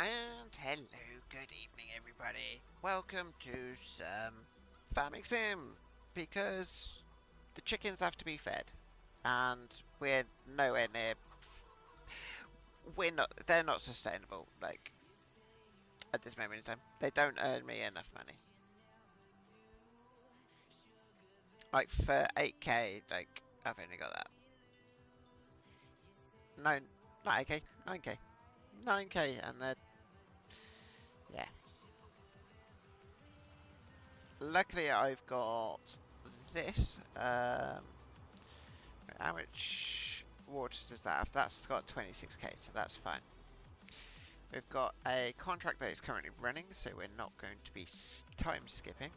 And hello, good evening everybody. Welcome to some Farming Sim, because the chickens have to be fed. And we're nowhere near, they're not sustainable, like, at this moment in time. They don't earn me enough money. Like, for 8k, like, I've only got that. No, not 8k, 9k. 9k, and they're, yeah. Luckily I've got this, how much water does that have? That's got 26k, so that's fine. We've got a contract that is currently running, so we're not going to be time skipping.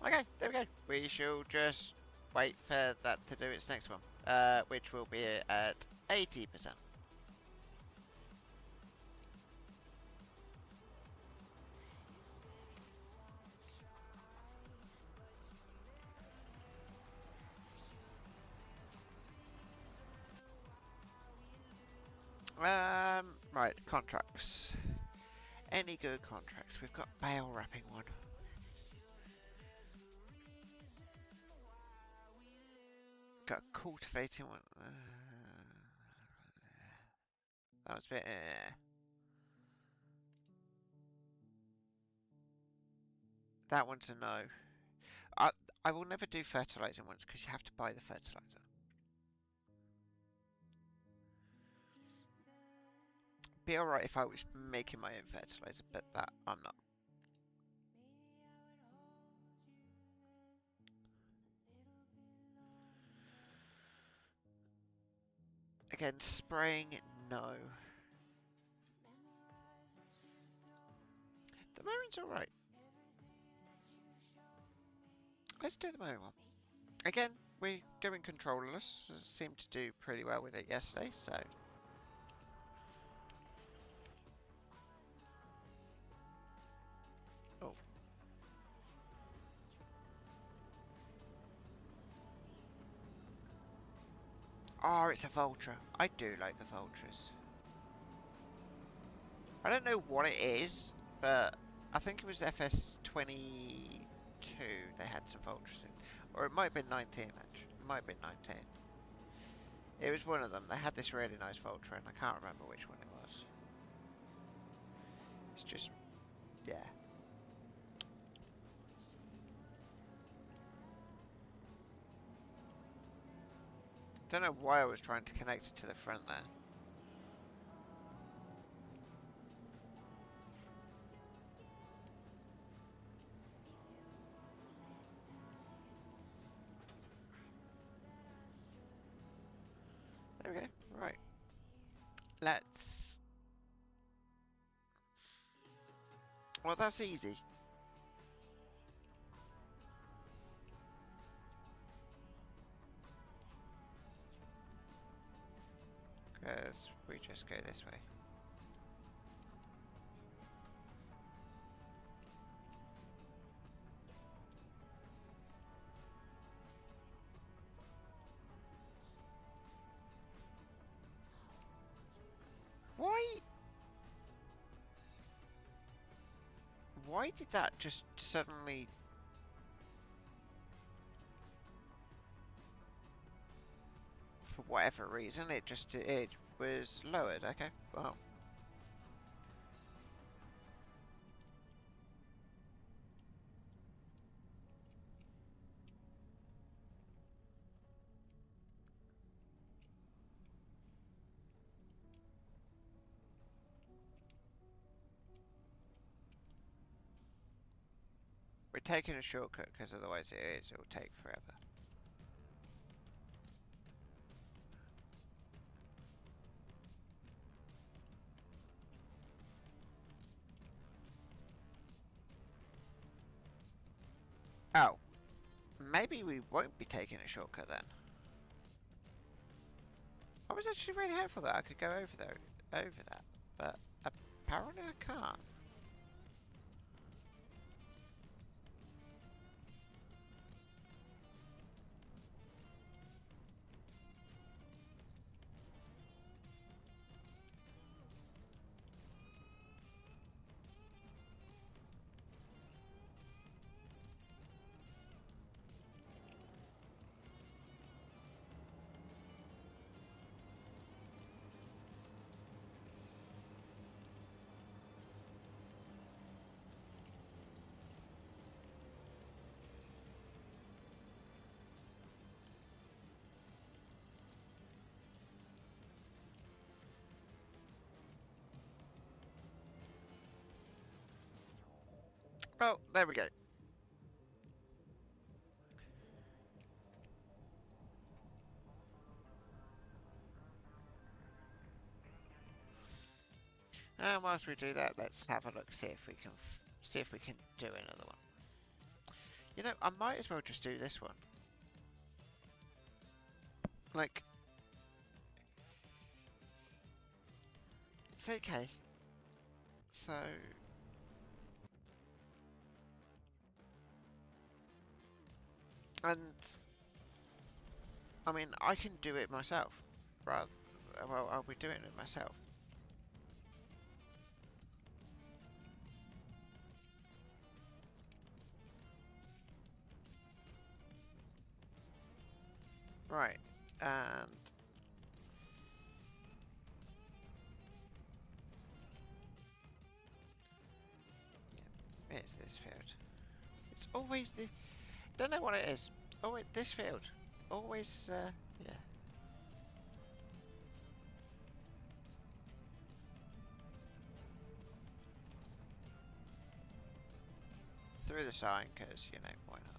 Okay, there we go. We shall just wait for that to do its next one, which will be at 80%. Right, contracts. Any good contracts? We've got bale wrapping one. Got cultivating one. That was a bit. That one's a no. I I will never do fertilizing ones because you have to buy the fertilizer. Be alright if I was making my own fertilizer, but that I'm not. Again, spraying, no. The moment's alright. Let's do the moment one. Again, we're going controllerless. Seemed to do pretty well with it yesterday, so. Oh. Oh, it's a Vulture. I do like the Vultures. I don't know what it is, but I think it was FS22 they had some Vultures in. Or it might have been 19, actually. It might have been 19. It was one of them. They had this really nice Vulture, and I can't remember which one it was. It's just, yeah. Don't know why I was trying to connect it to the front there. There we go. Right. Let's... Well, that's easy. Because we just go this way. Why? Why did that just suddenly... For whatever reason, it was lowered. Okay, well. We're taking a shortcut because otherwise it will take forever. Oh, maybe we won't be taking a shortcut then. I was actually really hopeful that I could go over that, but apparently I can't. Well, there we go. And whilst we do that, let's have a look, see if we can do another one. You know, I might as well just do this one. Like, it's okay. So, and I mean, I can do it myself. Rather, well, I'll be doing it myself. Right, and yeah, it's this field. It's always the. Don't know what it is. Oh, wait, this field. Always, yeah. Through the sign, because, you know, why not?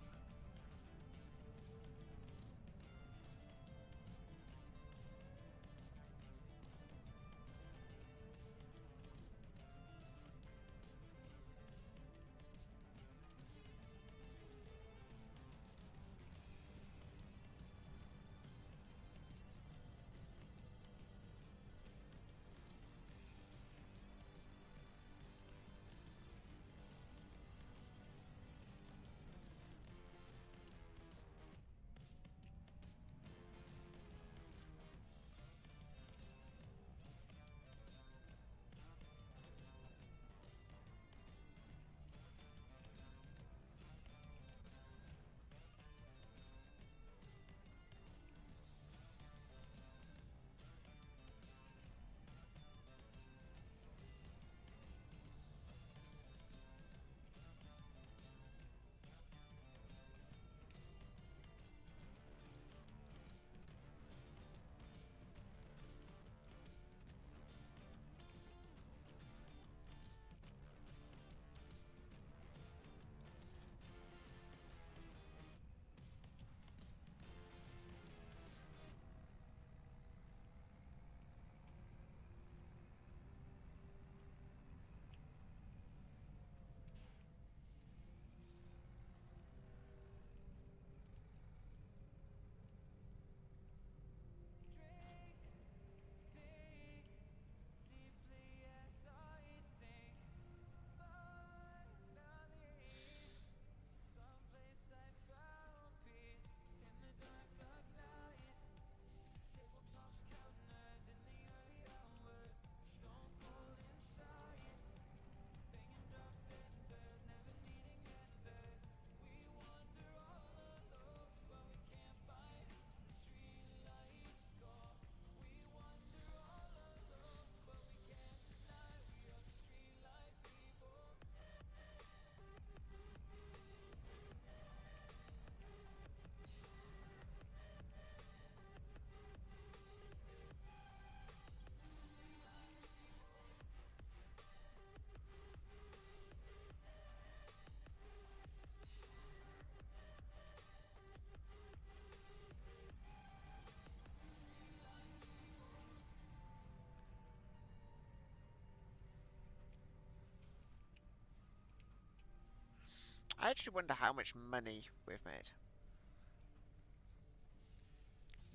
I actually wonder how much money we've made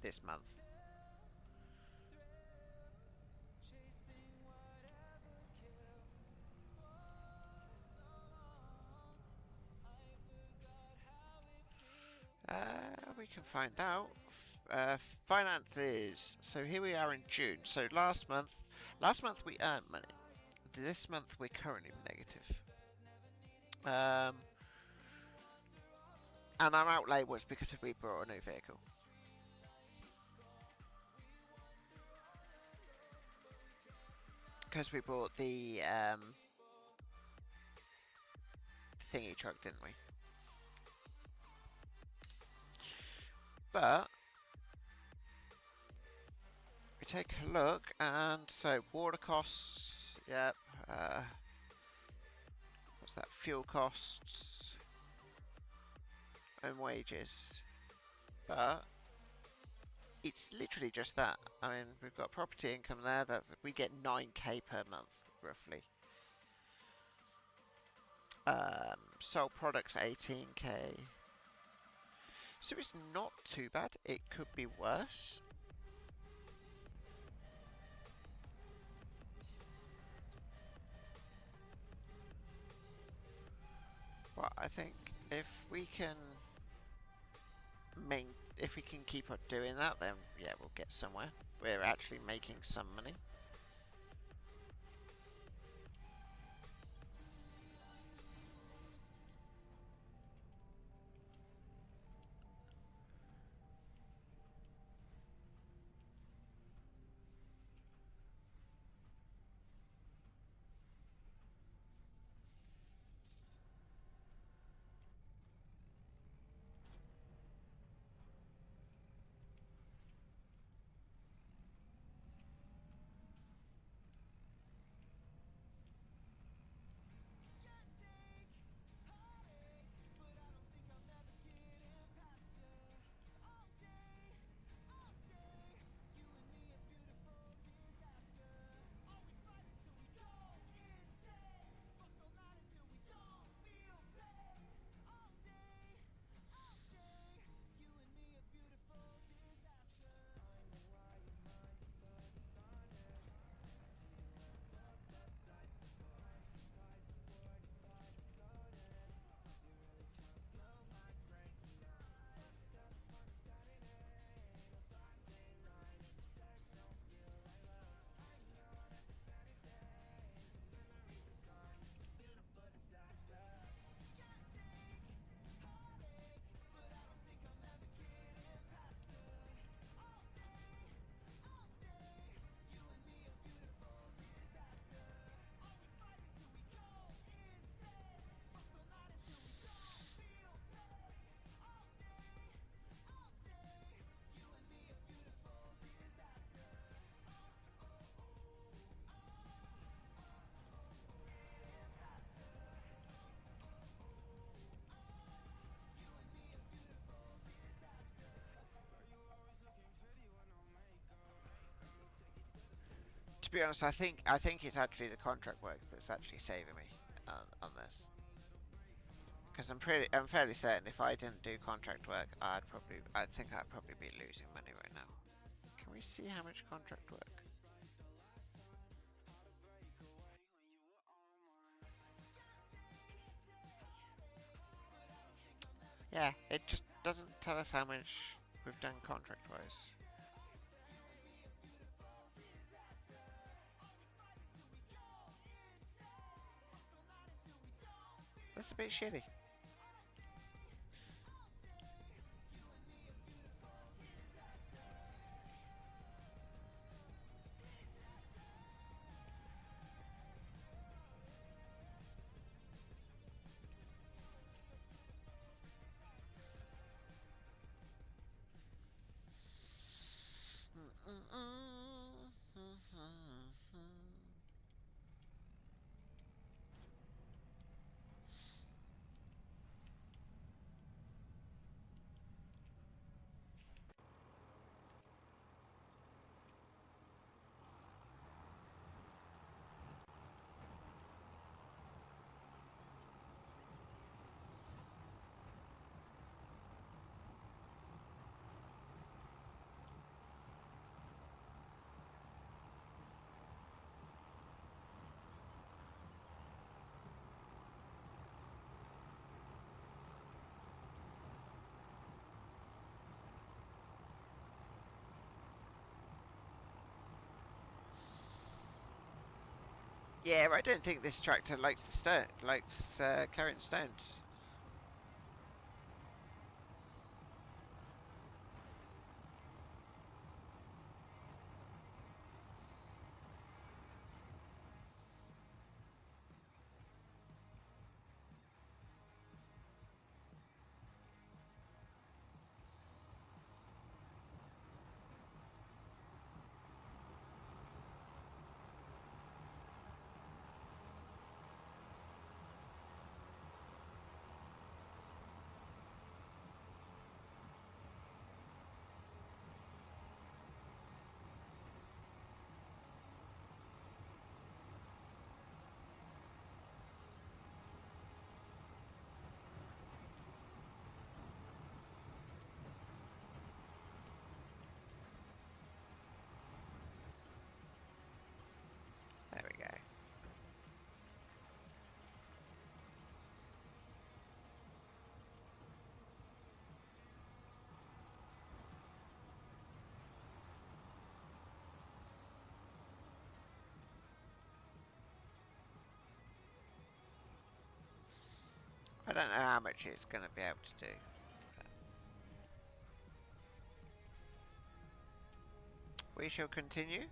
this month. We can find out. Finances. So here we are in June. So last month we earned money. This month we're currently negative. And our outlay was because we brought a new vehicle. Because we bought the thingy truck, didn't we? But we take a look, and so water costs, yep. What's that? Fuel costs and wages. But it's literally just that. I mean, we've got property income there. We get 9k per month, roughly. Sold products 18k. So it's not too bad. It could be worse. But I think if we can if we can keep on doing that, then yeah, we'll get somewhere. We're actually making some money. To be honest, I think it's actually the contract work that's actually saving me on this. Because I'm fairly certain if I didn't do contract work, I think I'd probably be losing money right now. Can we see how much contract work? Yeah, it just doesn't tell us how much we've done contract-wise. That's a bit shitty. Yeah, I don't think this tractor likes the stone, likes carrying stones. There we go. I don't know how much it's going to be able to do. We shall continue.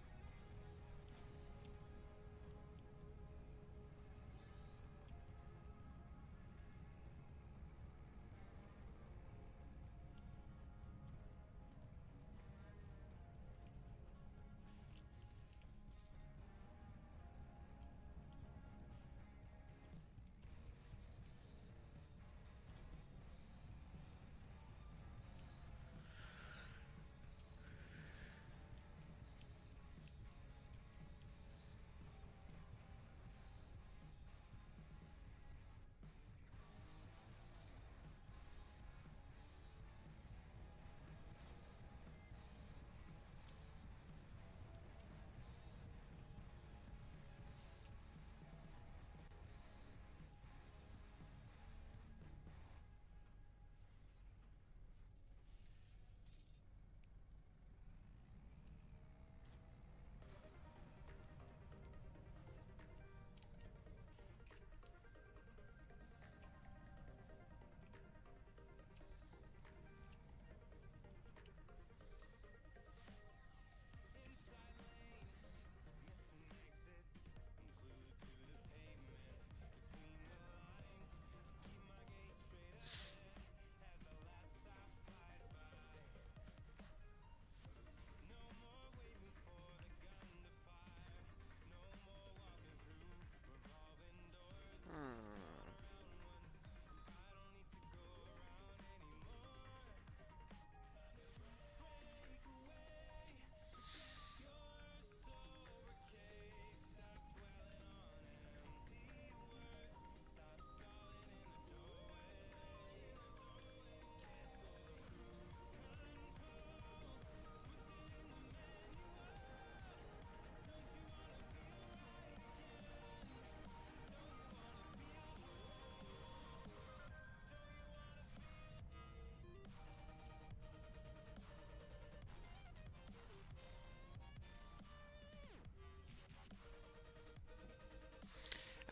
Hmm.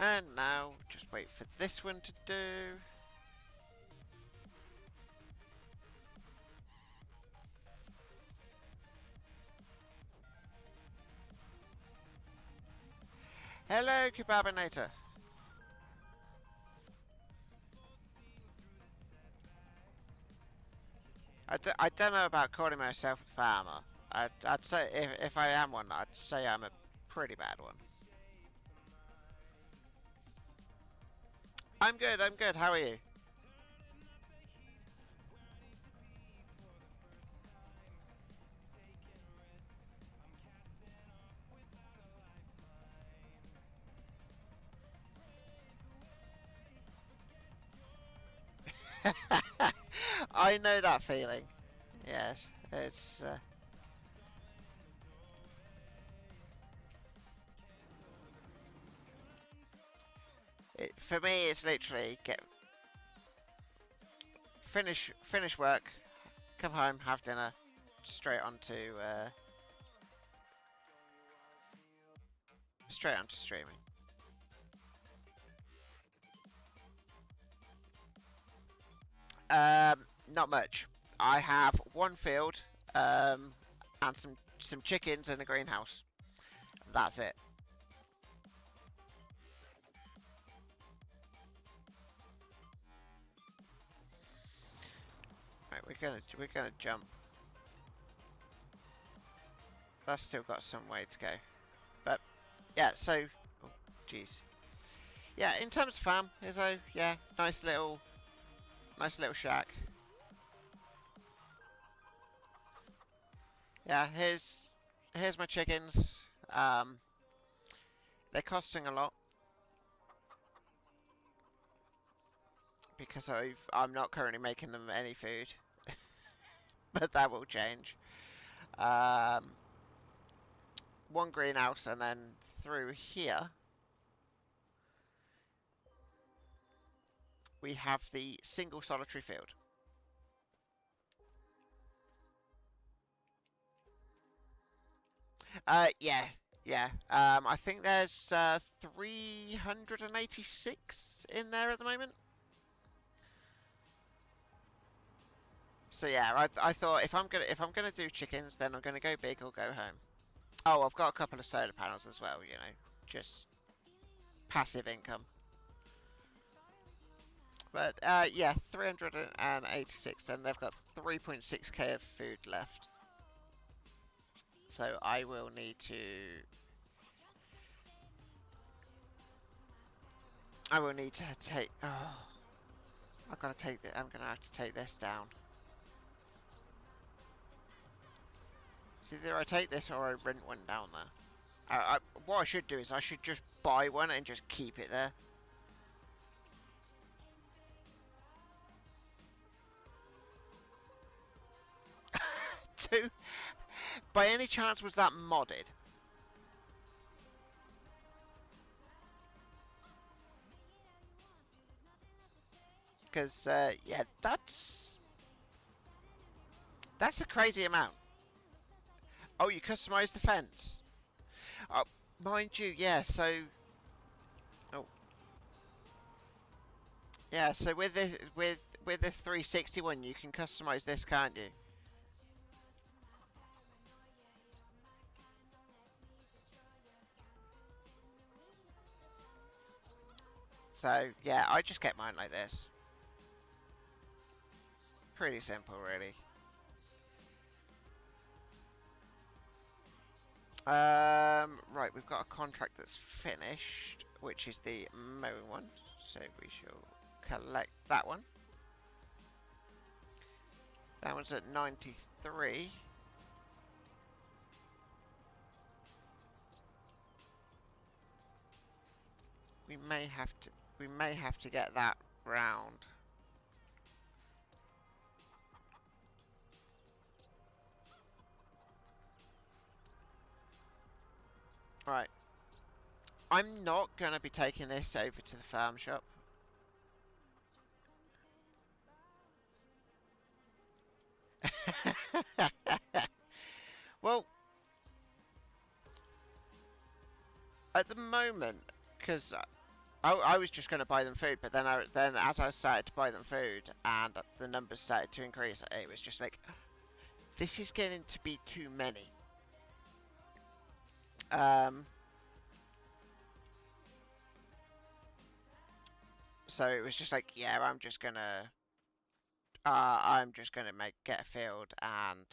And now, just wait for this one to do. Hello, Kebabinator. I don't know about calling myself a farmer. I'd say, if I am one, I'd say I'm a pretty bad one. I'm good, I'm good. How are you? I know that feeling. Yes, it's for me. It's literally get finish work, come home, have dinner, straight onto streaming. Not much. I have one field, and some chickens in a greenhouse. That's it. Right, we're gonna jump. That's still got some way to go, but yeah. So, oh, jeez. Yeah, in terms of farm, Izzo, yeah, nice little shack. Yeah, here's my chickens. They're costing a lot because I'm not currently making them any food, but that will change. One greenhouse, and then through here we have the single solitary field. Yeah, yeah. I think there's 386 in there at the moment. So yeah, I thought if I'm gonna do chickens, then I'm gonna go big or go home. Oh, I've got a couple of solar panels as well. You know, just passive income. But yeah, 386. Then they've got 3.6k of food left. So I will need to. I will need to take. Oh, I've got to take. I'm gonna have to take this down. So either I take this or I rent one down there. What I should do is I should just buy one and just keep it there. Two. By any chance, was that modded? Because yeah, that's a crazy amount. Oh, you customized the fence. Oh, mind you, yeah. So, oh, yeah. So with this, with the 361, you can customize this, can't you? So yeah, I just get mine like this. Pretty simple, really. Right, we've got a contract that's finished, which is the mowing one. So we shall collect that one. That one's at 93. We may have to get that round. Right. I'm not going to be taking this over to the farm shop. Well, at the moment, because I was just going to buy them food, but then as I started to buy them food and the numbers started to increase, it was just like, this is getting to be too many. So it was just like, yeah, I'm just gonna get a field and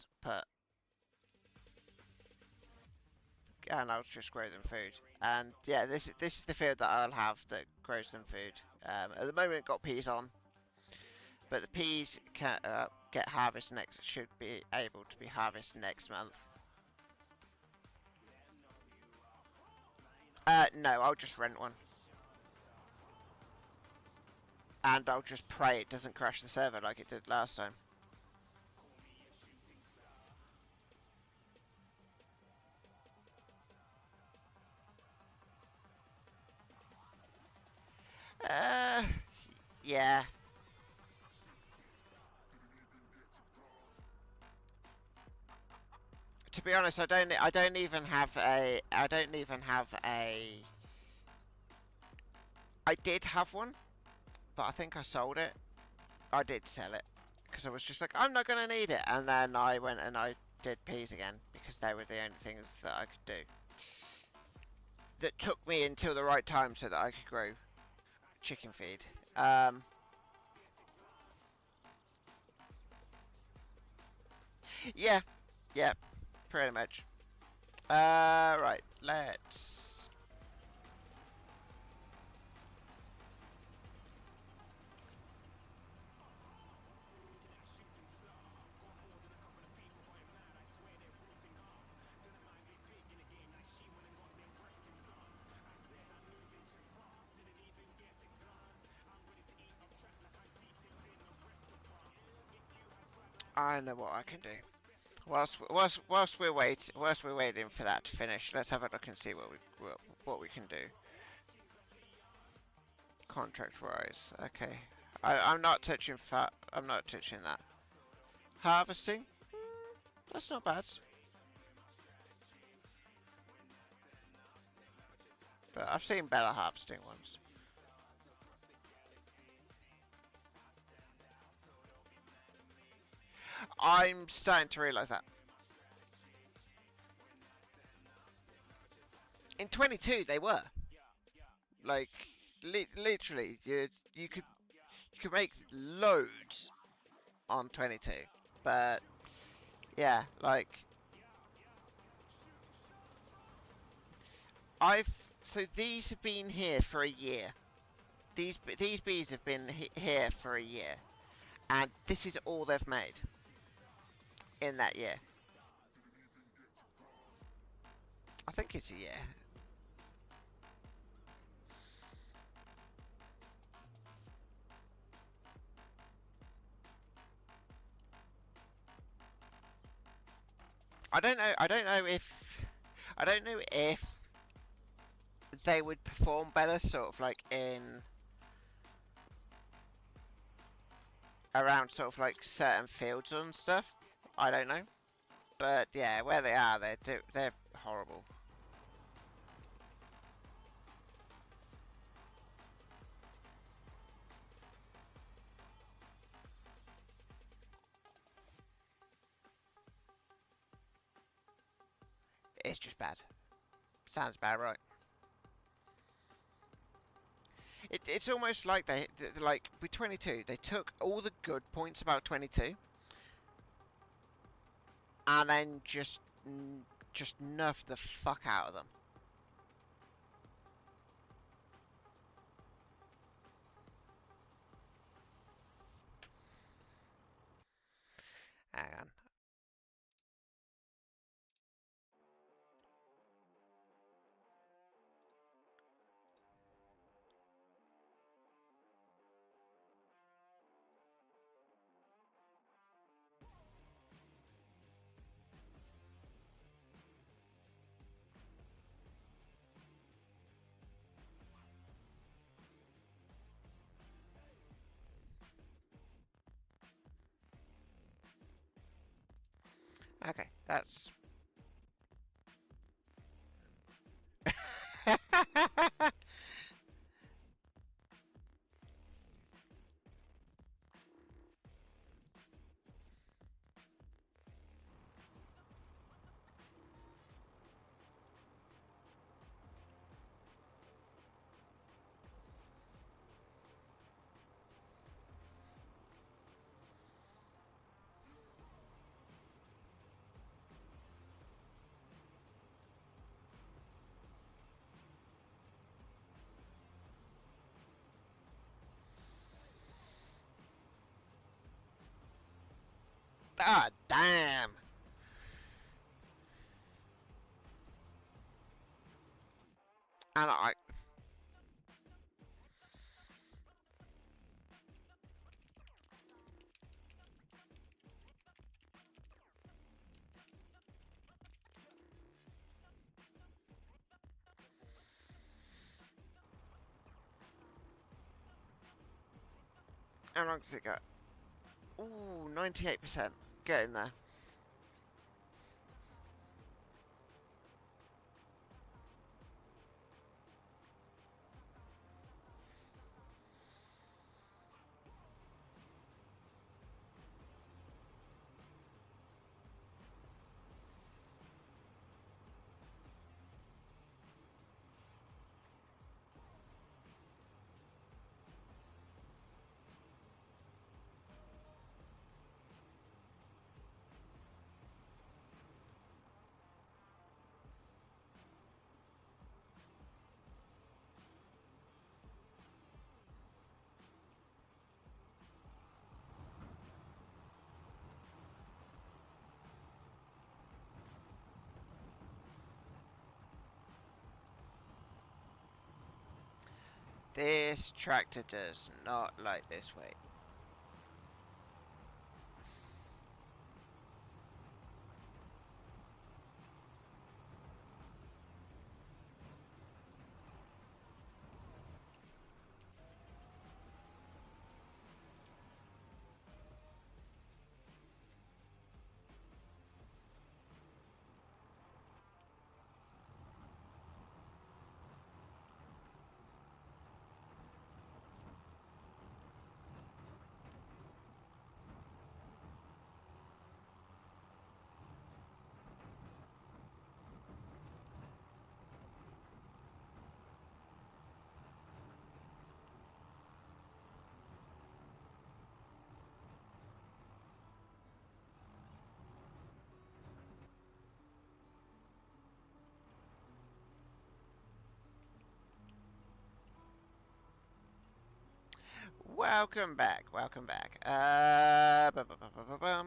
I'll just grow them food. And yeah, this is the field that I'll have that grows them food. At the moment, got peas on, but the peas can get harvested next. Should be able to be harvested next month. No, I'll just rent one. And I'll just pray it doesn't crash the server like it did last time. Yeah. To be honest, I don't even have a I did have one, but I think I sold it. I did sell it because I was just like, I'm not gonna need it, and then I went and I did peas again because they were the only things that I could do. That took me until the right time so that I could grow chicken feed. Yeah, yeah, pretty much. Right, let's. I know what I can do. Whilst we're waiting for that to finish, let's have a look and see what we can do. Contract wise, okay. I'm not touching fat. I'm not touching that. Harvesting, that's not bad. But I've seen better harvesting ones. I'm starting to realise that. In 22 they were. Like, literally, you could make loads on 22. But, yeah, like, so these have been here for a year. These bees have been here for a year. And this is all they've made in that year. I think it's a year. I don't know. I don't know if they would perform better, sort of like in around sort of like certain fields and stuff. I don't know, but yeah, where they are, they're horrible. It's just bad. Sounds bad, right? It's almost like they like with 22, they took all the good points about 22, and then just nerfed the fuck out of them. Hang on. Okay, that's. Ah, damn. And how long does it go? Ooh, 98%. Getting there. This tractor does not like this way. Welcome back, welcome back. Bum.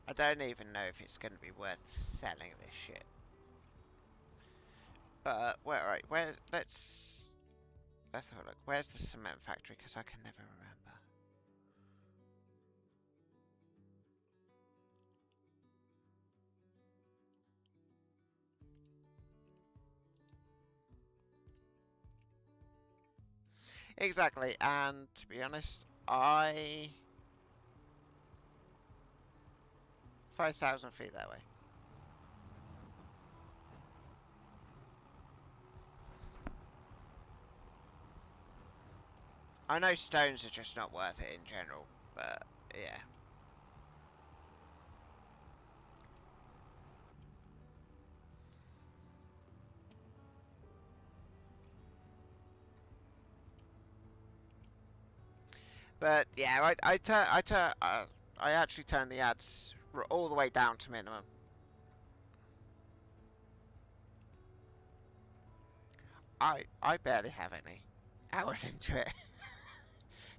I don't even know if it's going to be worth selling this shit. But, well, right, let's have a look. Where's the cement factory? Because I can never remember. Exactly, and to be honest, 5,000 feet that way. I know stones are just not worth it in general, but yeah. But yeah, I actually turned the ads all the way down to minimum. I barely have any hours into it.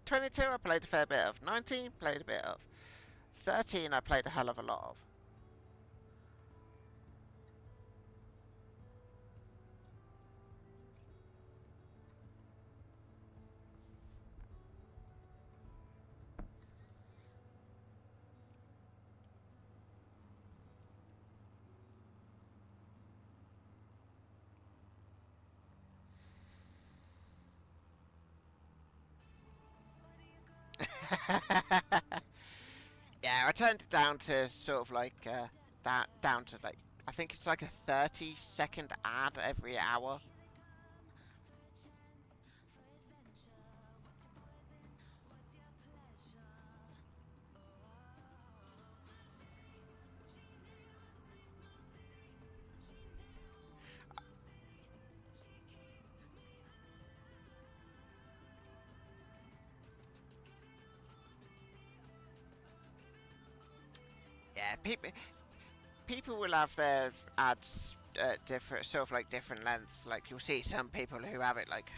22 I played a fair bit of. 19 played a bit of. 13 I played a hell of a lot of. Yeah, I turned it down to sort of like down to like I think it's like a 30-second ad every hour. Yeah, people will have their ads different, sort of like different lengths. Like you'll see some people who have it like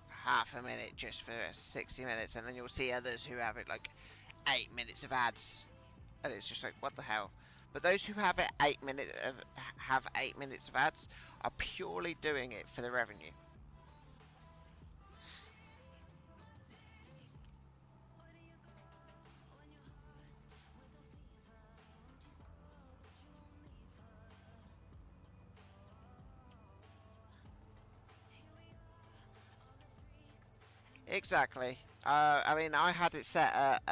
half a minute just for 60 minutes, and then you'll see others who have it like 8 minutes of ads, and it's just like what the hell. But those who have it 8 minutes of ads are purely doing it for the revenue. Exactly. I mean, I had it set at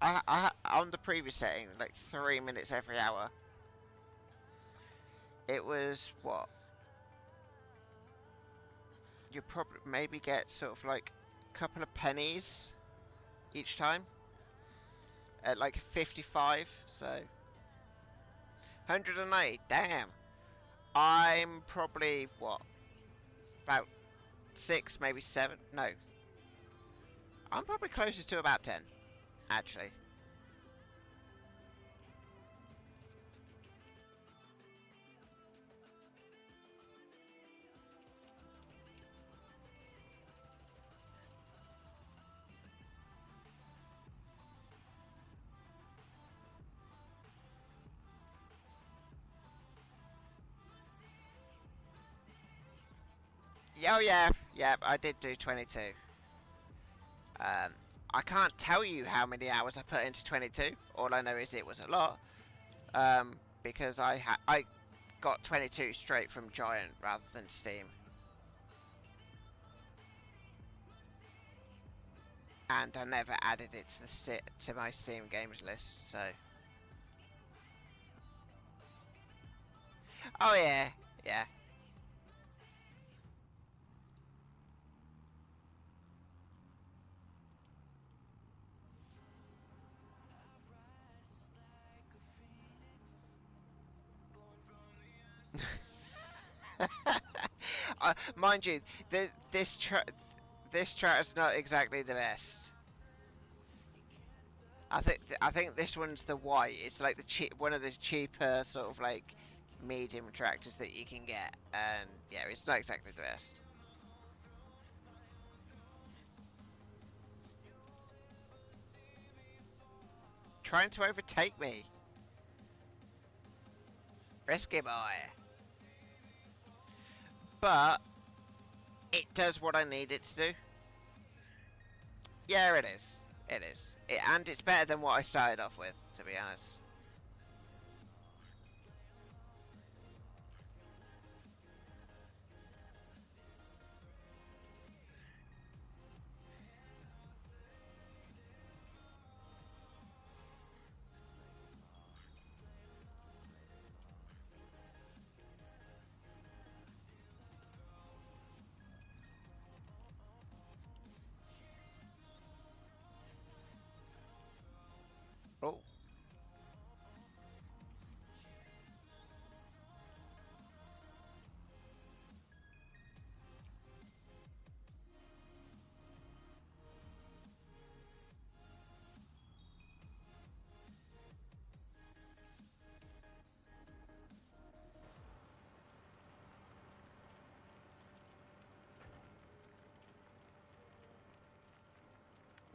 on the previous setting like 3 minutes every hour. It was what you probably maybe get sort of like a couple of pennies each time at like 55. So 190. Damn. I'm probably what about 6, maybe 7. No, I'm probably closer to about 10 actually. Oh yeah, yeah, I did do 22. Um, I can't tell you how many hours I put into 22. All I know is it was a lot. Because I got 22 straight from Giant rather than Steam. And I never added it to my Steam games list, so. Oh yeah, yeah. Mind you, this track is not exactly the best. I think this one's the white. It's like one of the cheaper sort of like medium tractors that you can get, and yeah, it's not exactly the best. Trying to overtake me, risky boy. But it does what I need it to do. Yeah, it is. It is. And it's better than what I started off with, to be honest. Oh.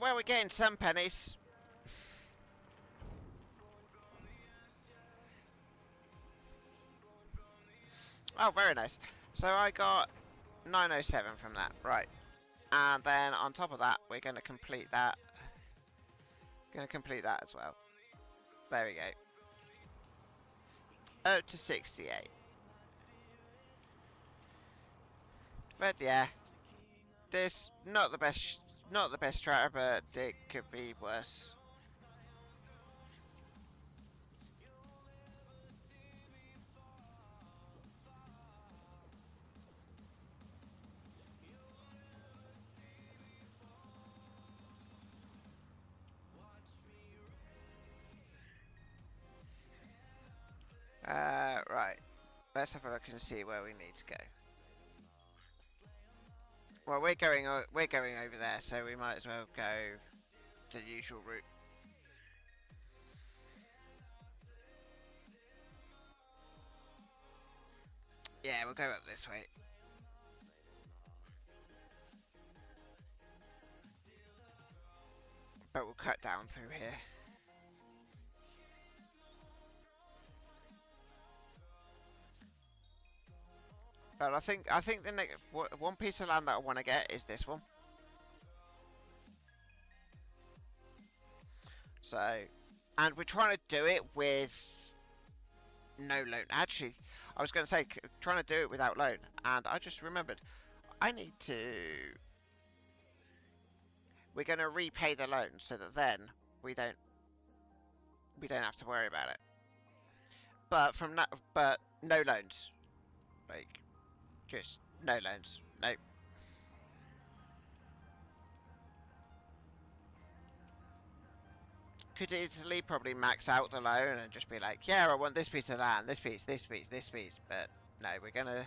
Well, we're getting some pennies. Oh, very nice. So I got 907 from that. Right. And then on top of that, we're going to complete that. Going to complete that as well. There we go. Up to 68. But yeah, this not the best tracker, but it could be worse. Right. Let's have a look and see where we need to go. Well, we're going over there, so we might as well go the usual route. Yeah, we'll go up this way. But we'll cut down through here. But I think the next one piece of land that I want to get is this one. So, and we're trying to do it with no loan. Actually, I was going to say trying to do it without loan, and I just remembered I need to. We're going to repay the loan so that then we don't have to worry about it. But but no loans, like just no loans. No. Could easily probably max out the loan and just be like, yeah, I want this piece of land, this piece, this piece, this piece. But no, we're gonna.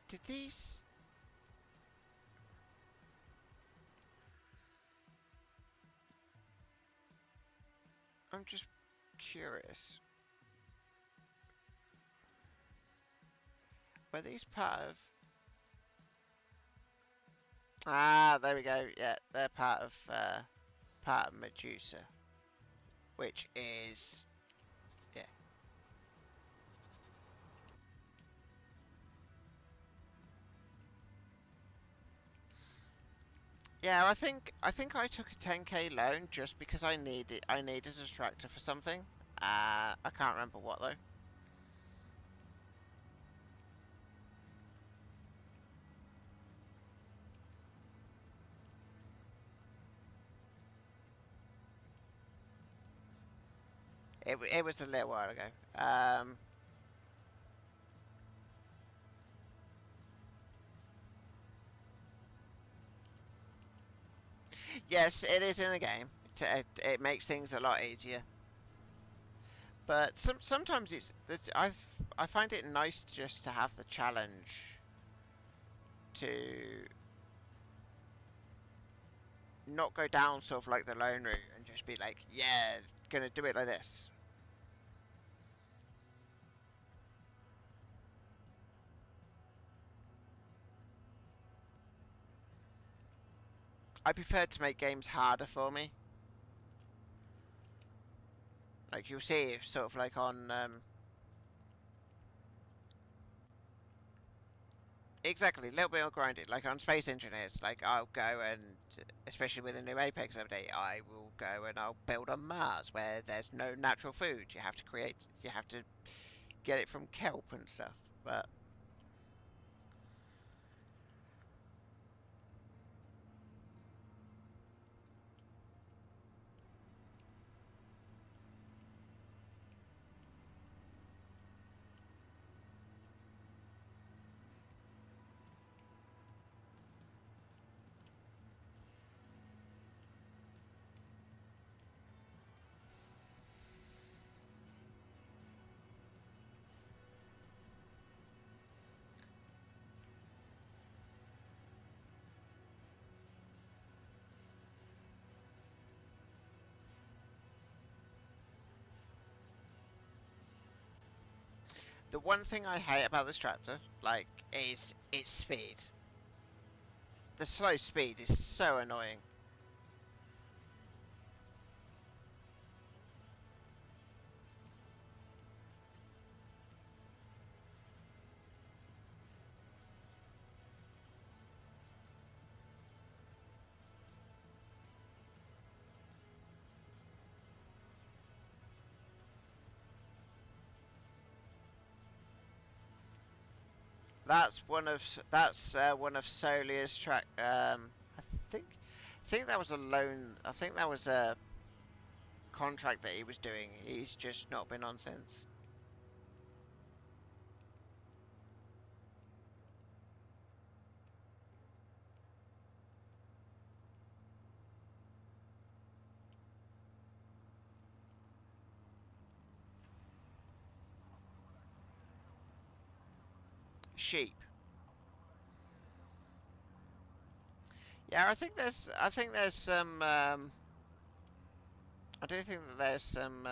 Did these? I'm just curious. Are these part of... Ah, there we go. Yeah, they're part of Medusa, which is, yeah. Yeah, I think I took a 10k loan just because I needed a tractor for something. I can't remember what though. It was a little while ago. Yes, it is in the game. It makes things a lot easier. But sometimes I find it nice just to have the challenge to not go down sort of like the lone route and just be like, yeah, gonna do it like this. I prefer to make games harder for me. Like you'll see, sort of like on exactly a little bit more grinded. Like on Space Engineers, like I'll go and especially with the new Apex update, I will go and I'll build on Mars where there's no natural food. You have to get it from kelp and stuff. But the one thing I hate about this tractor, like, is its speed. The slow speed is so annoying. That's one of Solia's track. I think that was a loan. I think that was a contract that he was doing. He's just not been on since. Sheep. Yeah, I think there's some. I do think that there's some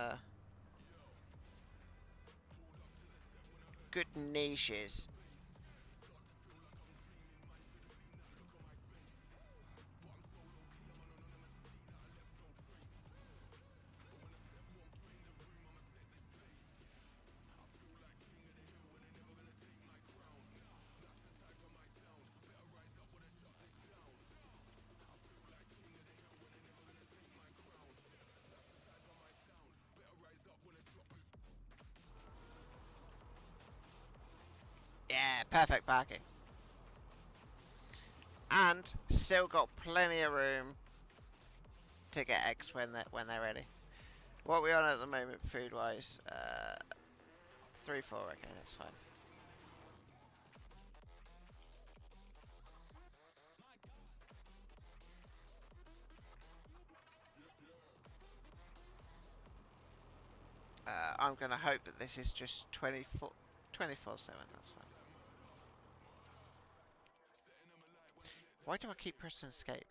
good niches. Yeah, perfect parking. And still got plenty of room to get eggs when they're ready. What are we on at the moment, food wise? 3-4. Okay, that's fine. I'm gonna hope that this is just 24/7. That's fine. Why do I keep pressing escape?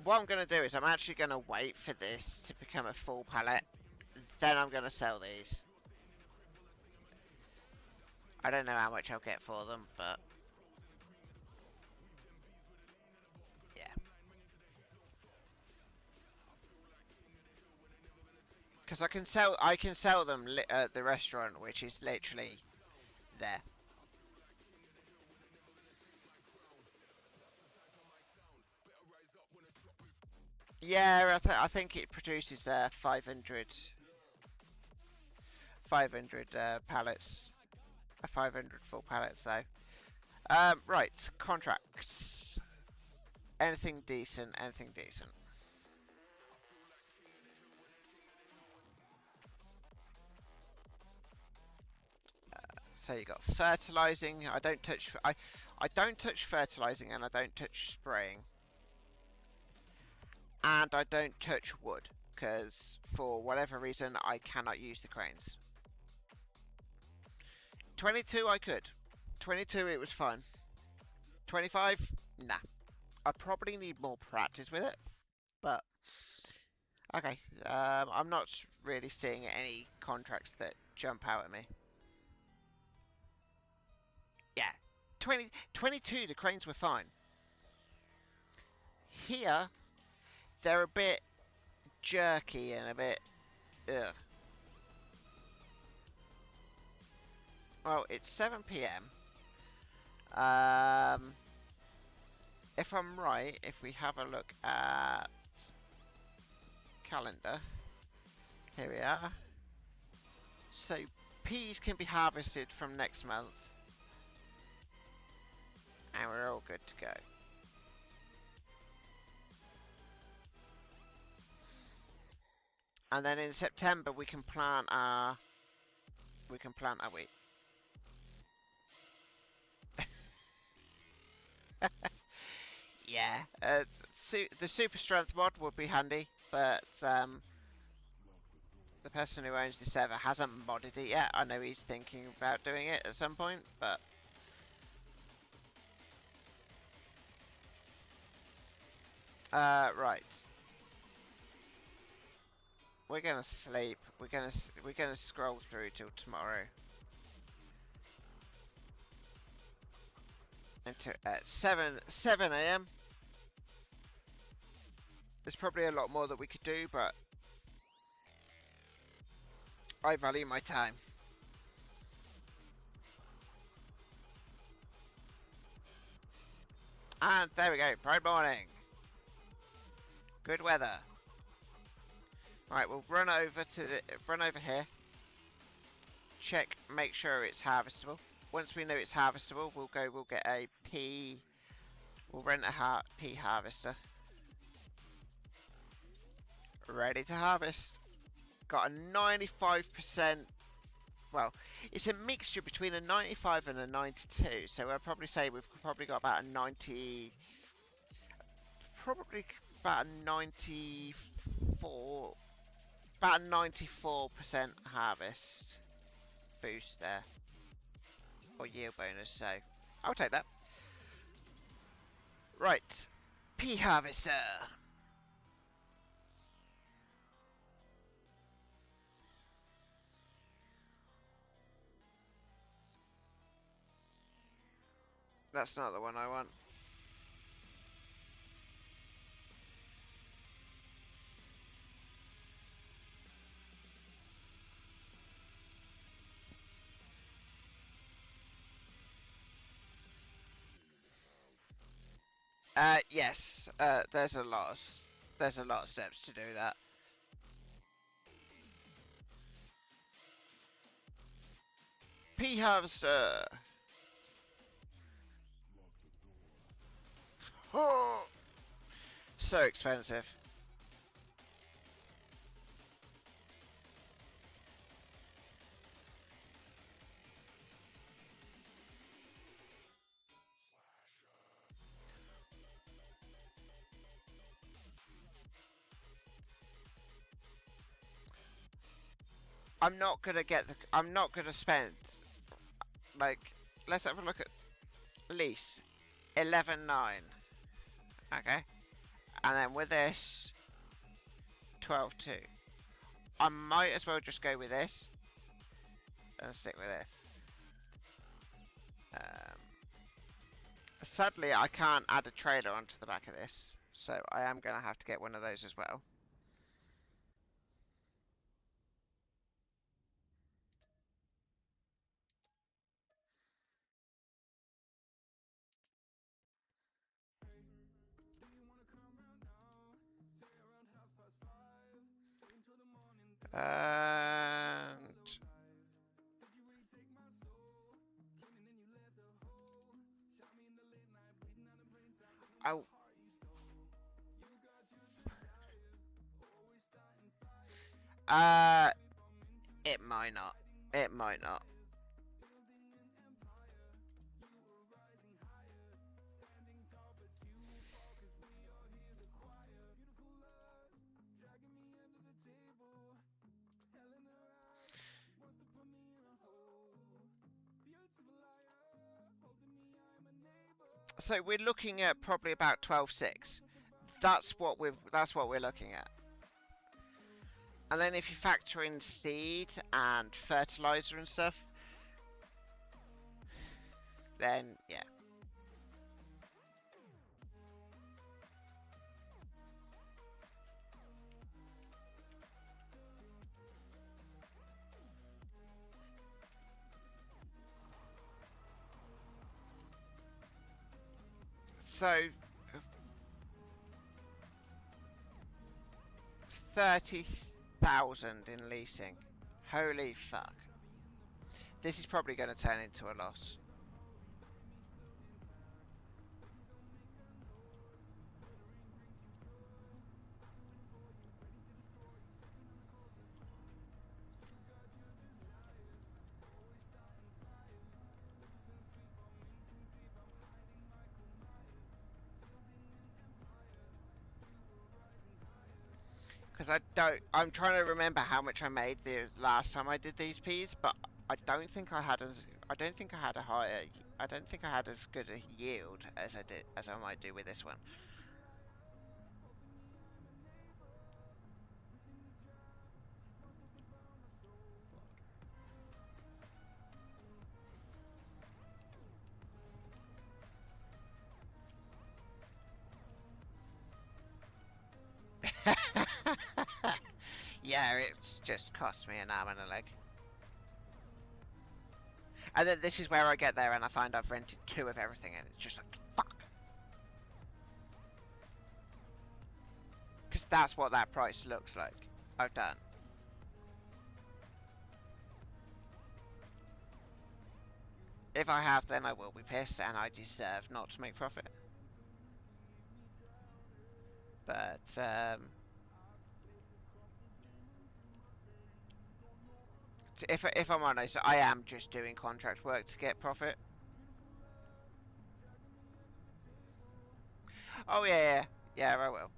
What I'm gonna do is I'm actually gonna wait for this to become a full pallet, Then I'm gonna sell these. I don't know how much I'll get for them, but yeah. Because I can sell them at the restaurant, which is literally there. Yeah, I think it produces 500 pallets, 500 full pallets though. Right, contracts. Anything decent, anything decent. So you got fertilizing. I don't touch fertilizing, and I don't touch spraying, and I don't touch wood because for whatever reason I cannot use the cranes. 22 I could. 22 it was fun. 25 nah. I probably need more practice with it, but okay. I'm not really seeing any contracts that jump out at me. Yeah, 22 the cranes were fine. Here they're a bit jerky and a bit ugh. Well, it's 7 p.m. If I'm right, if we have a look at calendar, here we are. So peas can be harvested from next month, and we're all good to go. And then in September we can plant our wheat. Yeah, the super strength mod would be handy, but the person who owns the server hasn't modded it yet. I know he's thinking about doing it at some point, but right. We're gonna sleep. We're gonna scroll through till tomorrow. Until at 7 a.m. There's probably a lot more that we could do, but I value my time. And there we go. Bright morning. Good weather. Right, we'll run over here. Check, make sure it's harvestable. Once we know it's harvestable, we'll get a pea. We'll rent a pea harvester. Ready to harvest. Got a 95%. Well, it's a mixture between a 95 and a 92. So I'd probably say we've probably got about a 90. Probably about a 94. About a 94% harvest boost there. Or yield bonus, so I'll take that. Right. Pea harvester. That's not the one I want. Yes. There's a lot of steps to do that. Pea harvester. Oh, so expensive. I'm not gonna spend like. Let's have a look at lease 11.9. Okay, and then with this 12.2. I might as well just go with this and stick with this. Sadly, I can't add a trailer onto the back of this, so I am going to have to get one of those as well. And oh, it might not. It might not. So we're looking at probably about 12.6. That's what we're looking at. And then if you factor in seed and fertilizer and stuff, then yeah. So 30,000 in leasing. Holy fuck. This is probably going to turn into a loss. Because I'm trying to remember how much I made the last time I did these Ps, but I don't think I had I don't think I had as good a yield as I might do with this one. Yeah, it's just cost me an arm and a leg. And then this is where I get there and I find I've rented 2 of everything and it's just like, fuck. Because that's what that price looks like. I've done. If I have, then I will be pissed and I deserve not to make profit. But, if I'm honest, I am just doing contract work to get profit. Oh yeah, yeah, I will.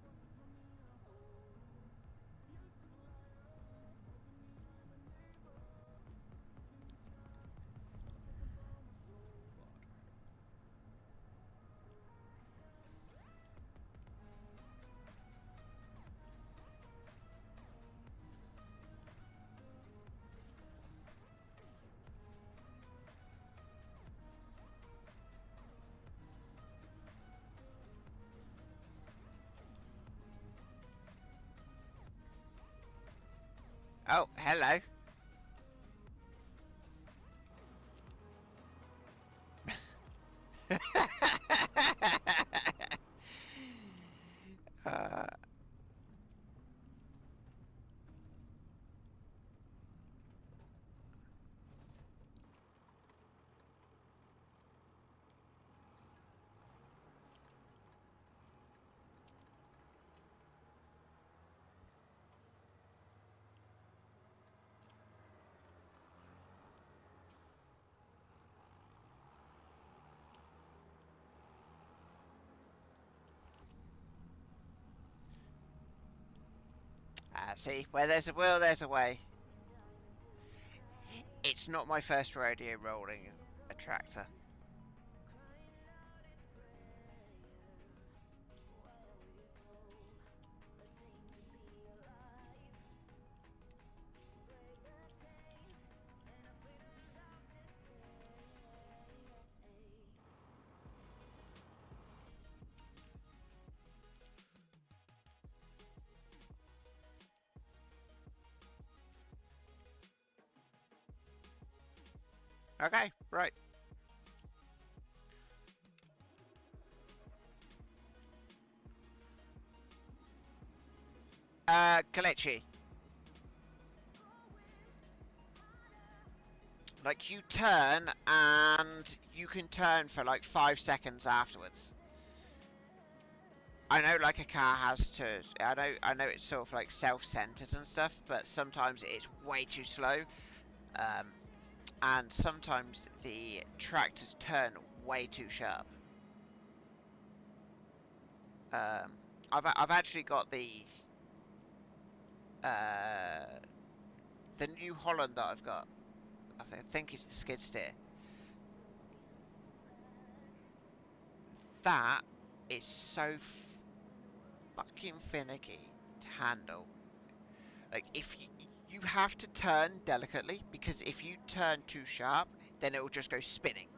Oh, hello. uh, see, where there's a will, there's a way. It's not my first rodeo rolling a tractor. Okay, right. Glitchy. Like, you turn, and you can turn for like 5 seconds afterwards. I know, like, a car has to. I know it's sort of like self-centered and stuff, but sometimes it's way too slow. Um, and sometimes the tractors turn way too sharp. I've actually got the New Holland that I've got. I think it's the skid steer. That is so fucking finicky to handle. Like, if you have to turn delicately, because if you turn too sharp, then it will just go spinning.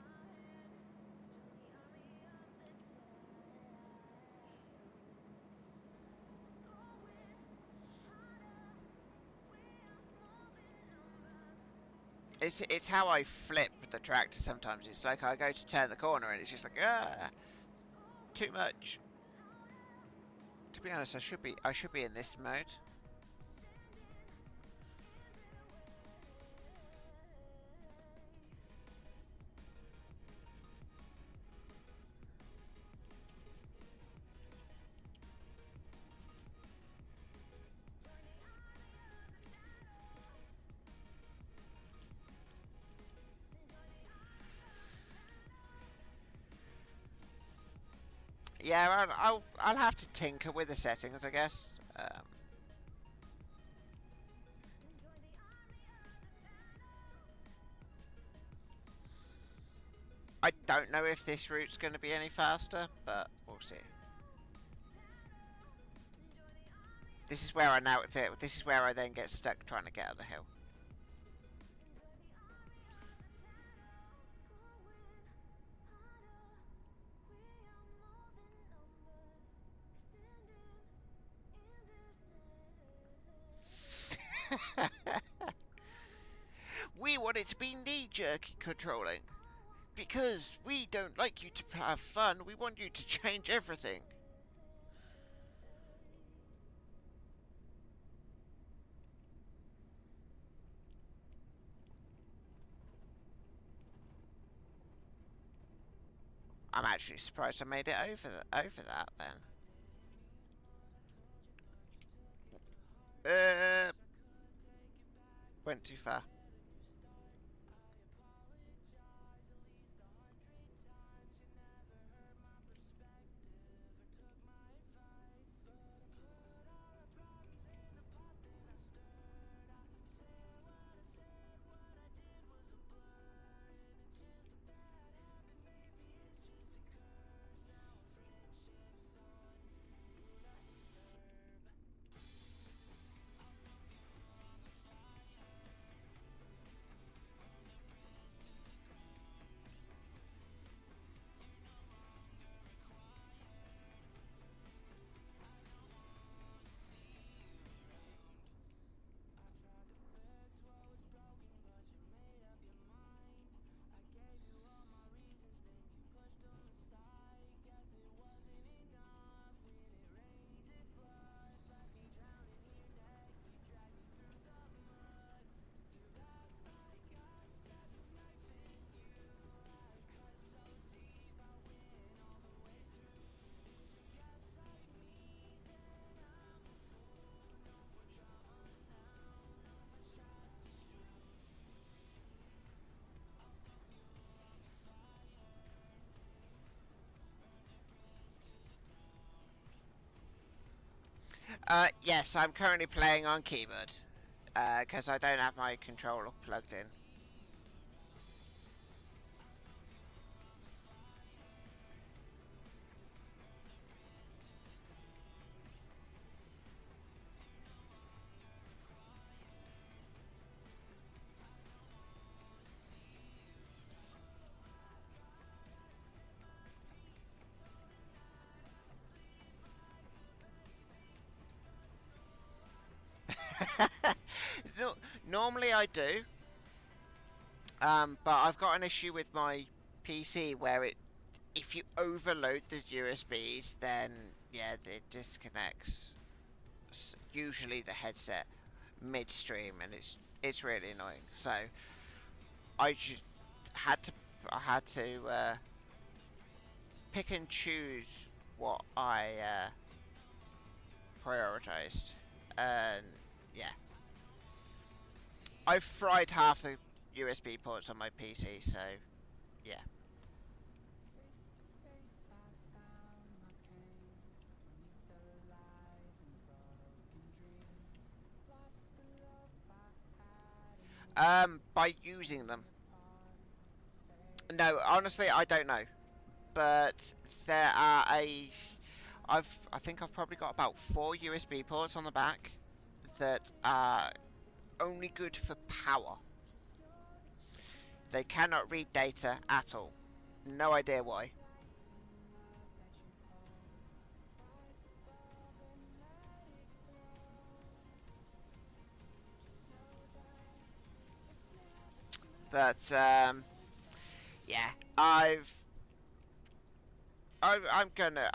It's how I flip the tractor sometimes. It's like I go to turn the corner and it's just like, too much. To be honest, I should be in this mode. Yeah, I'll have to tinker with the settings, I guess. I don't know if this route's going to be any faster, but we'll see. This is where this is where I then get stuck trying to get up the hill. We want it to be knee-jerk controlling. Because we don't like you to have fun, we want you to change everything. I'm actually surprised I made it over that then. Uh, Went too far. Yes, I'm currently playing on keyboard. Because I don't have my controller plugged in. No, normally I do. But I've got an issue with my PC where if you overload the USBs, then yeah, it disconnects. Usually the headset midstream, and it's really annoying. So I just had to pick and choose what I prioritized, and yeah, I've fried half the USB ports on my PC, so yeah. By using them. No, honestly, I don't know, but there are I think I've probably got about 4 USB ports on the back that are only good for power. They cannot read data at all. No idea why. But yeah, I'm gonna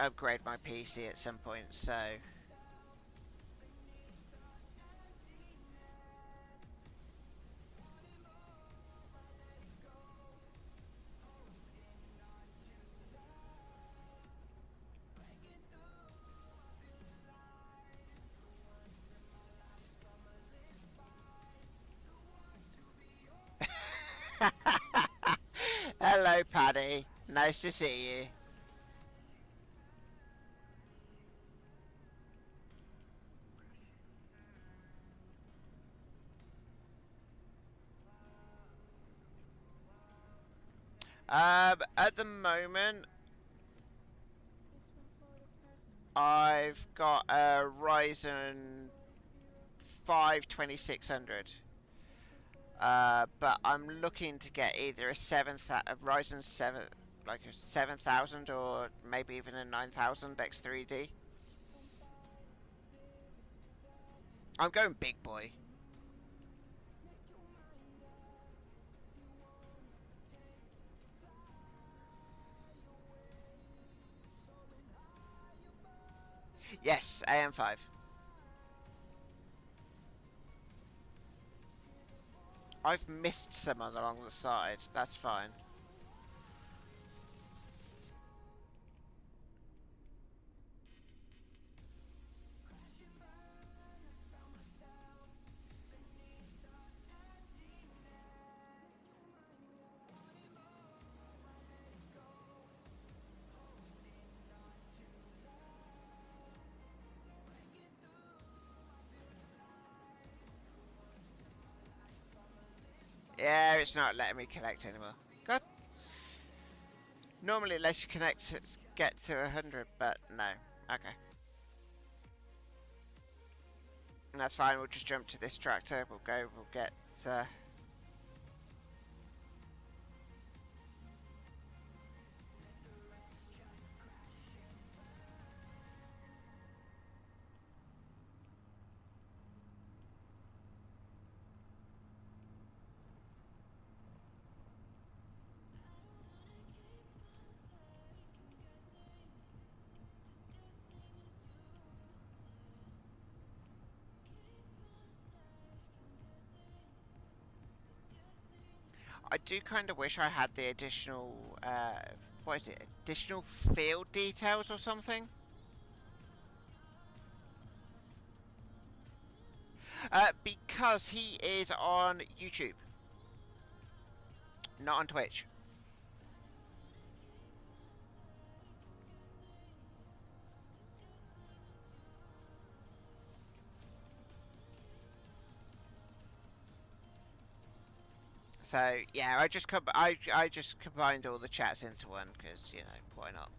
upgrade my PC at some point. So hello, Paddy. Nice to see you. At the moment, I've got a Ryzen 5 2600. But I'm looking to get either a Ryzen 7, like a 7000, or maybe even a 9000 X3D. I'm going big boy. Yes, AM5. I've missed some along the side. That's fine. Yeah, it's not letting me connect anymore. God. Normally it lets you get to 100, but no. Okay. That's fine, we'll just jump to this tractor. We'll get... I do kind of wish I had the additional, what is it? Additional field details or something? Because he is on YouTube, not on Twitch. So yeah, I just combined all the chats into one because you know why not.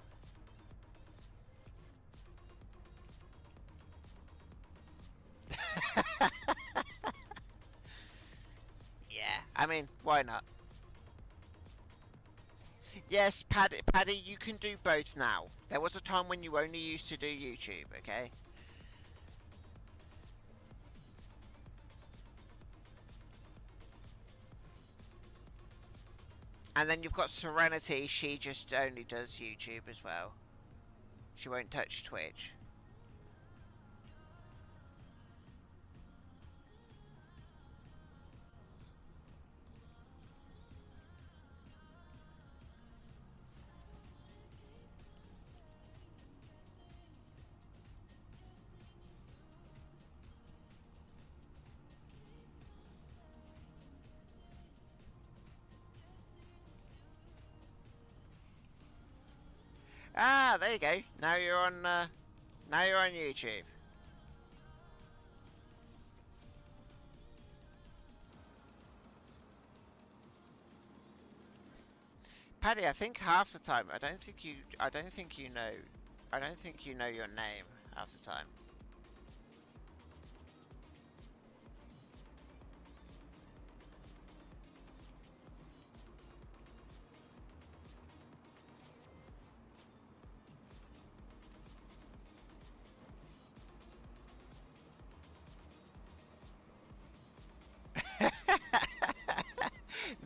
Yeah, I mean why not? Yes, Paddy, you can do both now. There was a time when you only used to do YouTube, okay? And then you've got Serenity. She just only does YouTube as well. She won't touch Twitch. Ah, there you go. Now you're on. Now you're on YouTube. Paddy, I think half the time I don't think you know your name half the time.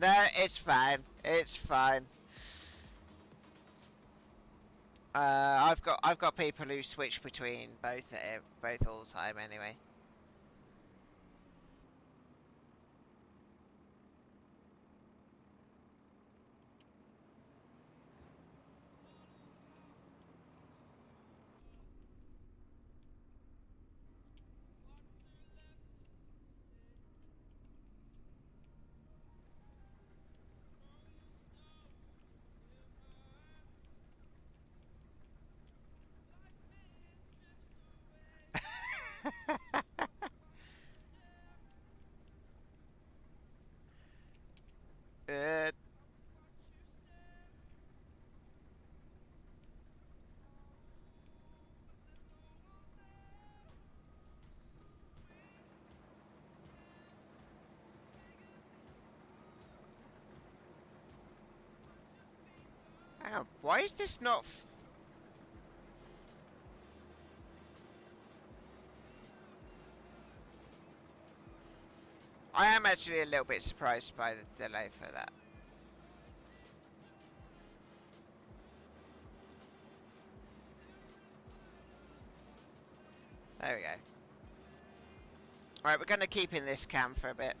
No, it's fine. It's fine. I've got people who switch between both all the time anyway. uh, Hang on. Why is this not? I am actually a little bit surprised by the delay for that. There we go. Alright, we're going to keep in this cam for a bit.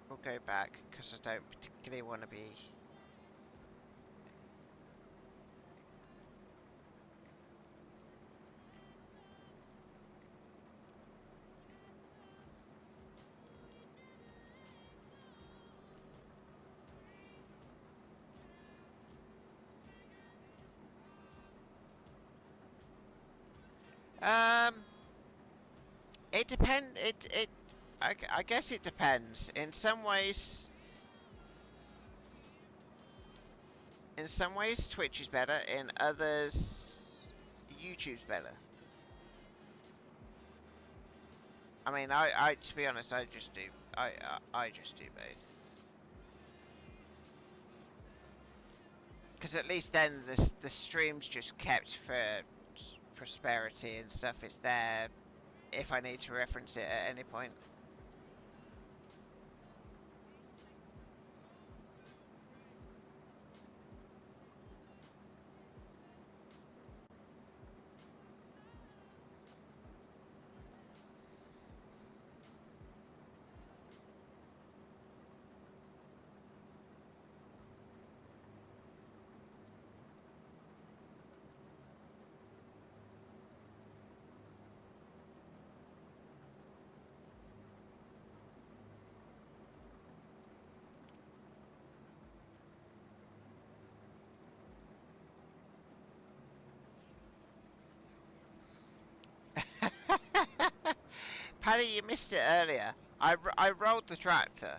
We'll go back, because I don't particularly want to be... It depends. I guess it depends. In some ways, Twitch is better. In others, YouTube's better. I mean, to be honest, I just do both. Because at least then the stream's just kept for prosperity and stuff. It's there if I need to reference it at any point. Paddy, you missed it earlier. I rolled the tractor.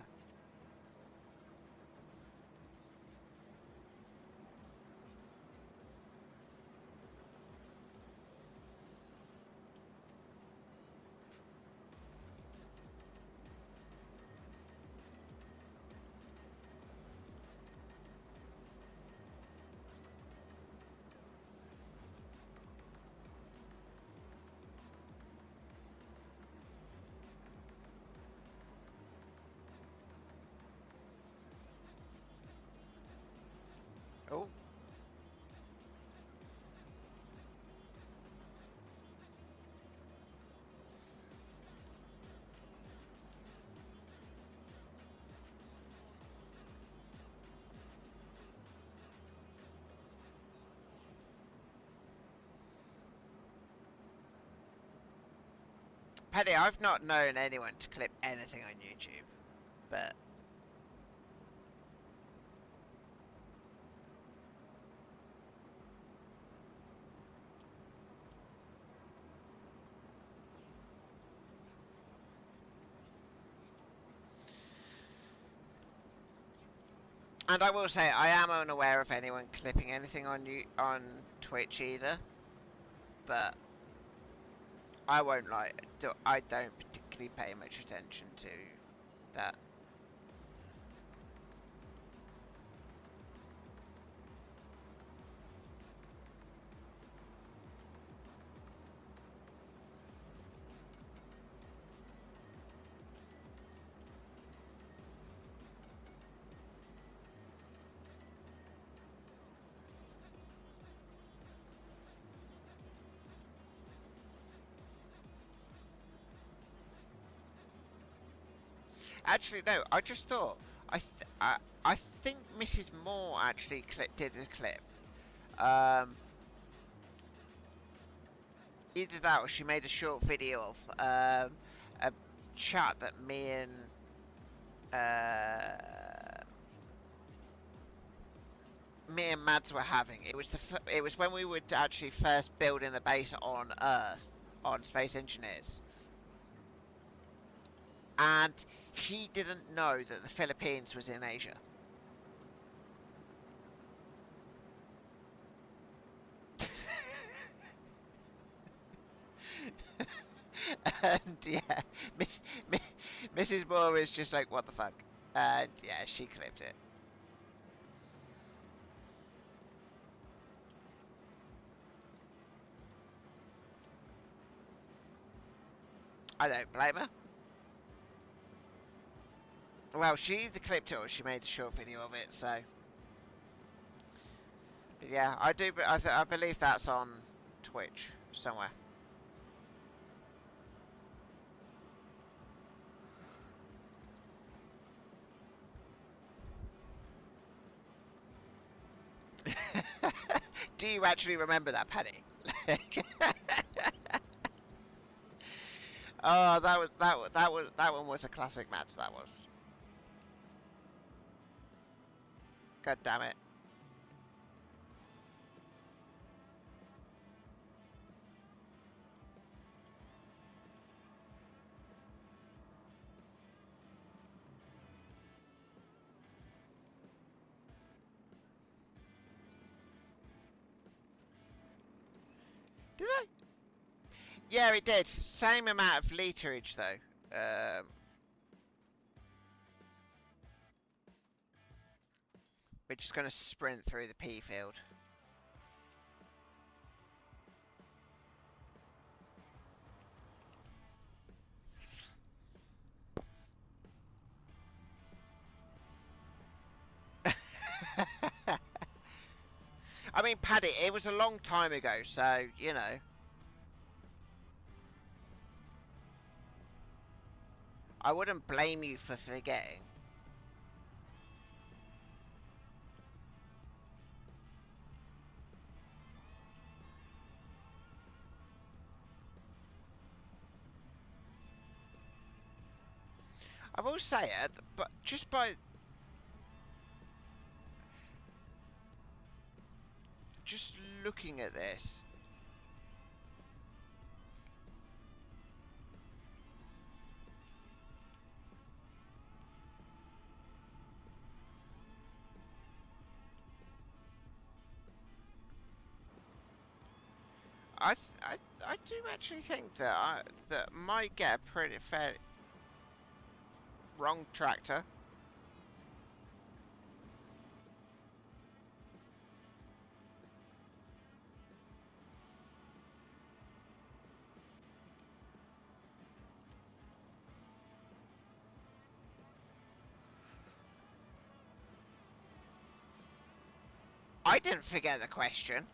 Paddy, I've not known anyone to clip anything on YouTube, but and I will say I am unaware of anyone clipping anything on Twitch either, but I won't lie, I don't particularly pay much attention to that. Actually, no, I just thought I think Mrs. Moore actually did a clip. Um, Either that or she made a short video of a chat that uh, me and Mads were having. It was when we were actually first building the base on Earth on Space Engineers, and he didn't know that the Philippines was in Asia. And yeah, Miss, Mrs. Moore is just like, what the fuck? And yeah, she clipped it. I don't blame her. Well, she either clipped it or she made a short video of it, so. But yeah, I do. I believe that's on Twitch somewhere. Do you actually remember that, Paddy? Oh, that one was a classic match. That was. God damn it. Did I? Yeah, it did. Same amount of literage though. We're just gonna sprint through the P field. I mean, Paddy, it was a long time ago, so you know. I wouldn't blame you for forgetting. I will say it, but just looking at this, I do actually think that that might get a pretty fair wrong tractor. I didn't forget the question.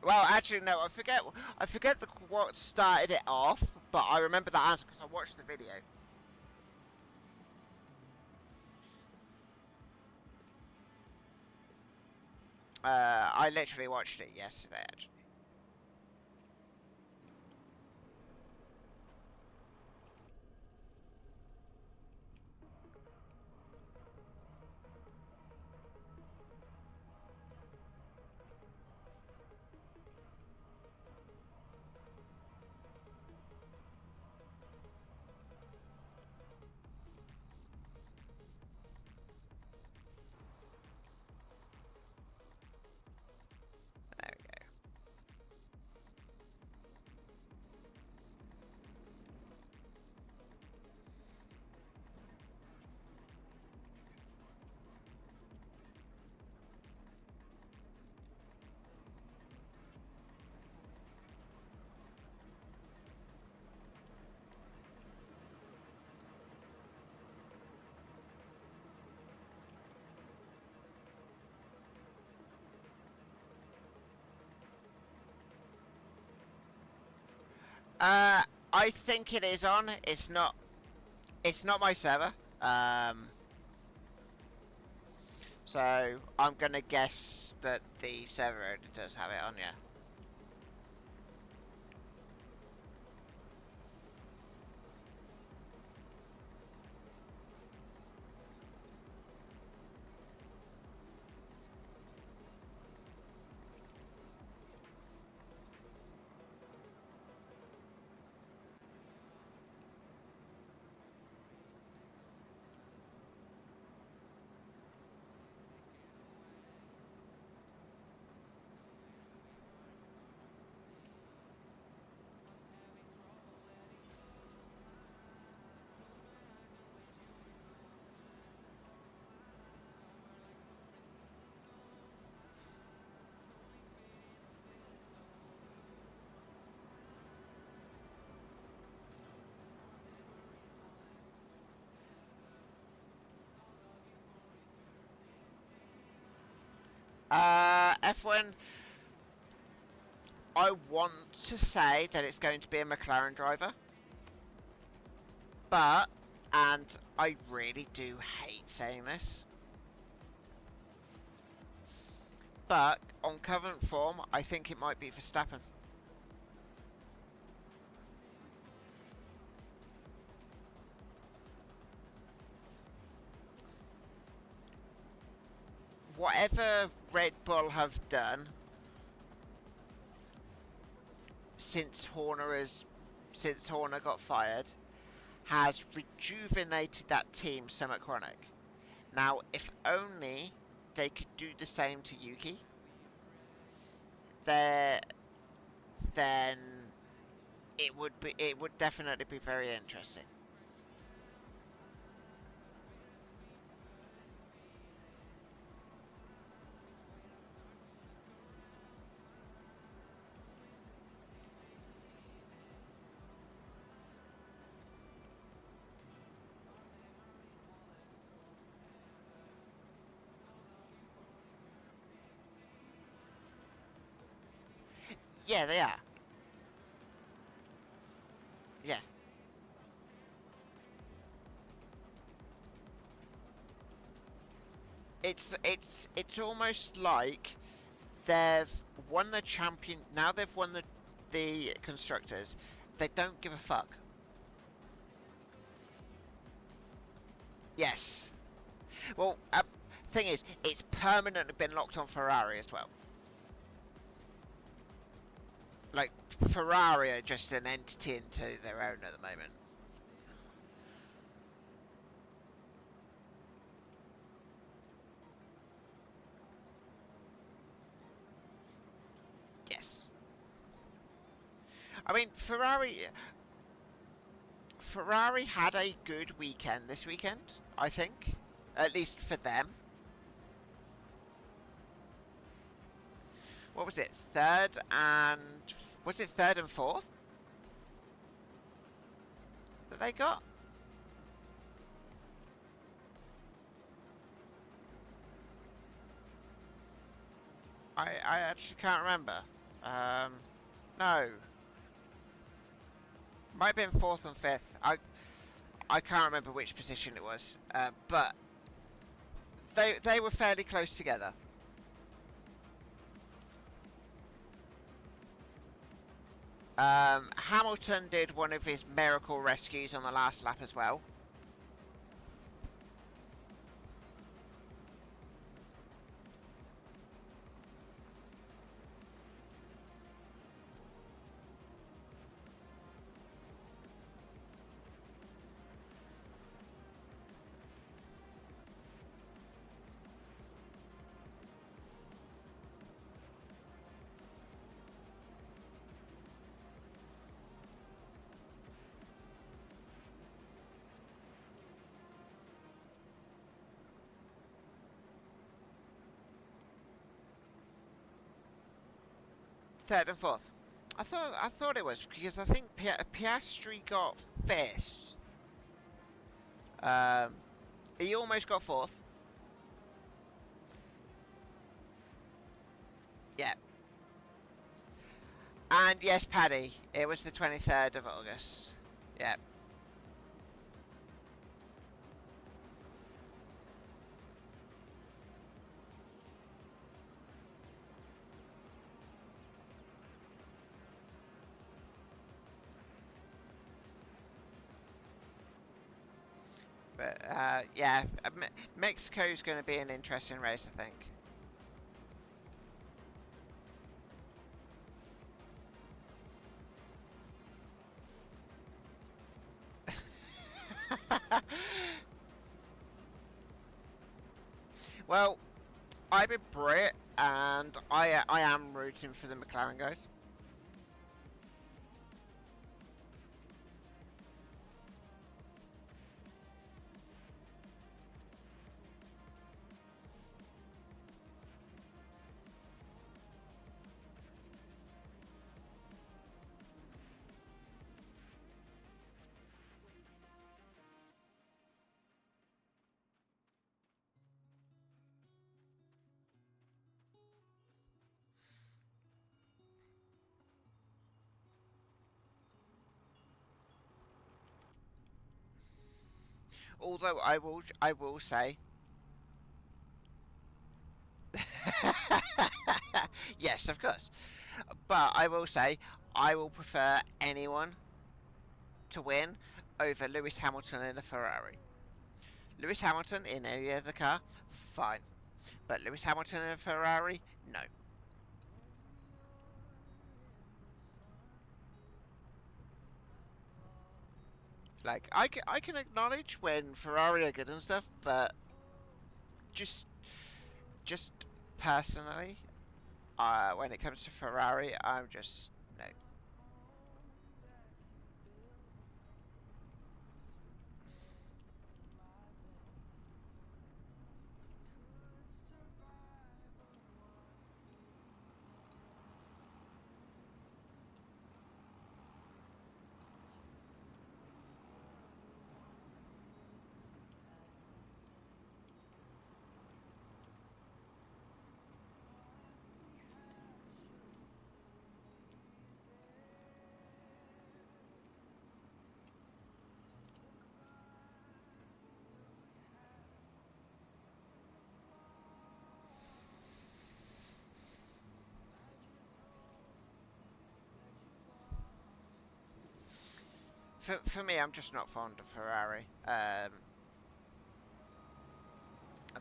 Well, actually, no. I forget what started it off, but I remember the answer because I watched the video. I literally watched it yesterday, actually. I think it is on. It's not. It's not my server. So I'm gonna guess that the server owner does have it on. Yeah. F1. I want to say that it's going to be a McLaren driver, but, and I really do hate saying this, but on current form, I think it might be Verstappen. Whatever Red Bull have done since Horner got fired has rejuvenated that team somewhat chronic. Now, if only they could do the same to Yuki, then it would definitely be very interesting. Yeah, they are. Yeah. It's almost like they've won the champion. Now they've won the constructors. They don't give a fuck. Yes. Well, thing is, it's permanently been locked on Ferrari as well. Like, Ferrari are just an entity into their own at the moment. Yes. I mean, Ferrari had a good weekend this weekend, I think. At least for them. What was it? Was it third and fourth that they got? I actually can't remember. No. Might have been fourth and fifth. I can't remember which position it was. But they were fairly close together. Hamilton did one of his miracle rescues on the last lap as well. Third and fourth. I thought it was because I think Piastri got fifth. He almost got fourth. Yeah. And yes, Paddy, it was the 23rd of August. Yeah. But yeah, Mexico's going to be an interesting race, I think. Well, I'm a Brit, and I am rooting for the McLaren guys. Although I will say, yes, of course. But I will say, I will prefer anyone to win over Lewis Hamilton in a Ferrari. Lewis Hamilton in any other car, fine. But Lewis Hamilton in a Ferrari, no. Like, I can acknowledge when Ferrari are good and stuff, but just just personally, when it comes to Ferrari, I'm just no. For me, I'm just not fond of Ferrari.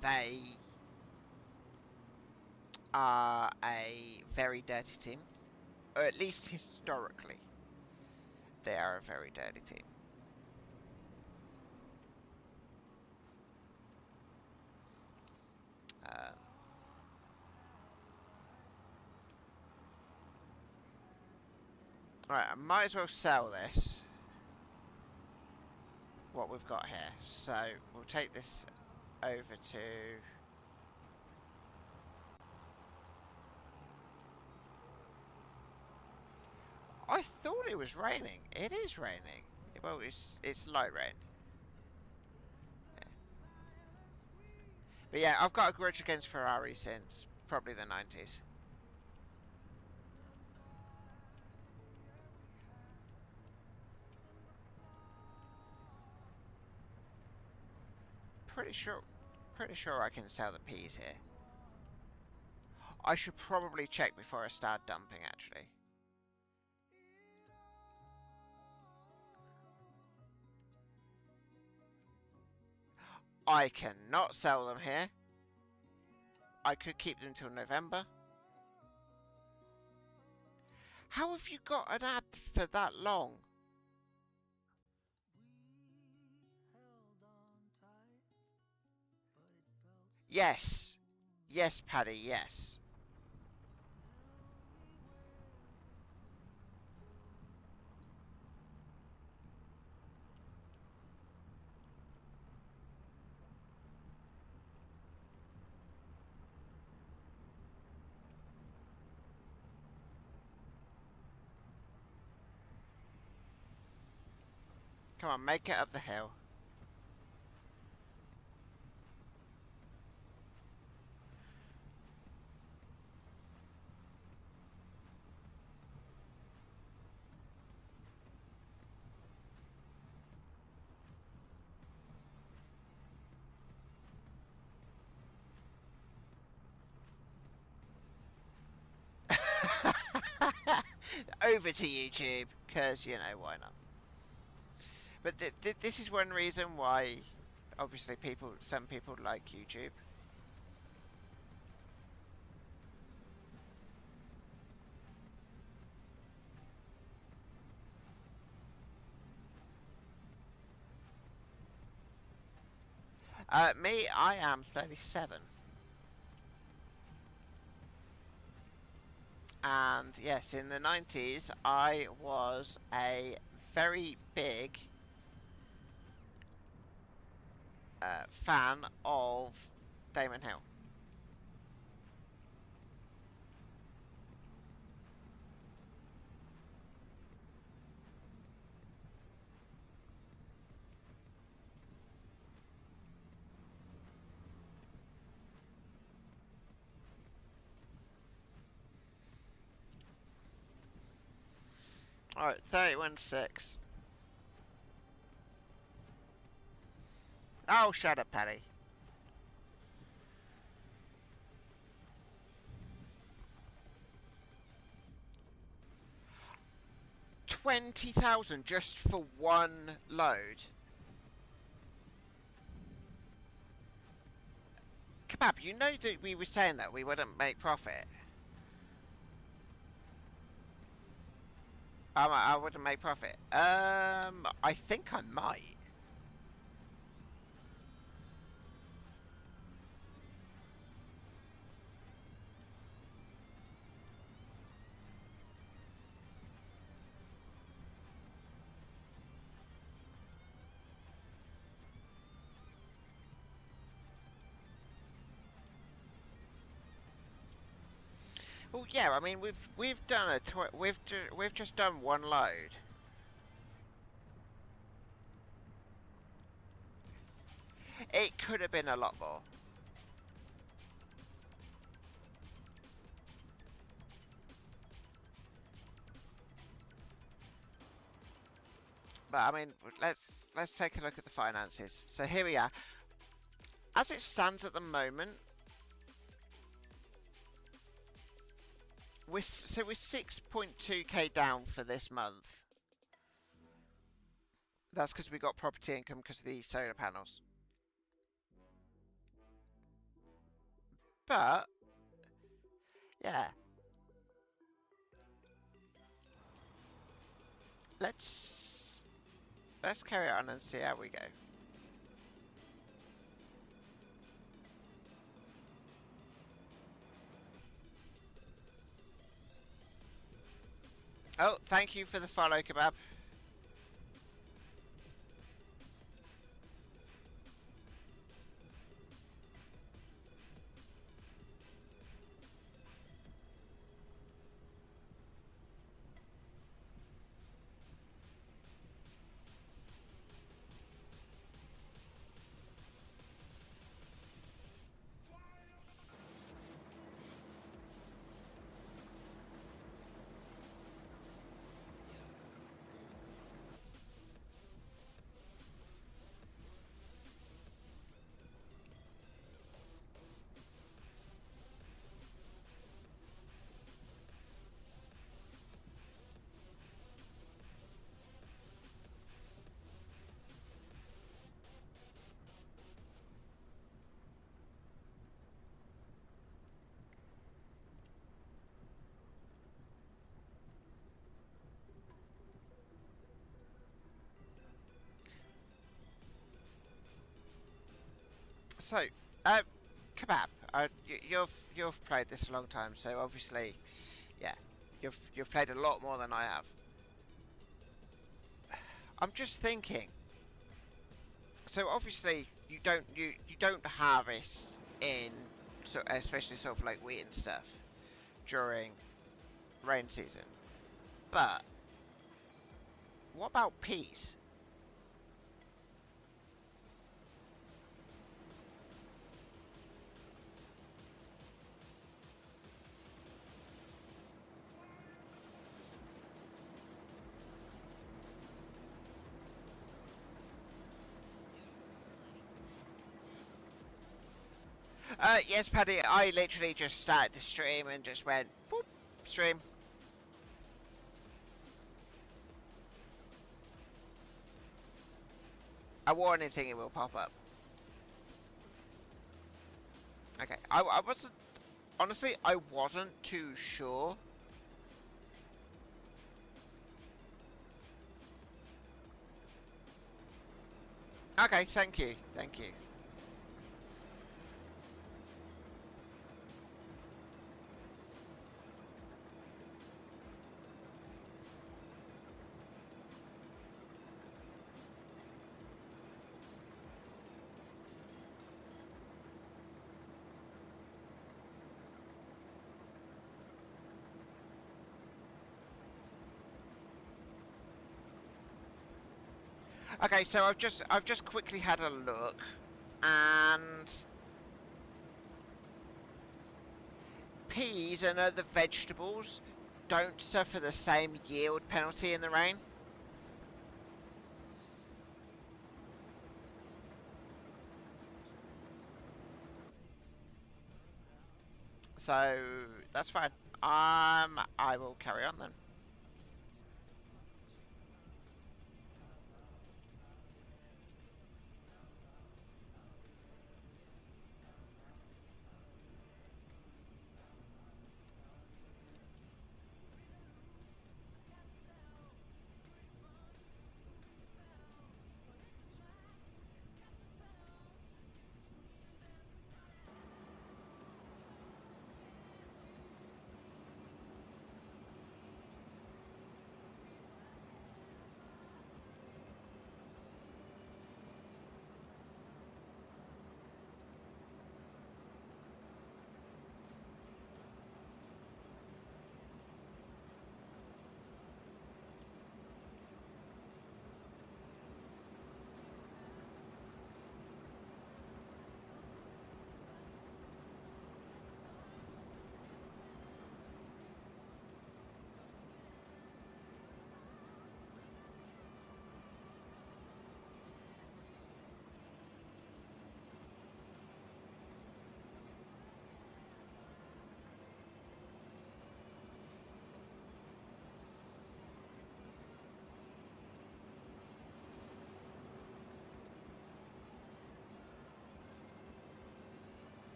They are a very dirty team, or at least historically, they are a very dirty team. Uh, right, I might as well sell this. What we've got here, so we'll take this over to. I thought it was raining. It is raining. Well, it's light rain. Yeah. But yeah, I've got a grudge against Ferrari since probably the 90s. Pretty sure, pretty sure I can sell the peas here. I should probably check before I start dumping, actually. I cannot sell them here. I could keep them till November. How have you got an ad for that long? Yes. Yes, Paddy, yes. Come on, make it up the hill. Over to YouTube, because, you know, why not? But this is one reason why, obviously, some people like YouTube. Me, I am 37. And yes, in the 90s, I was a very big fan of Damon Hill. Alright, 31-6. Oh, shut up, Paddy. 20,000 just for one load. Kebab, you know that we were saying that we wouldn't make profit. I wouldn't make profit. I think I might. Well, yeah. I mean, we've done we've just done one load. It could have been a lot more. But I mean, let's take a look at the finances. So here we are. As it stands at the moment, we're 6.2k down for this month. That's because we got property income because of the solar panels. But yeah, let's carry on and see how we go. Oh, thank you for the follow, Kebab. So, Kebab, you've played this a long time, so obviously, yeah, you've played a lot more than I have. I'm just thinking. So obviously, you don't harvest in, so especially sort of like wheat and stuff during rain season. But what about peas? Yes, Paddy, I literally just started the stream and just went, boop, stream. A warning thing, it will pop up. Okay, I wasn't... Honestly, I wasn't too sure. Okay, thank you. Thank you. Okay, so I've just quickly had a look, and peas and other vegetables don't suffer the same yield penalty in the rain. So that's fine. I will carry on then.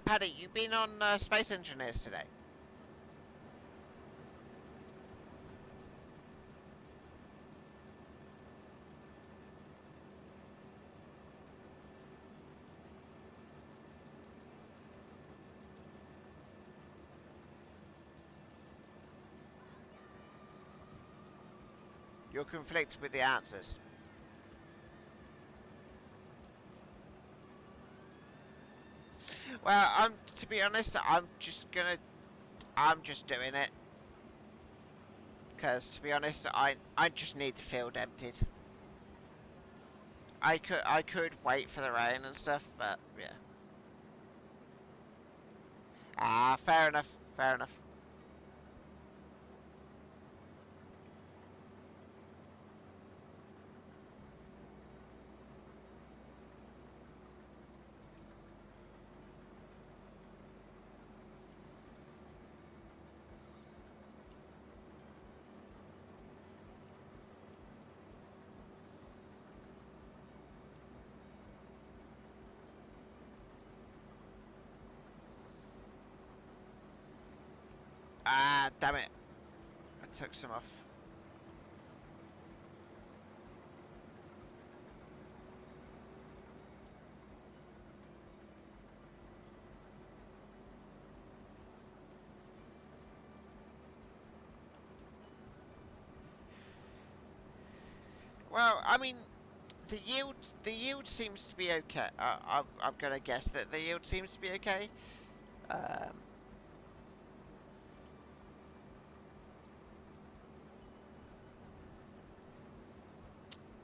Paddy, you been on Space Engineers today? You're conflicted with the answers. Well, to be honest, I'm just doing it. Because, to be honest, I just need the field emptied. I could wait for the rain and stuff, but yeah. Ah, fair enough, fair enough. Ah, damn it. I took some off. Well, I mean, the yield seems to be okay. I'm gonna guess that the yield seems to be okay. Um,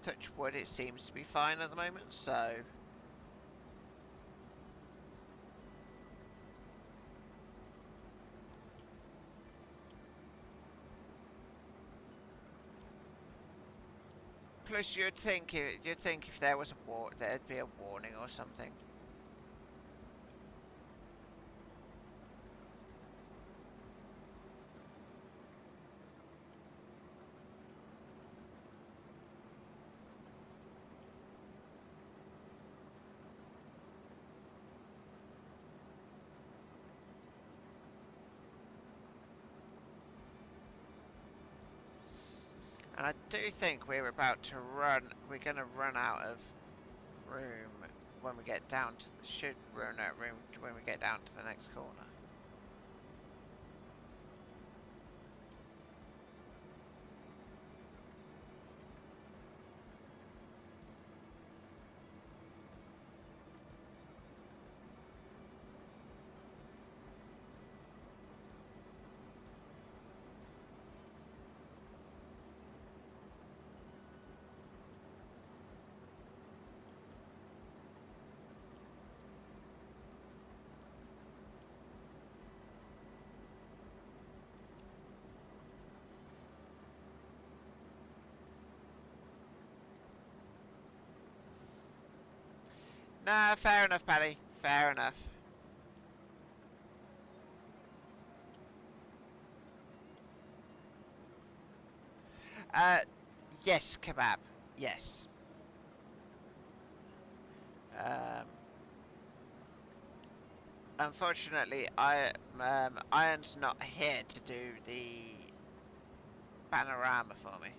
touch wood, it seems to be fine at the moment. So, plus you'd think if there was a there'd be a warning or something. And I do think we're about to run. We're going to run out of room when we get down to. Should run out of room when we get down to the next corner. Nah, fair enough, Paddy. Fair enough. Yes, kebab. Yes. Unfortunately, Iron's not here to do the panorama for me.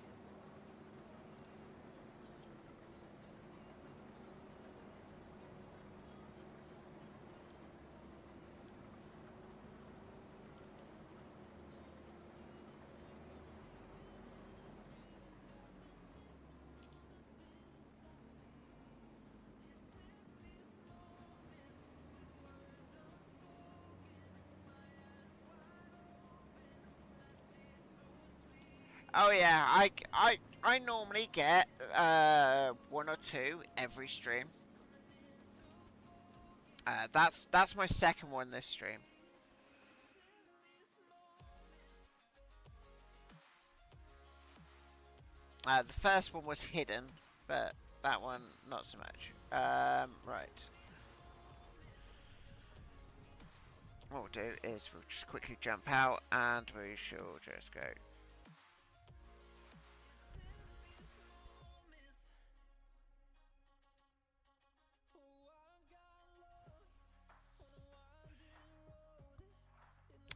Oh yeah, I normally get one or two every stream. That's my second one this stream. The first one was hidden, but that one not so much. Right. What we'll do is we'll just quickly jump out and we shall just go.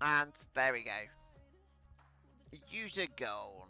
And there we go. User gone.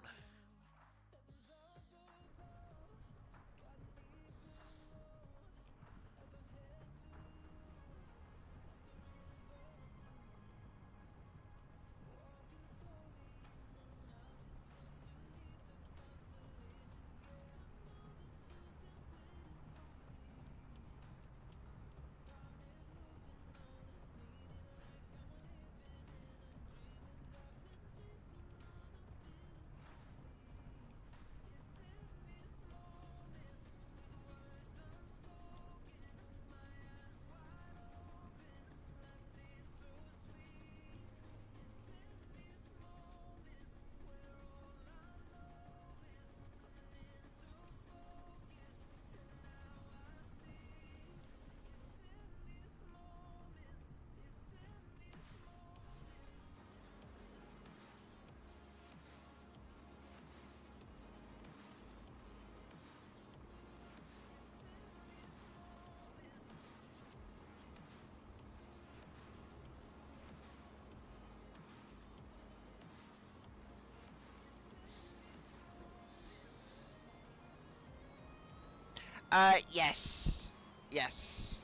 Yes. Yes.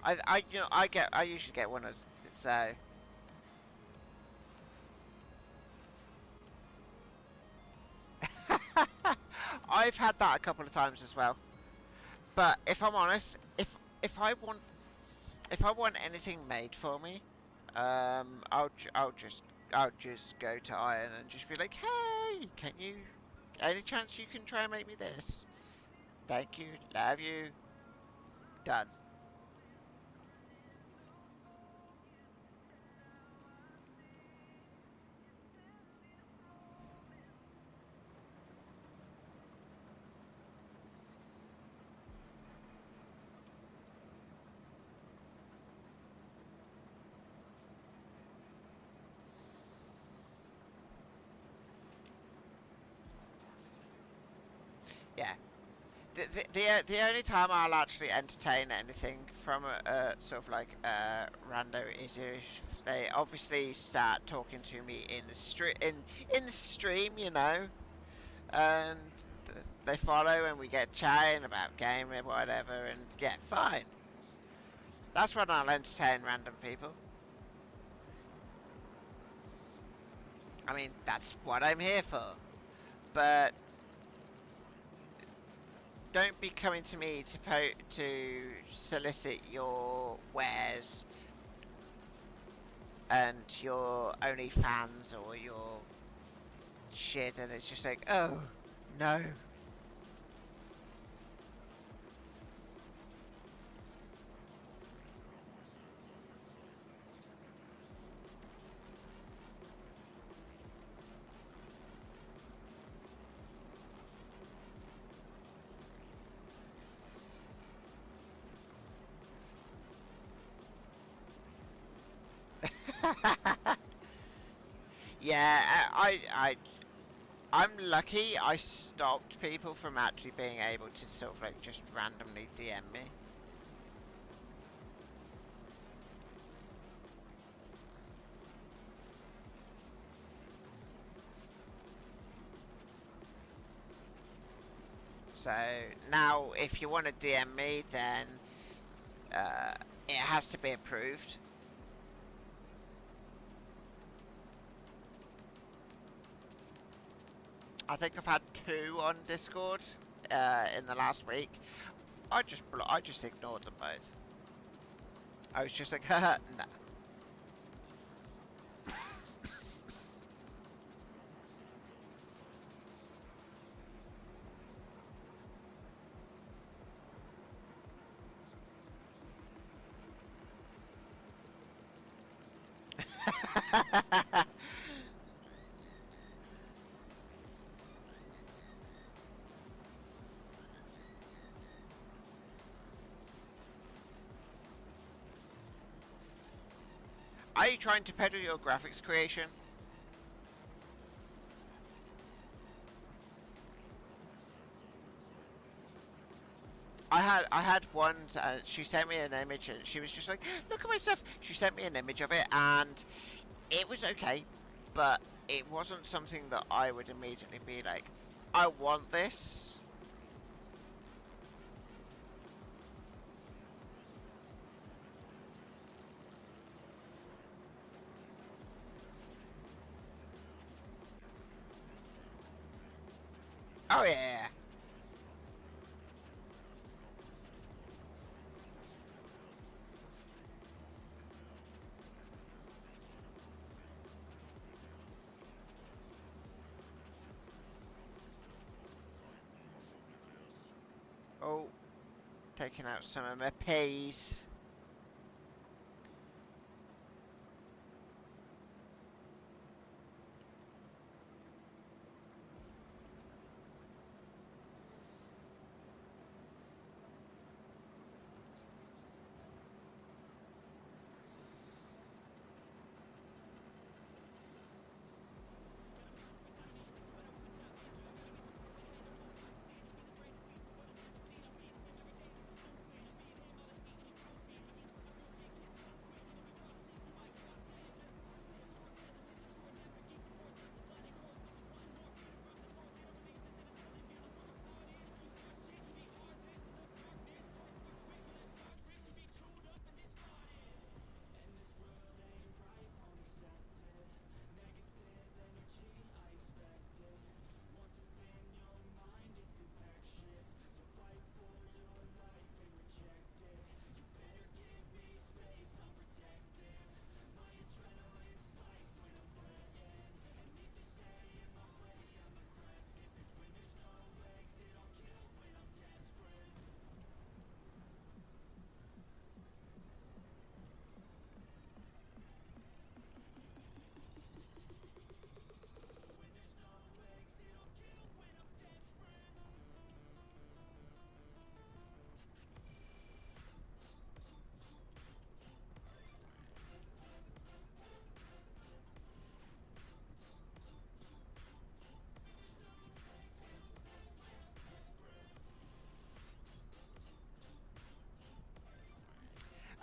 I usually get one of, so. I've had that a couple of times as well. But if I'm honest, if I want anything made for me, I'll just go to Iron and just be like, hey, any chance you can try and make me this? Thank you, love you, done. Yeah. The only time I'll actually entertain anything from a sort of like rando is if they obviously start talking to me in the stream, in the stream, you know. and they follow, and we get chatting about game or whatever, and yeah, fine. That's when I'll entertain random people. I mean, that's what I'm here for. But don't be coming to me to solicit your wares and your OnlyFans or your shit, and it's just like, oh no. Yeah, I'm lucky I stopped people from actually being able to sort of like just randomly DM me. So now if you want to DM me, then it has to be approved. I think I've had 2 on Discord in the last week. I just ignored them both. I was just like, haha, nah. Are you trying to peddle your graphics creation? I had one. She sent me an image, and she was just like, "Look at my stuff." She sent me an image of it, and it was okay, but it wasn't something that I would immediately be like, "I want this." Oh yeah. Oh, taking out some of my peas.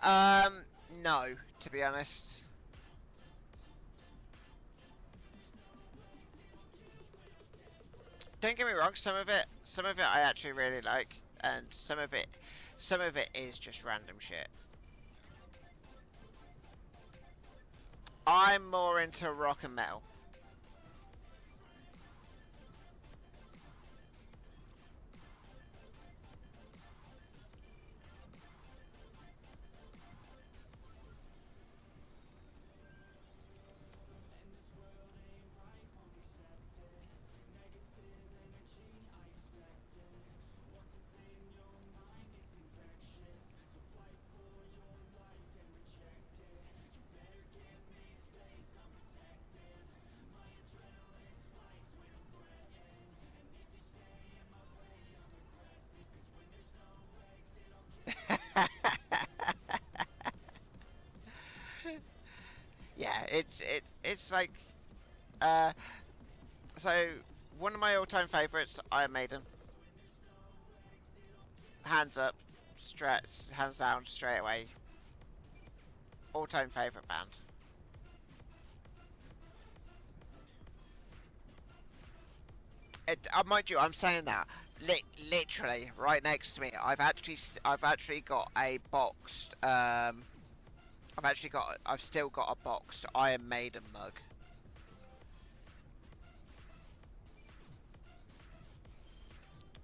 Um, no, to be honest. Don't get me wrong, some of it I actually really like, and some of it is just random shit. I'm more into rock and metal. Yeah, it's like uh so one of my all-time favorites, Iron Maiden. Hands up, straight hands down straight away. All-time favorite band. Mind you, I'm saying that literally right next to me. I've actually got a boxed I've still got a boxed Iron Maiden mug.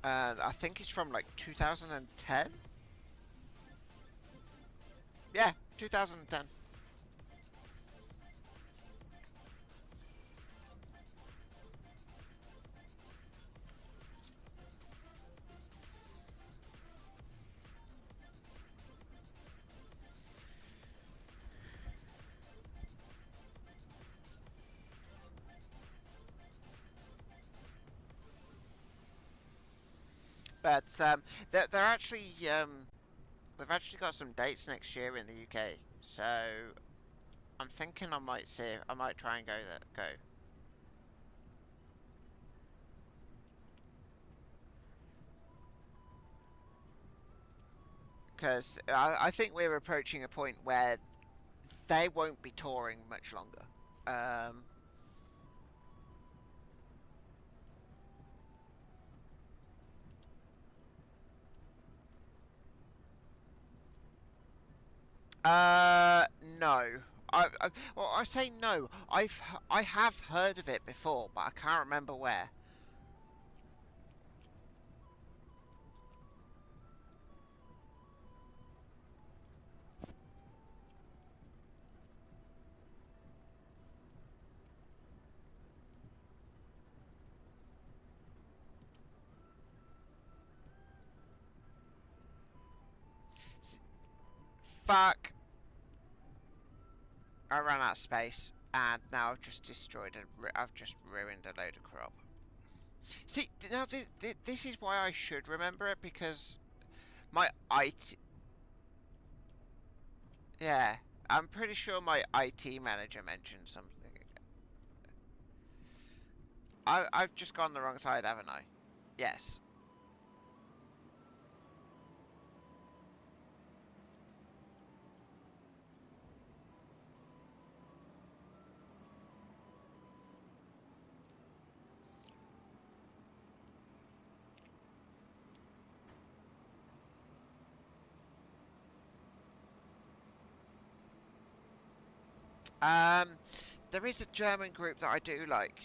And I think it's from like 2010. Yeah, 2010. But they're actually they've actually got some dates next year in the UK. So I'm thinking I might try and go. Because I think we're approaching a point where they won't be touring much longer. Um, no. Well, I say no. I have heard of it before, but I can't remember where. Fuck! I ran out of space, and now I've just I've just ruined a load of crop. See, now this is why I should remember it because my IT. Yeah, I'm pretty sure my IT manager mentioned something. I've just gone the wrong side, haven't I? Yes. Um, there is a German group that I do like,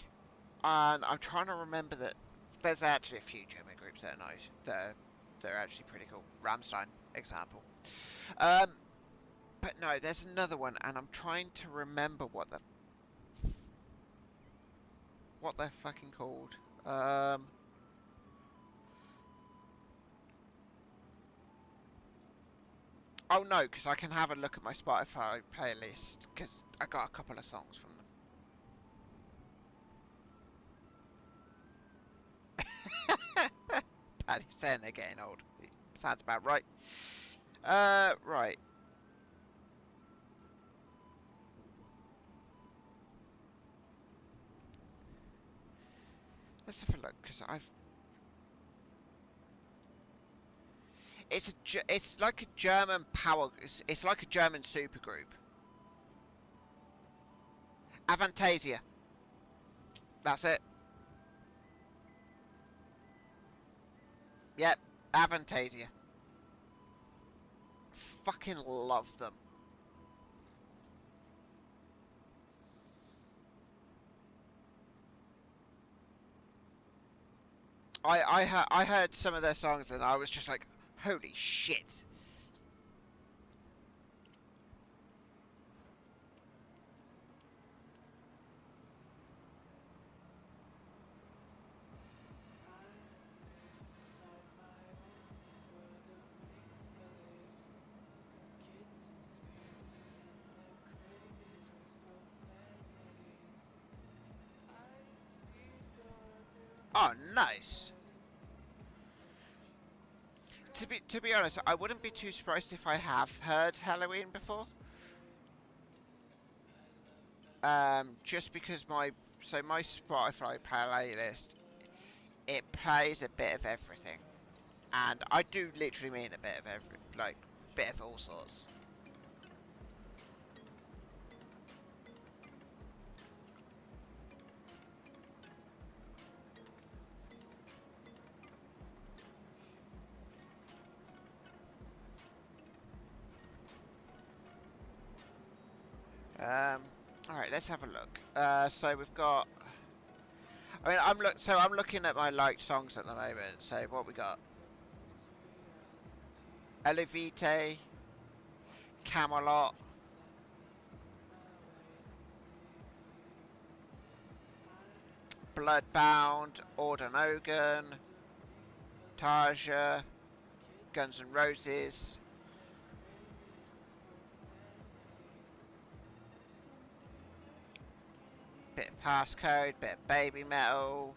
and I'm trying to remember that there's actually a few German groups that are nice. They're actually pretty cool. Rammstein, example. Um, but no, there's another one, and I'm trying to remember what they're fucking called. Oh no, because I can have a look at my Spotify playlist because I got a couple of songs from them. Paddy's saying they're getting old. Sounds about right. Right. Let's have a look because I've. It's like a German power. It's like a German supergroup. Avantasia. That's it. Yep, Avantasia. Fucking love them. I heard some of their songs and I was just like, holy shit. Oh, nice. To be honest, I wouldn't be too surprised if I have heard Halloween before. Just because my Spotify playlist, it plays a bit of everything, and I do literally mean a bit of every, like, bit of all sorts. Um, all right, let's have a look. So we've got. I mean, I'm looking at my liked songs at the moment. So what we got? Elevite, Camelot, Bloodbound, Ordenogan, Tarja, Guns N' Roses, bit of Passcode, bit of Baby Metal,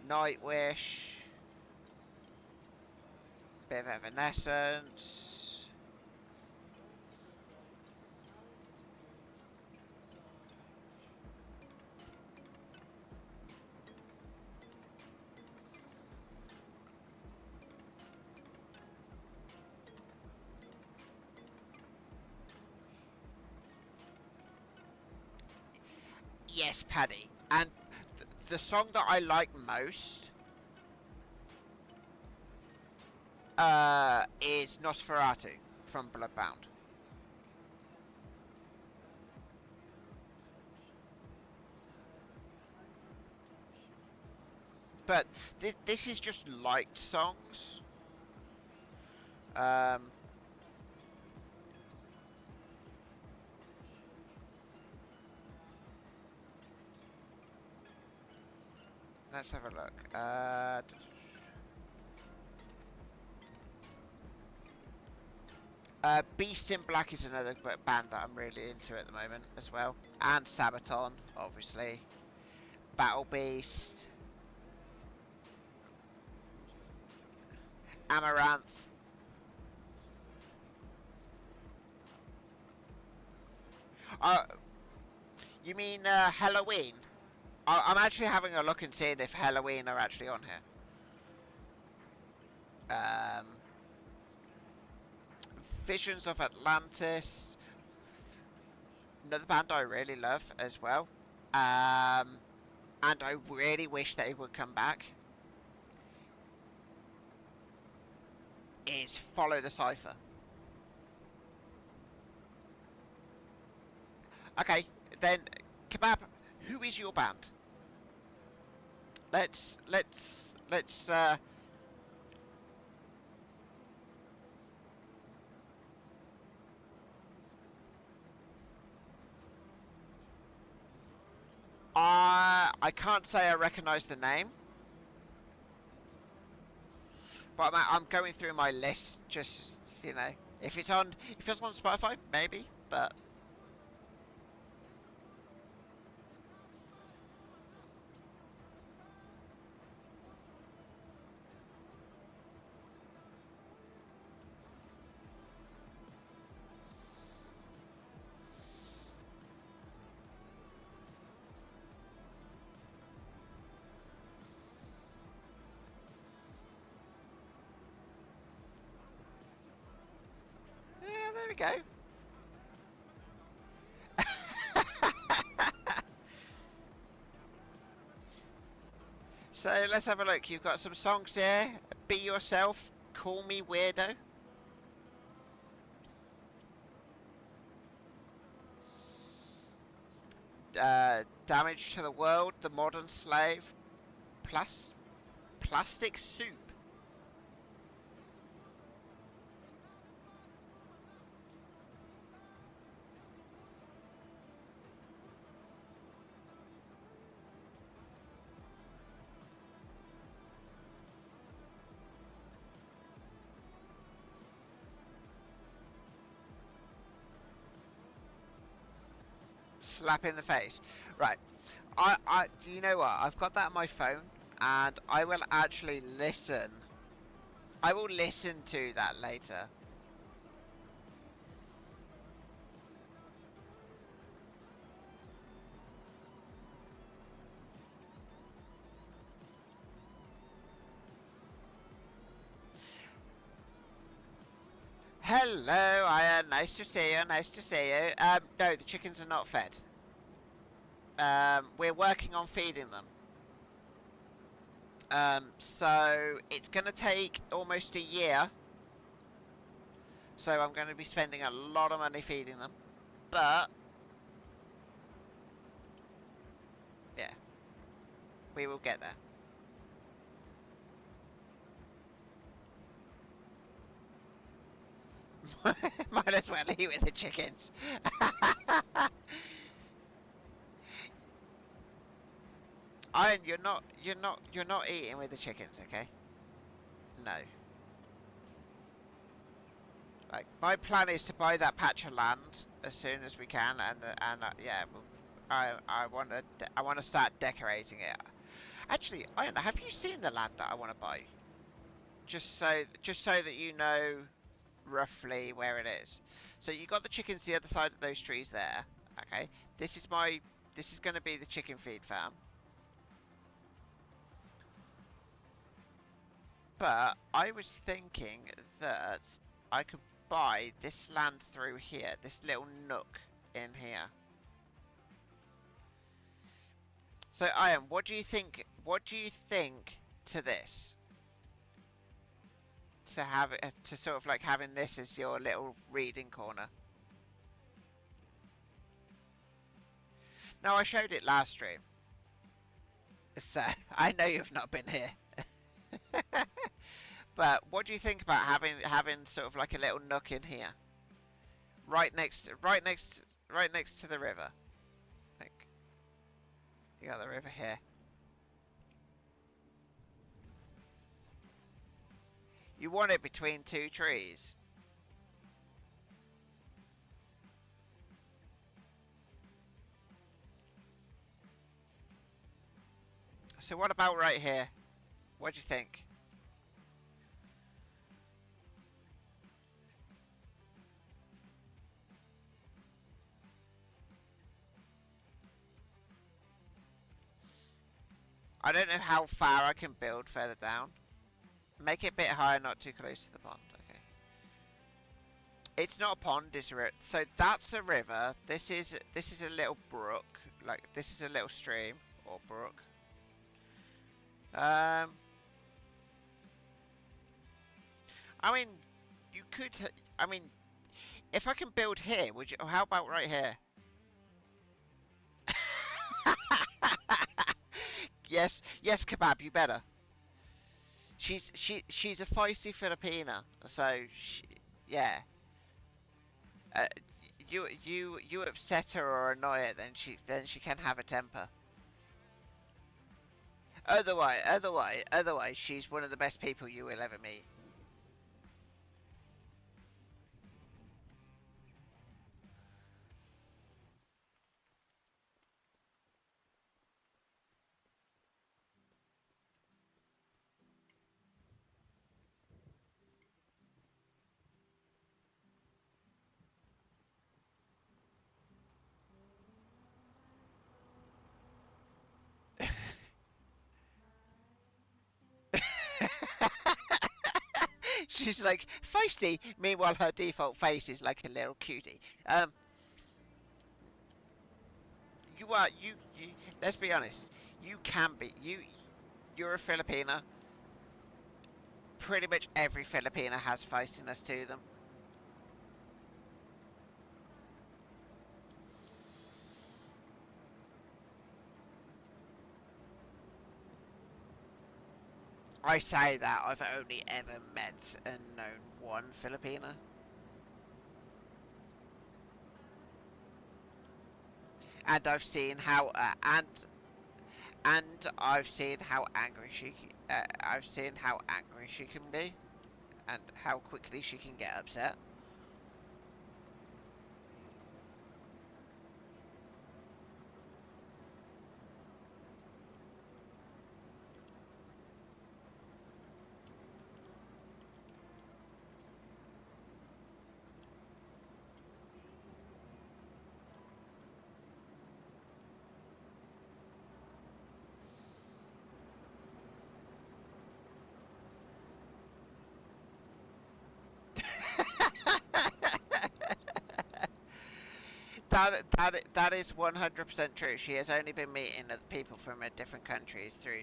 Nightwish, bit of Evanescence. Yes, Paddy. And the song that I like most is Nosferatu from Bloodbound. But this is just liked songs. Um, let's have a look. Beast in Black is another band that I'm really into at the moment as well. And Sabaton, obviously. Battle Beast. Amaranth. Uh, you mean Halloween? I'm actually having a look and seeing if Halloween are actually on here. Visions of Atlantis. Another band I really love as well. And I really wish they would come back. Is Follow the Cipher. Okay, then Kebab, who is your band? Let's I can't say I recognise the name, but I'm going through my list. Just, you know, if it's on Spotify, maybe. But yeah, there we go. So let's have a look. You've got some songs there. Be Yourself. Call Me Weirdo. Damage to the World. The Modern Slave. Plus Plastic Soup. Slap in the face. Right. You know what? I've got that on my phone, and I will actually listen. I will listen to that later. Hello, Ian. Nice to see you. Nice to see you. No, the chickens are not fed. We're working on feeding them. So it's going to take almost a year. So I'm going to be spending a lot of money feeding them. But, yeah, we will get there. Might as well eat with the chickens. Iron, you're not eating with the chickens, okay? No. Like, my plan is to buy that patch of land as soon as we can, and yeah, I want to start decorating it. Actually, Iron, have you seen the land that I want to buy? Just so that you know roughly where it is. So you got the chickens the other side of those trees there. Okay, this is going to be the chicken feed farm. But I was thinking that I could buy this land through here, this little nook in here. So Ian, what do you think? What do you think to this? To have it, to sort of like having this as your little reading corner. No, I showed it last stream. So I know you've not been here. But what do you think about having sort of like a little nook in here, right next to the river? Like, you got the river here. You want it between two trees. So what about right here? What do you think? I don't know how far I can build further down. Make it a bit higher, not too close to the pond. Okay. It's not a pond, it's a river. So that's a river. This is a little brook. Like, this is a little stream or brook. I mean, you could. I mean, if I can build here, would you? How about right here? Yes, yes, kebab. You better. She's a feisty Filipina, so yeah. Uh, you upset her or annoy her, then she can have a temper. Otherwise, she's one of the best people you will ever meet. She's like feisty. Meanwhile, her default face is like a little cutie. You are you. Let's be honest. You can be you. you're a Filipina. Pretty much every Filipina has feistiness to them. I say that I've only ever met and known one Filipina. And I've seen how and I've seen how angry I've seen how angry she can be and how quickly she can get upset. That is 100% true. She has only been meeting other people from different countries through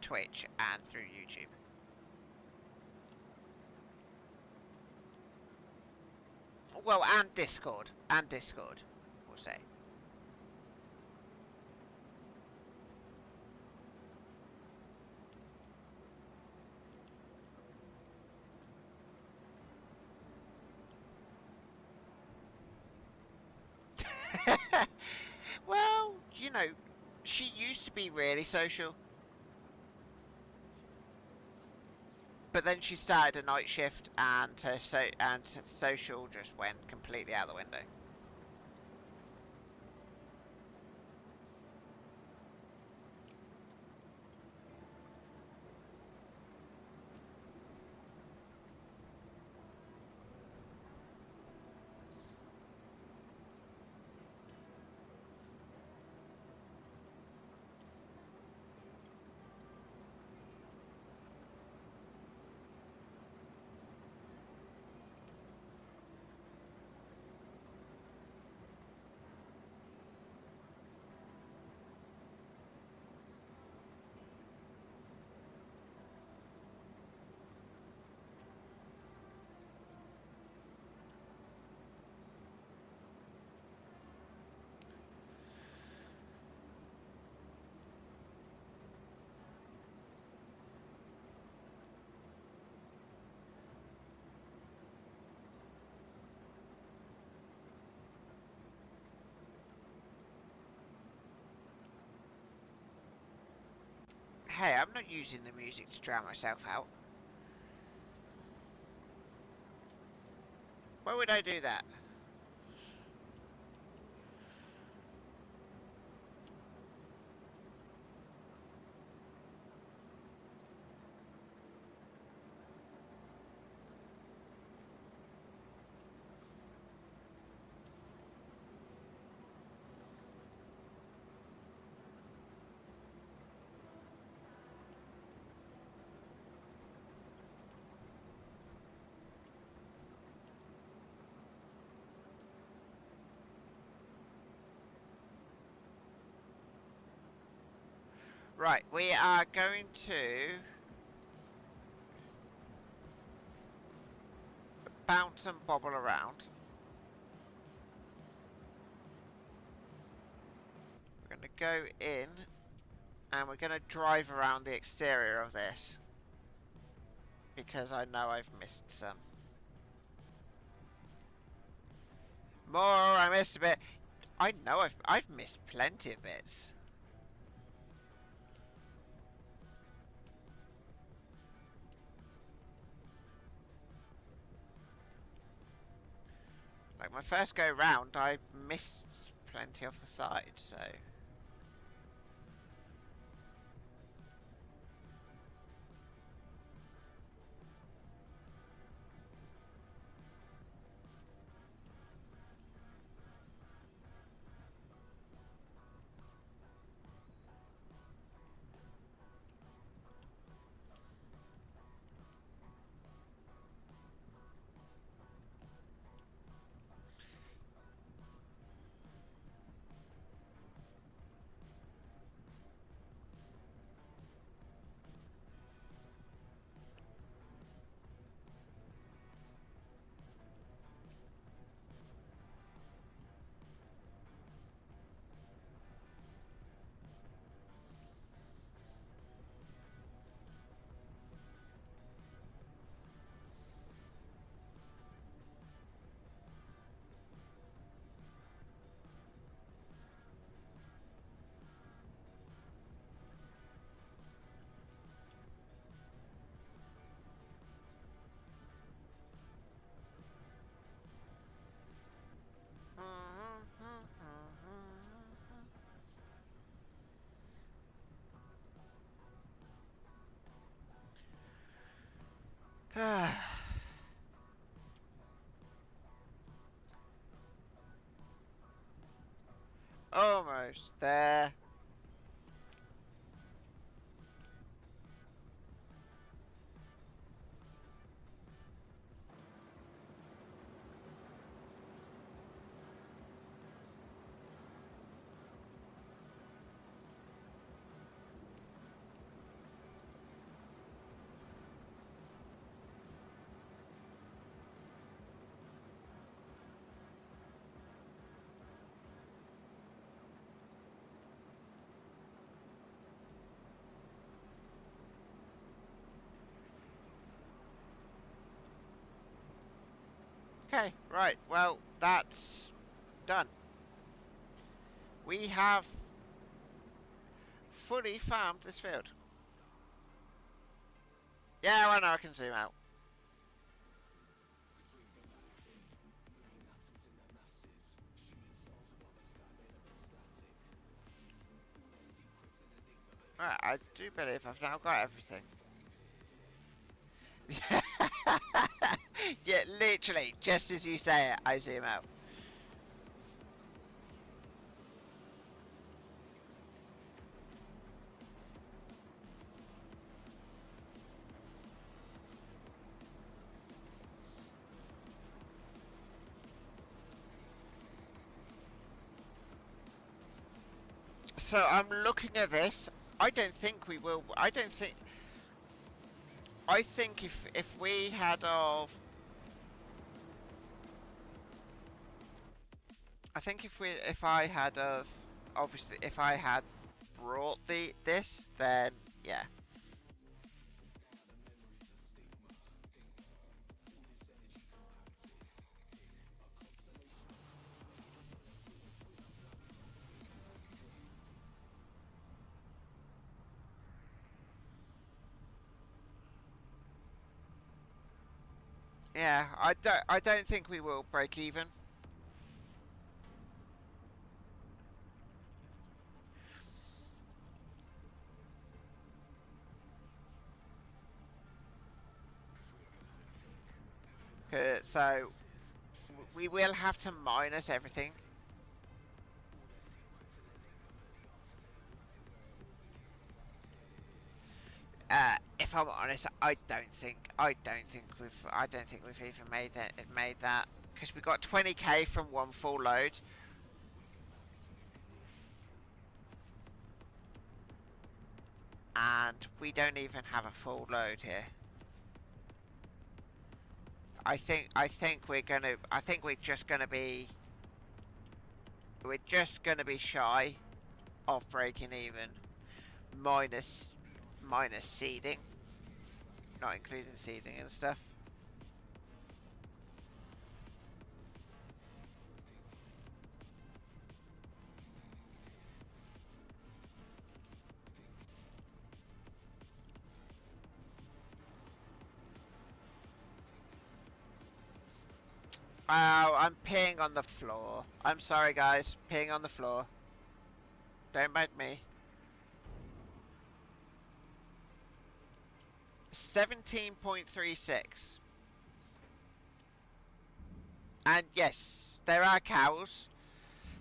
Twitch and through YouTube. Well, and Discord, we'll say. Well, she used to be really social, but then she started a night shift, and her social just went completely out the window. Hey, I'm not using the music to drown myself out. Why would I do that? Right, we are going to bounce and bobble around. We're going to go in, and we're going to drive around the exterior of this, because I know I've missed some. More, I missed a bit. I know I've missed plenty of bits. Like my first go round, I missed plenty off the side, so. Almost there. Okay, right. Well, that's done. We have fully farmed this field. Yeah, well, now I can zoom out. Right, I do believe I've now got everything. Yeah, literally, just as you say it, I zoom out. So I'm looking at this. I don't think we will. I don't think. I think if we had of. I think if I had of, obviously if I had brought this, then yeah. Yeah, I don't think we will break even. So we will have to minus everything. If I'm honest, I don't think we've even made that because we got 20k from one full load. And we don't even have a full load here. I think we're just gonna be shy of breaking even, minus seeding, not including seeding and stuff. Oh, I'm peeing on the floor. I'm sorry, guys. Peeing on the floor. Don't mind me. 17.36. And yes, there are cows.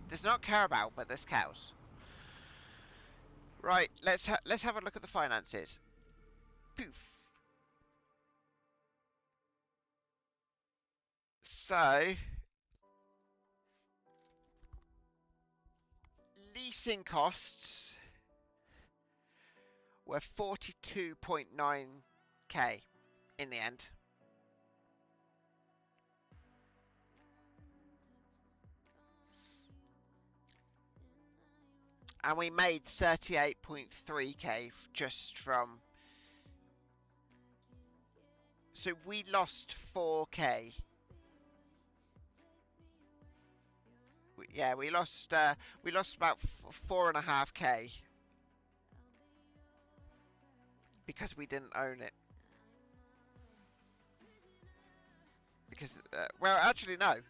There's not Carabao, but there's cows. Right, let's have a look at the finances. Poof. So, leasing costs were 42.9k in the end. And we made 38.3k just from. So we lost 4k. Yeah, we lost about 4.5k because we didn't own it. Because well, actually no.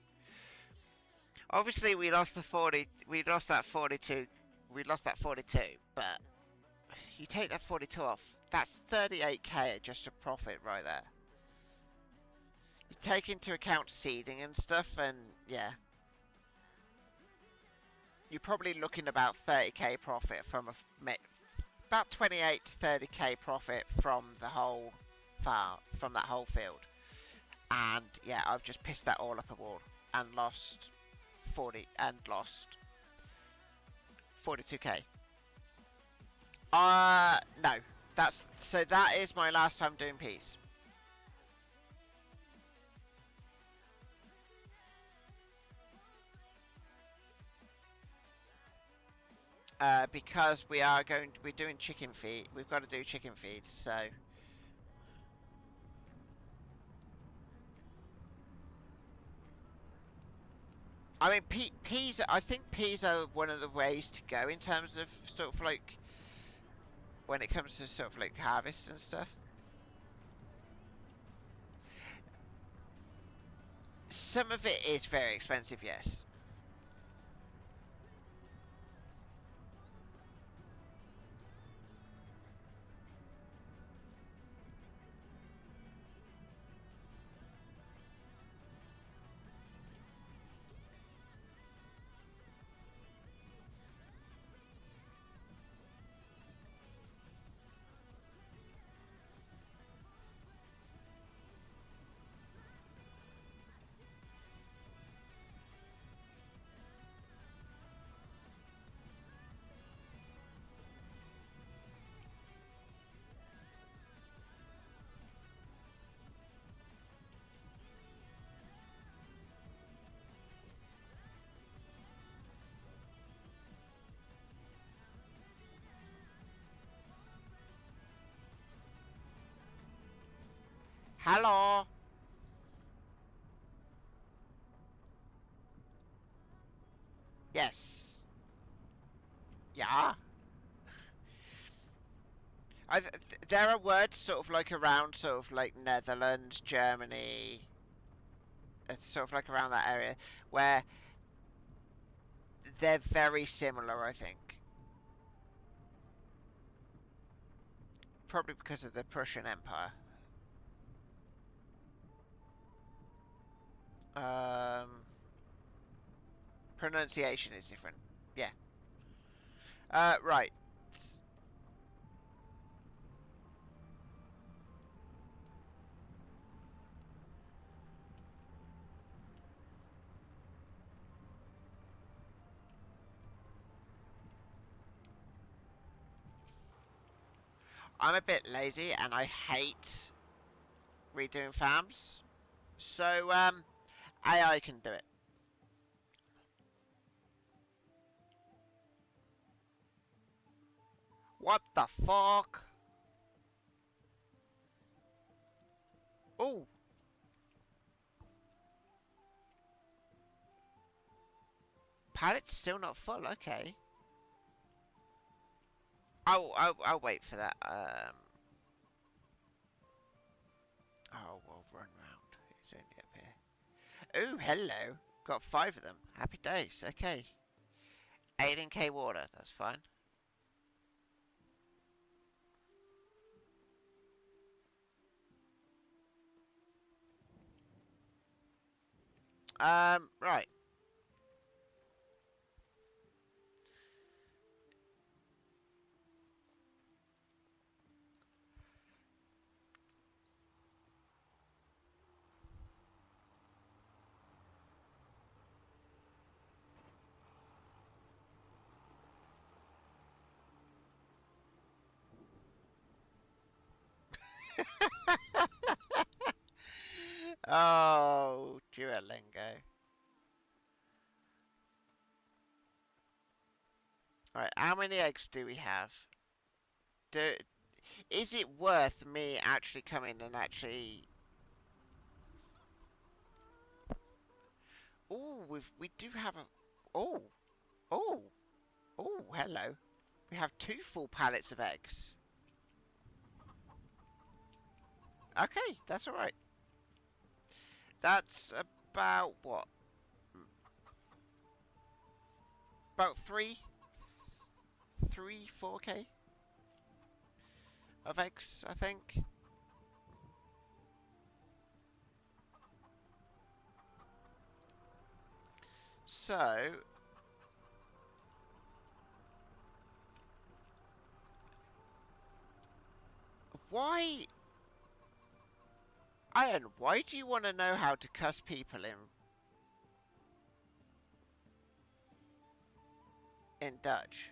Obviously, we lost the 40. We lost that 42. We lost that 42. But you take that 42 off, that's 38k just a profit right there. You take into account seeding and stuff, and yeah. you're probably looking about 30k profit from about 28 to 30k profit from the whole farm, from that whole field. And yeah, I've just pissed that all up a wall and lost 42k. No, that is my last time doing peas. Because we're doing chicken feed. We've got to do chicken feeds, so. I mean, peas. I think peas are one of the ways to go in terms of sort of like when it comes to sort of like harvests and stuff. Some of it is very expensive, yes. Hello. Yes. Yeah. There are words sort of like around sort of like Netherlands, Germany, sort of like around that area where they're very similar, I think. Probably because of the Prussian Empire. Um, Pronunciation is different. Yeah. Right. I'm a bit lazy and I hate redoing farms. So, AI can do it. What the fuck? Oh, pallet's still not full. Okay. I'll wait for that. Oh, we'll run round. It's only up here. Oh, hello. Got 5 of them. Happy days. Okay. 18k water. That's fine. Right. Oh, Duolingo. Alright, how many eggs do we have? Is it worth me actually coming and actually... Oh, we do have a... Oh, oh, oh, hello. We have 2 full pallets of eggs. Okay, that's alright. That's about what? About 4k of eggs, I think. So, Why? Ian, why do you want to know how to cuss people in Dutch?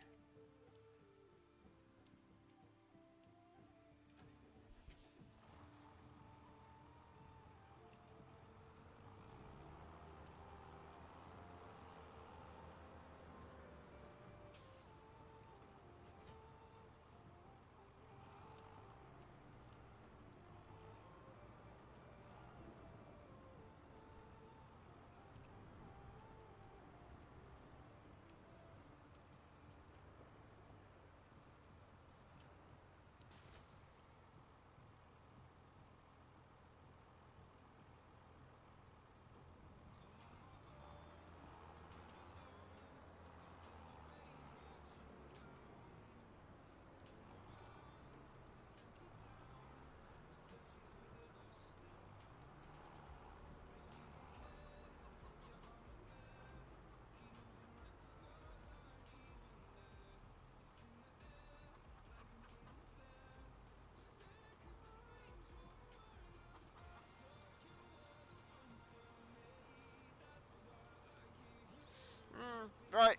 Right.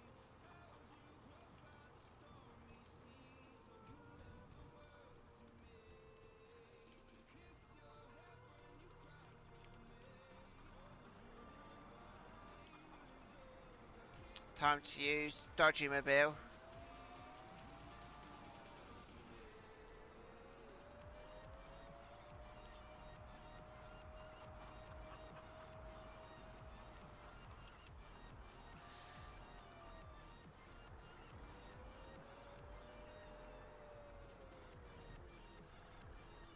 Time to use Dodgy Mobile.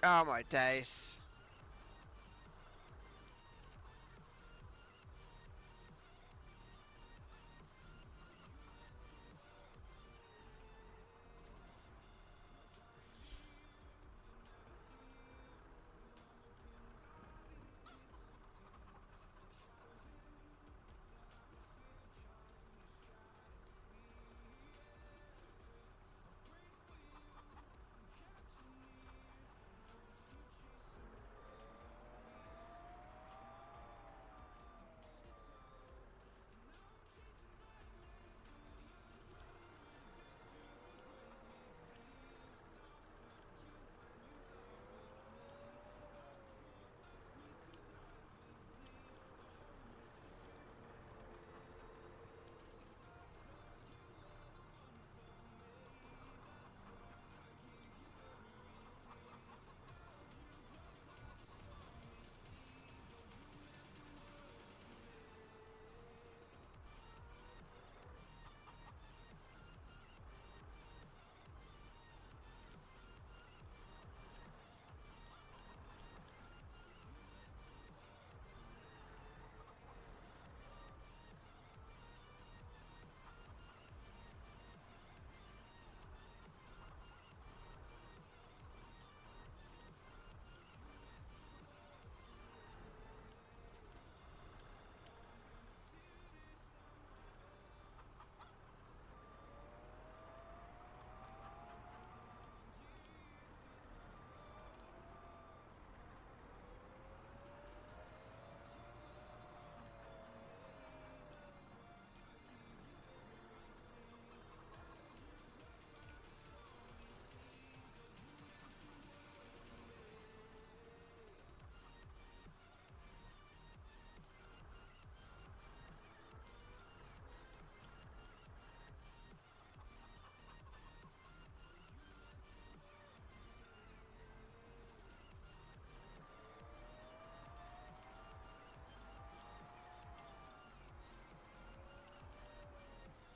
Oh my days.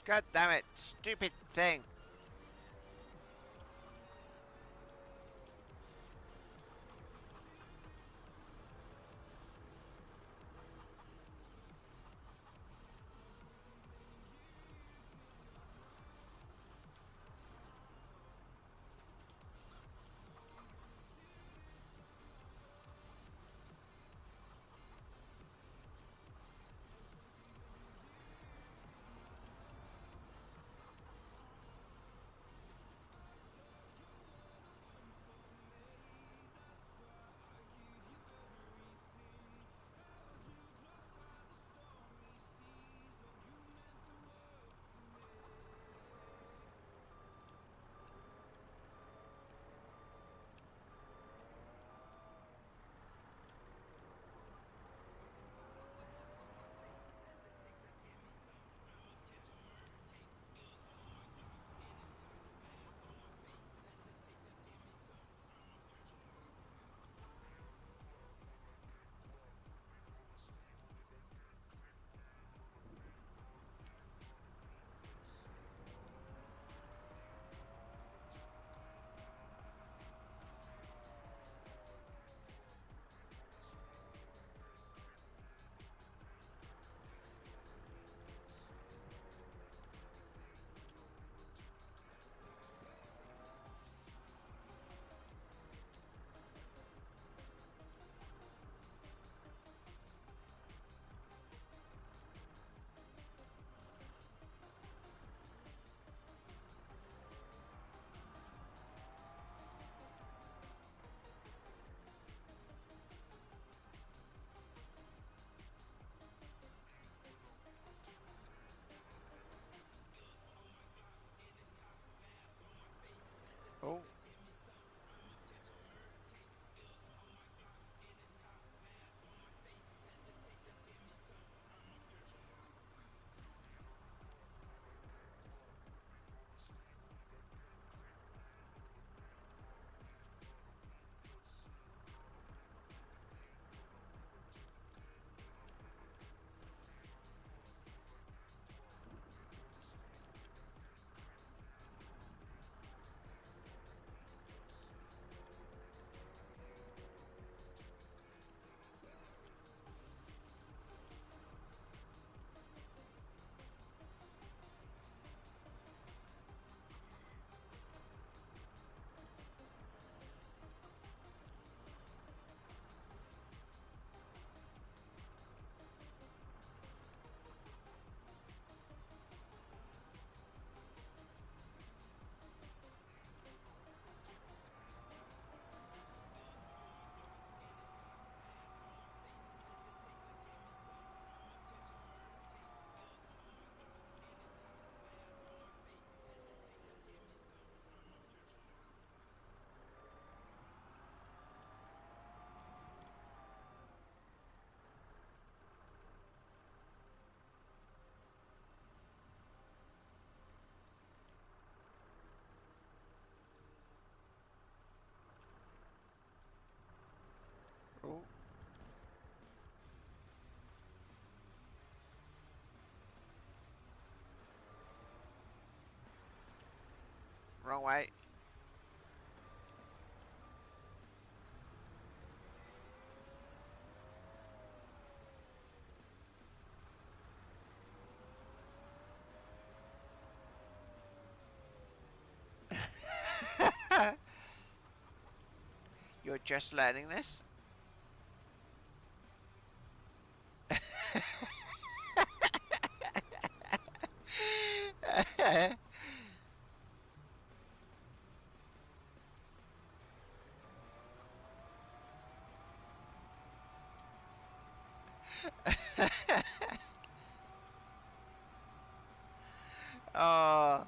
God damn it. Stupid thing. Wrong way. You're just learning this? Oh.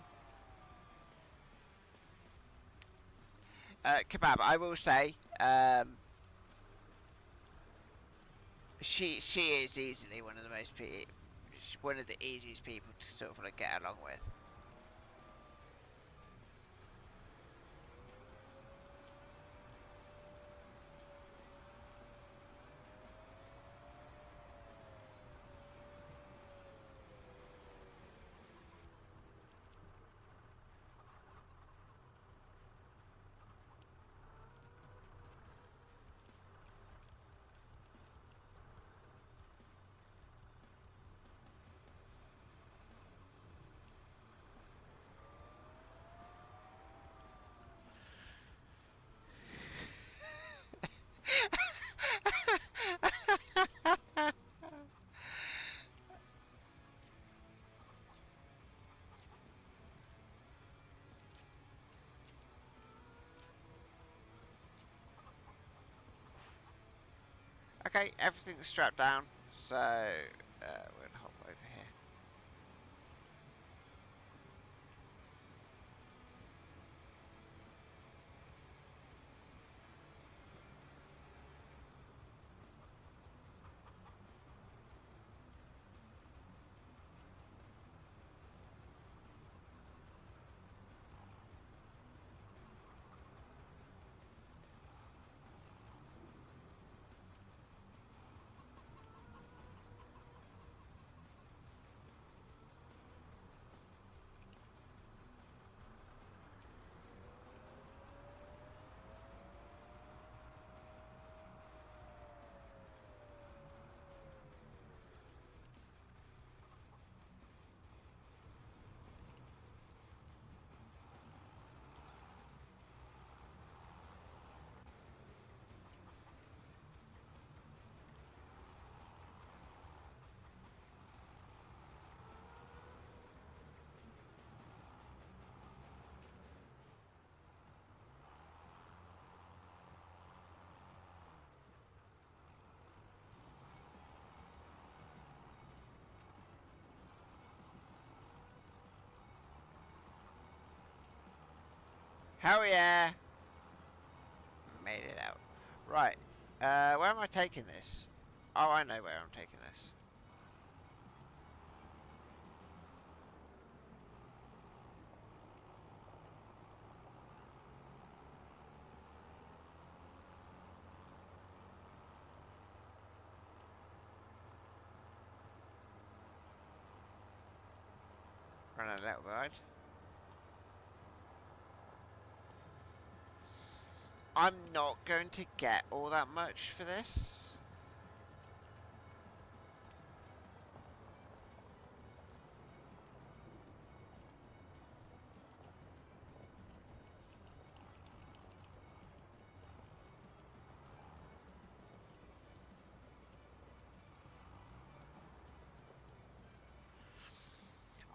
Kebab, I will say, she is easily one of the one of the easiest people to sort of like get along with. Okay, everything's strapped down, so we're gonna hop over here. Hell yeah! Made it out. Right. Where am I taking this? Oh, I know where I'm taking this. Run a little wide. I'm not going to get all that much for this.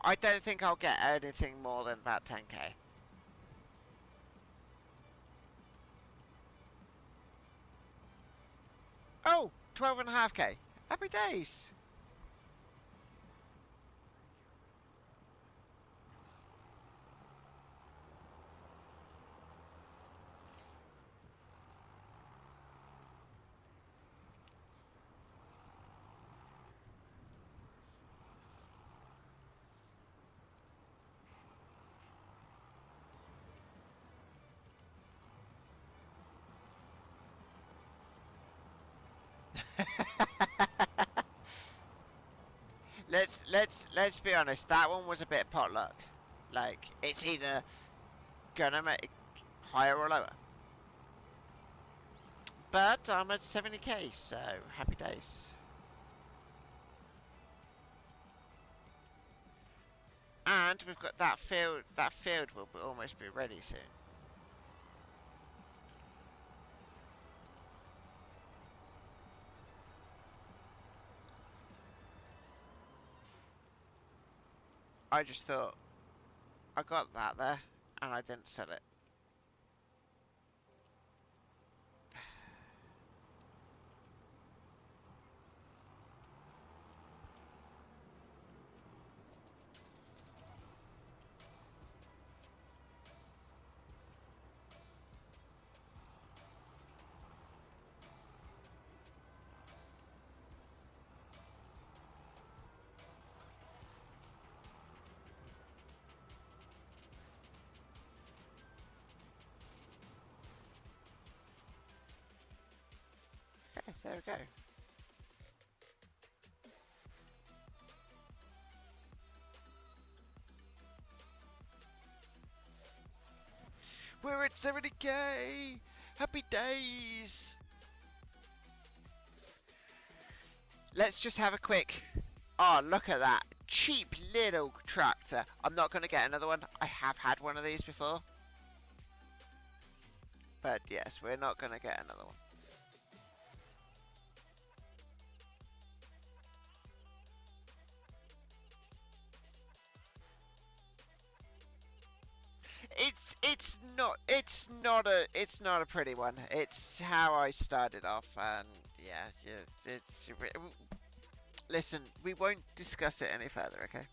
I don't think I'll get anything more than about 10k. Oh, 12.5k. Happy days. Let's be honest. That one was a bit potluck. Like it's either gonna make higher or lower. But I'm at 70k, so happy days. And we've got that field. That field will almost be ready soon. I just thought I got that there, and I didn't sell it. Okay, there we go. We're at 70k! Happy days! Let's just have a quick... Oh, look at that. Cheap little tractor. I'm not going to get another one. I have had one of these before. But yes, we're not going to get another one. It's not a pretty one. It's how I started off, and yeah, listen, we won't discuss it any further, okay?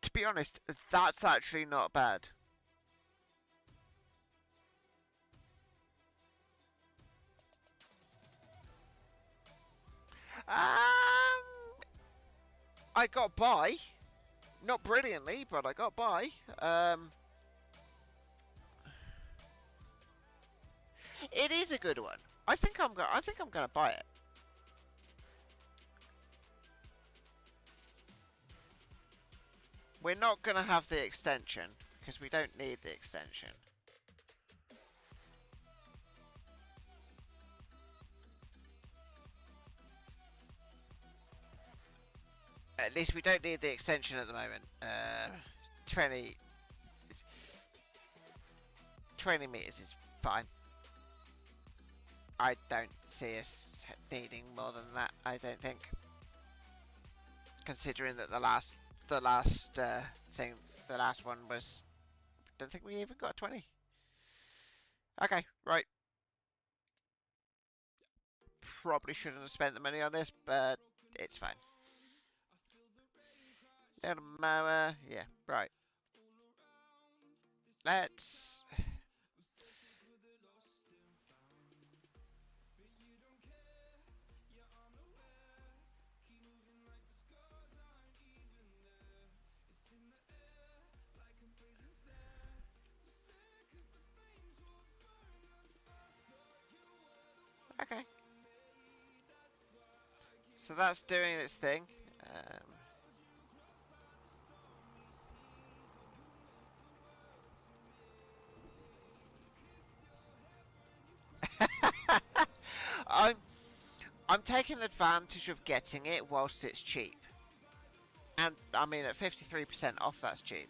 To be honest, that's actually not bad. I got by. Not brilliantly, but I got by. It is a good one. I think I'm gonna buy it. We're not gonna have the extension because we don't need the extension. At least we don't need the extension at the moment. 20 meters is fine. I don't see us needing more than that, I don't think. Considering that the last one was, don't think we even got 20. Okay, right. Probably shouldn't have spent the money on this, but it's fine. Little mower, yeah, right. Let's... Okay. So that's doing its thing. I'm taking advantage of getting it whilst it's cheap. And, I mean, at 53% off, that's cheap.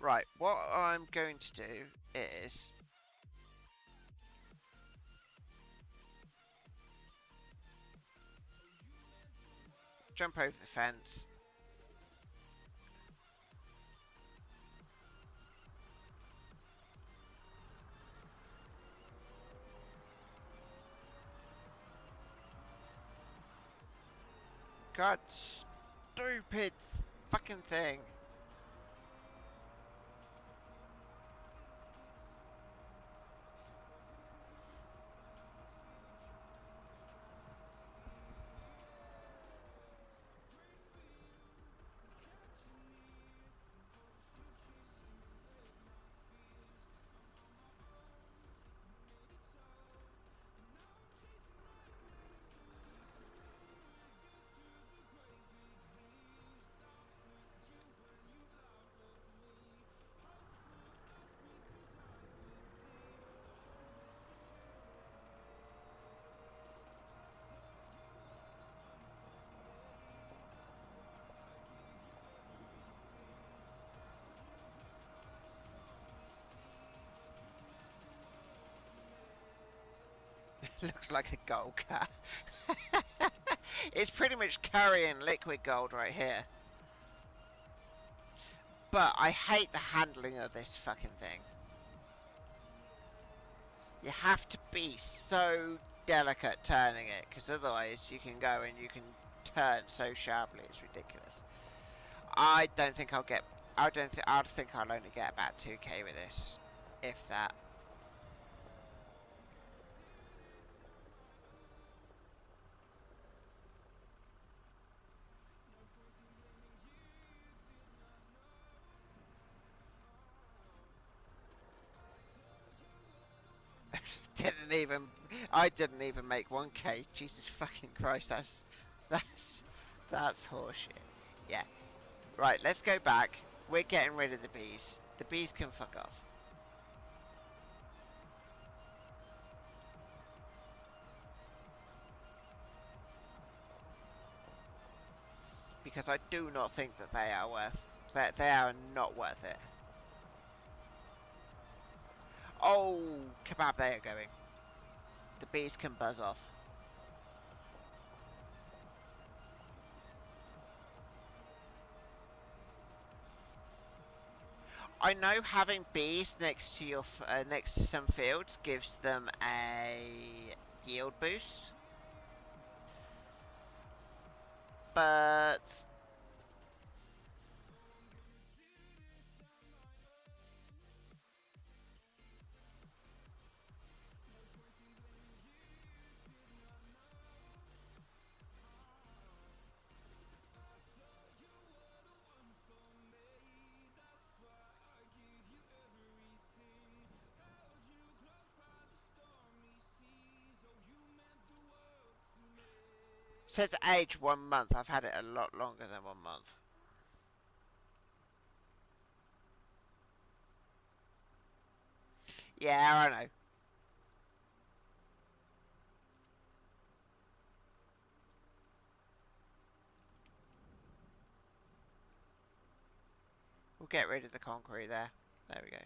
Right, what I'm going to do is... jump over the fence. God, stupid fucking thing. Looks like a gold car. It's pretty much carrying liquid gold right here. But I hate the handling of this fucking thing. You have to be so delicate turning it, because otherwise you can go and you can turn so sharply, it's ridiculous. I don't think I'll get... I think I'll only get about 2k with this, if that. I didn't even make 1k. Jesus fucking Christ, that's horseshit. Yeah. Right, let's go back. We're getting rid of the bees. The bees can fuck off. Because I do not think that they are they are not worth it. Oh, kebab, they are going. The bees can buzz off. I know having bees next to your next to some fields gives them a yield boost, but says age 1 month. I've had it a lot longer than 1 month. Yeah, I know. We'll get rid of the concrete there. There we go.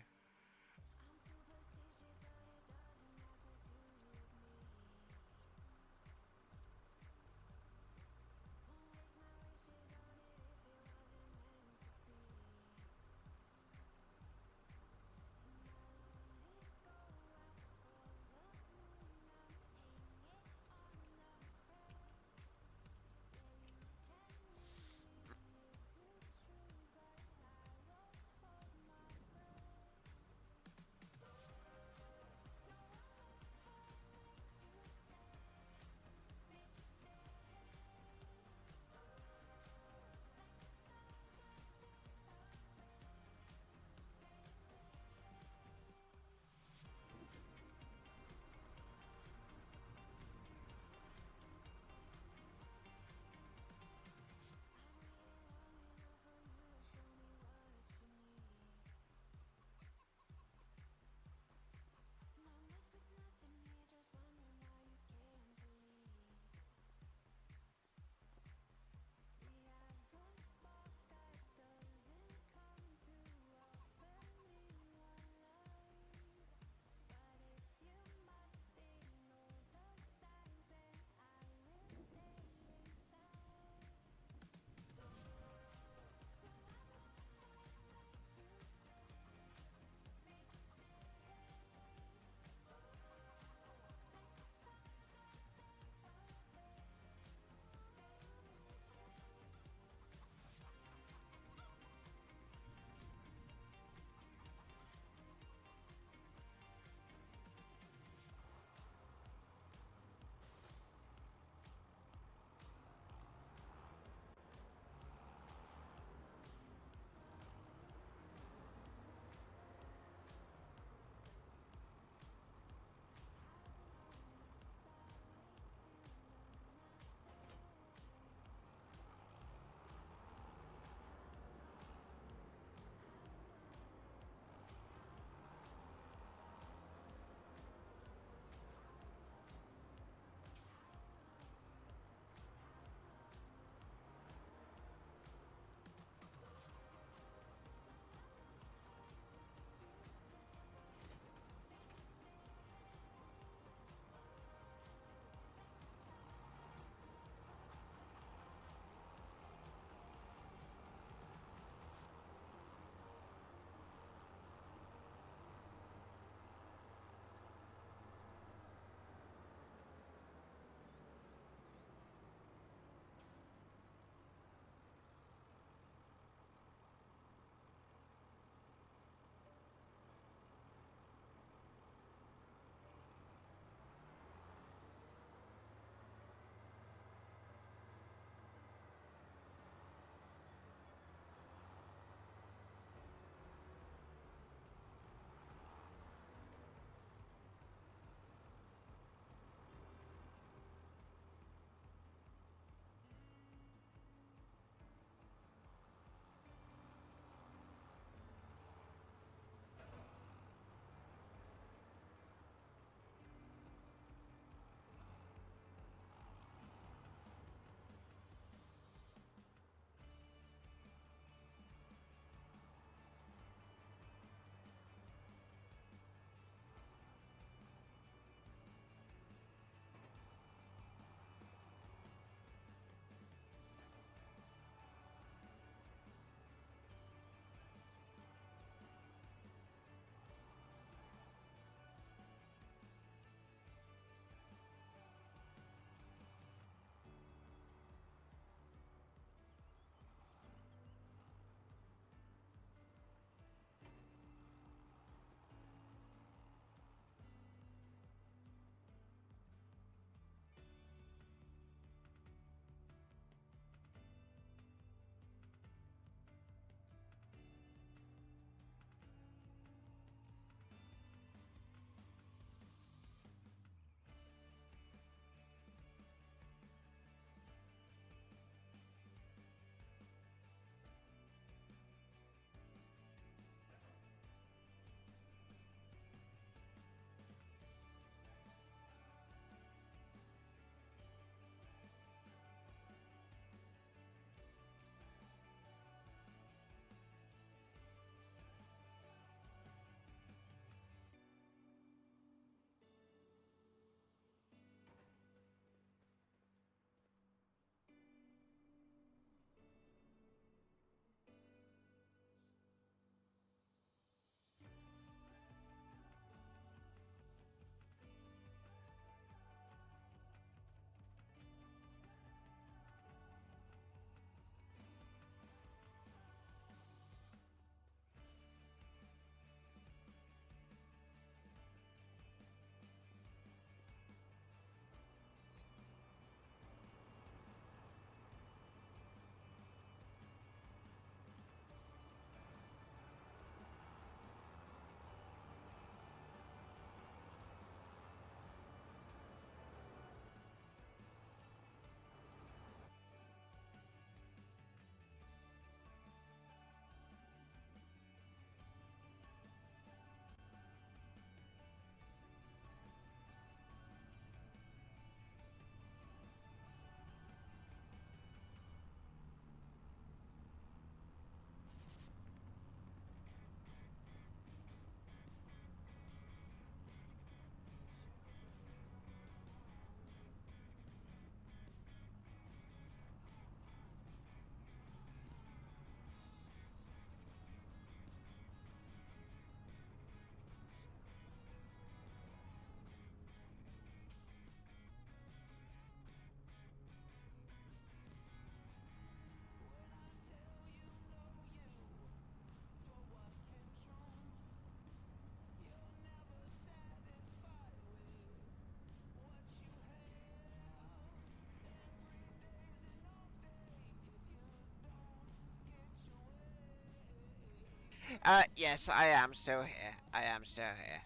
Yes, I am still here. I am still here.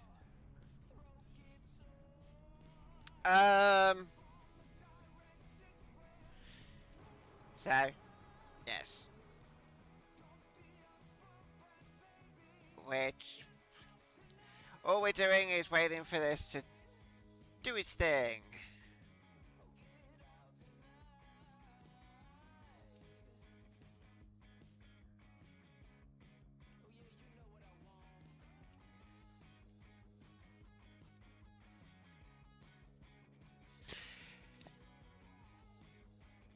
So, yes. Which, all we're doing is waiting for this to do its thing.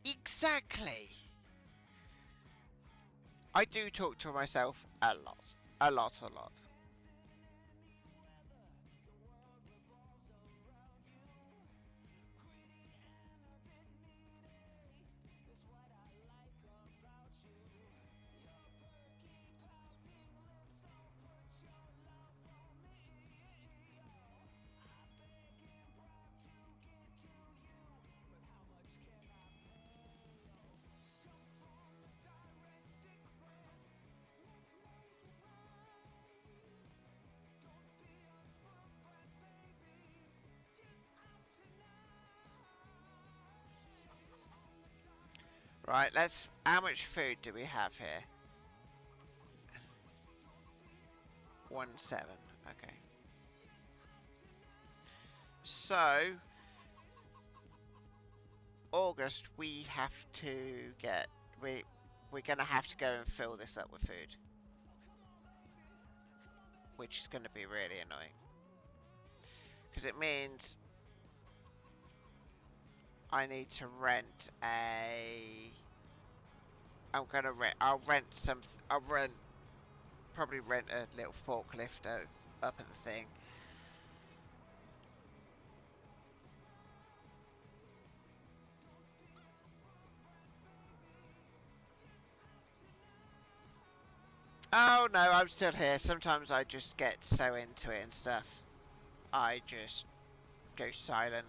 Exactly. I do talk to myself a lot. A lot, a lot. Right, let's... How much food do we have here? 1-7. Okay. So... August, we have to get... We're gonna have to go and fill this up with food. Which is gonna be really annoying. Because it means... I need to rent a... I'm gonna rent... I'll rent some... I'll rent... Probably rent a little forklift up at the thing. Oh no, I'm still here. Sometimes I just get so into it and stuff. I just go silent.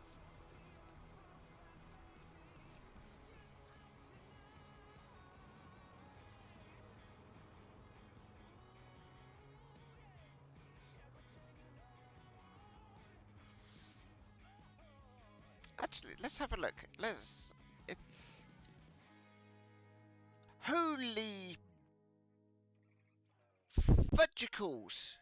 Actually, let's have a look. Let's... Holy... Fudgicles!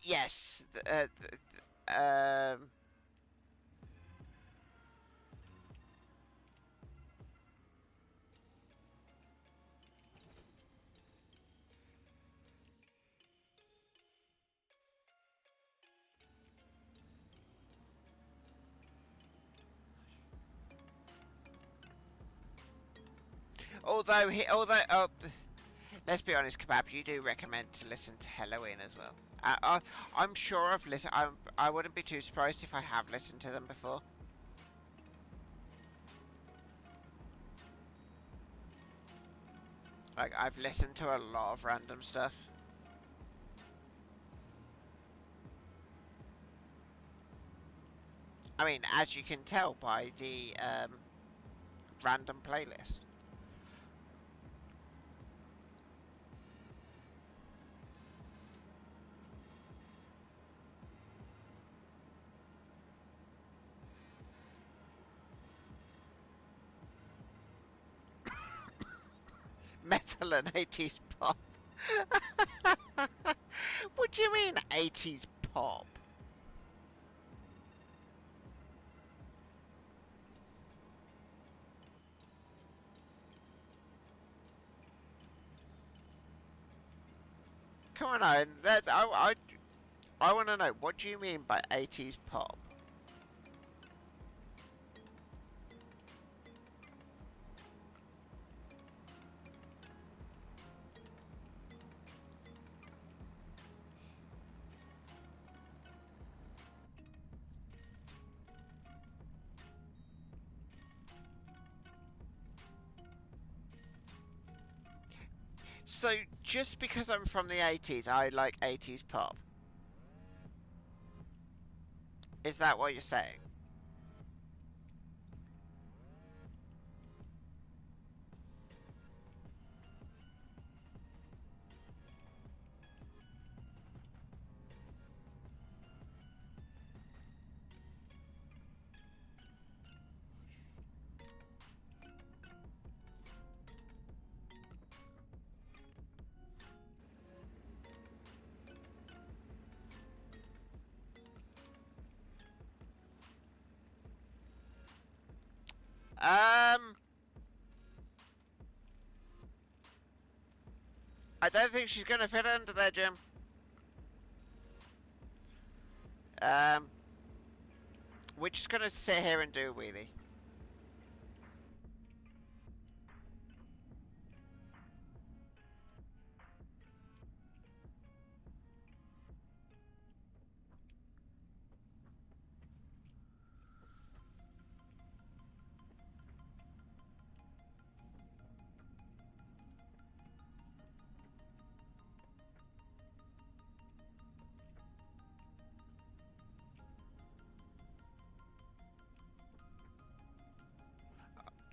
Yes. Although, let's be honest, Kebab, you do recommend to listen to Halloween as well. I'm sure I've listened. I wouldn't be too surprised if I have listened to them before. Like, I've listened to a lot of random stuff. I mean, as you can tell by the random playlist. Metal and 80s pop. What do you mean 80s pop? Come on, I want to know, what do you mean by 80s pop? So just because I'm from the 80s, I like 80s pop. Is that what you're saying? Um, I don't think she's gonna fit under there, Jim. Um, we're just gonna sit here and do a wheelie.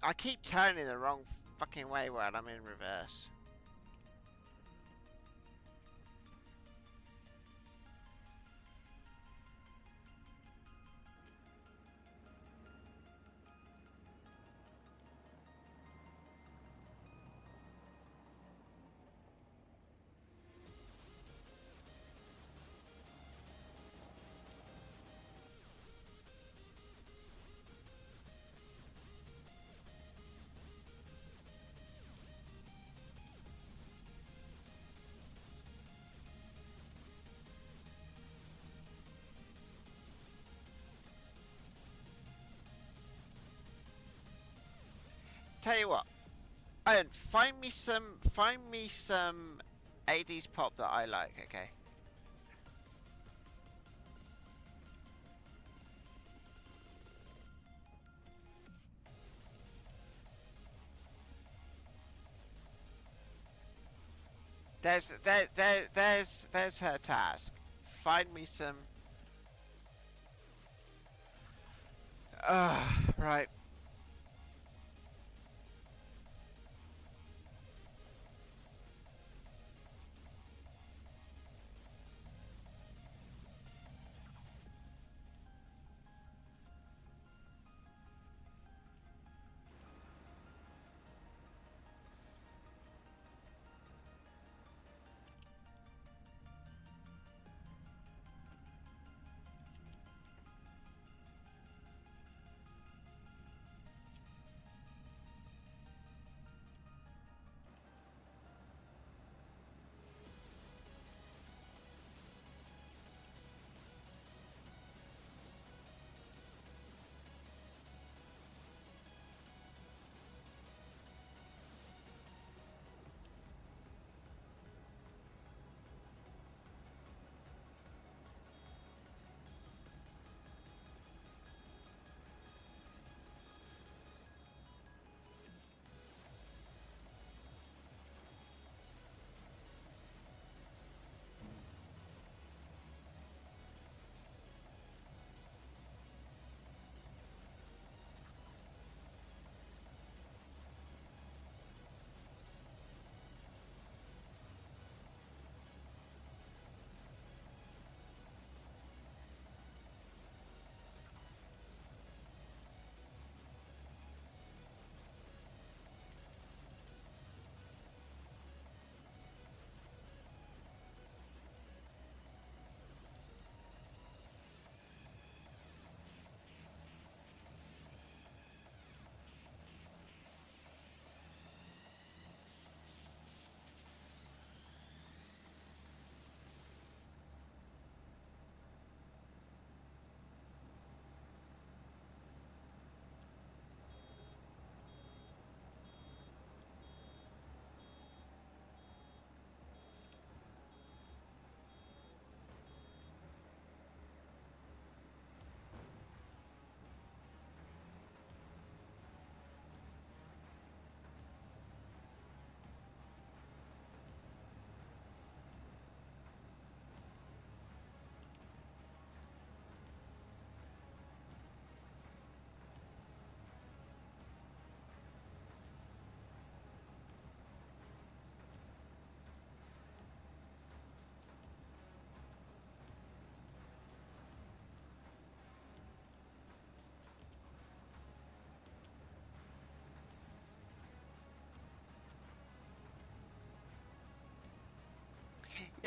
I keep turning the wrong fucking way while I'm in reverse. Tell you what, Ian, find me some 80s pop that I like, okay? There's her task. Find me some. Right.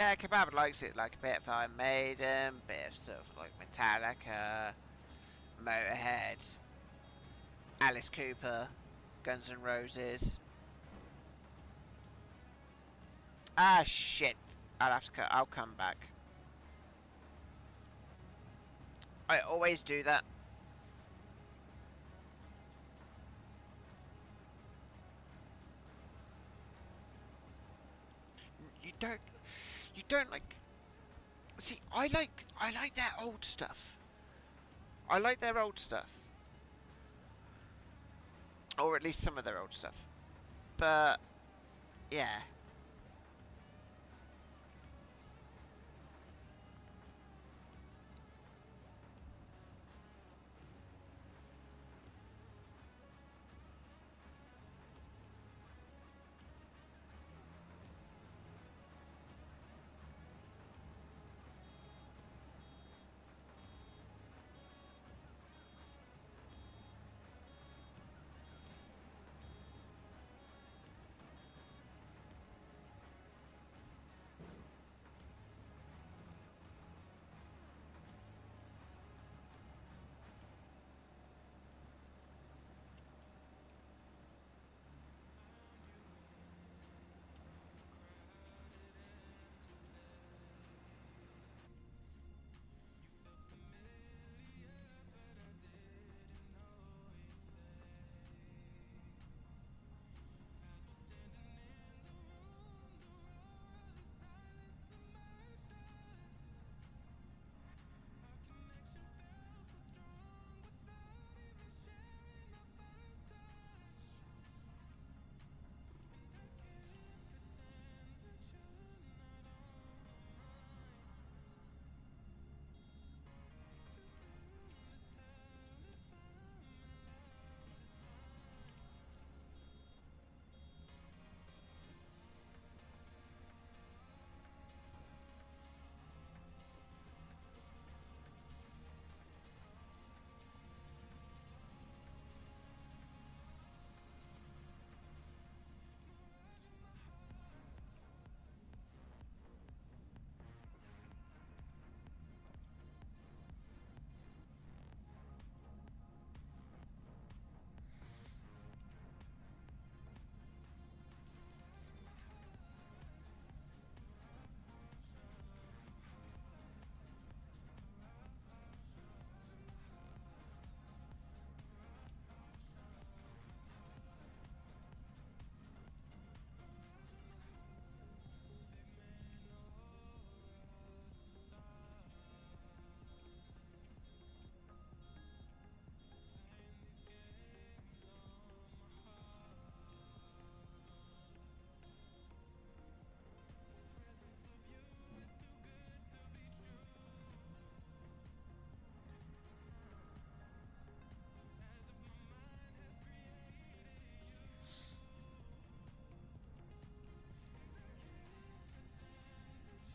Yeah, Kebab likes it like a bit of Iron Maiden, bit of sort of like Metallica, Motorhead, Alice Cooper, Guns N' Roses. Ah, shit. I'll have to. I'll come back. I always do that. You don't. You don't like. See, I like their old stuff. I like their old stuff, or at least some of their old stuff. But yeah,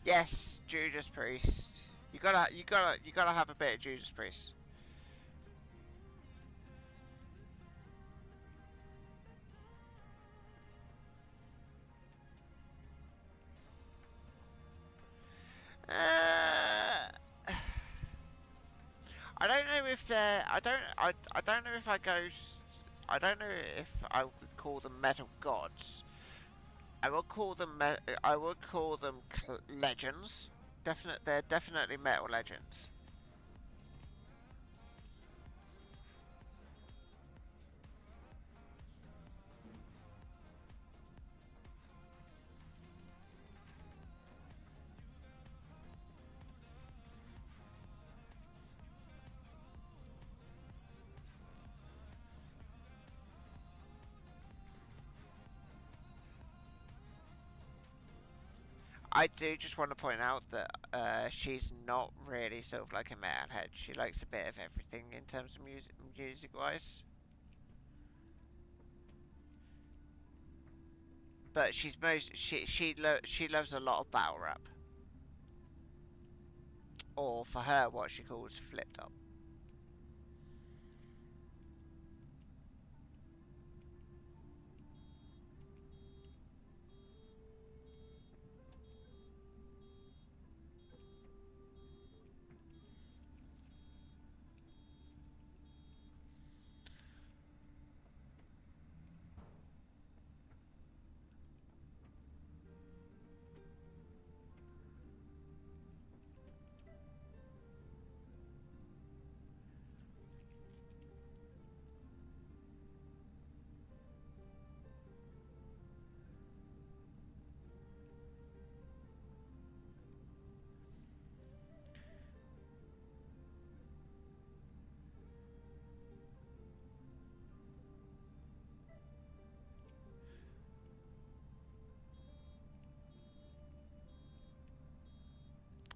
yes, Judas Priest. You gotta have a bit of Judas Priest. Uh, I don't know if they're. I don't know if I go. I don't know if I would call them metal gods. I would call them. I would call them legends. They're definitely metal legends. I do just want to point out that she's not really sort of like a metalhead. She likes a bit of everything in terms of music wise. But she loves a lot of battle rap, or for her, what she calls flip top.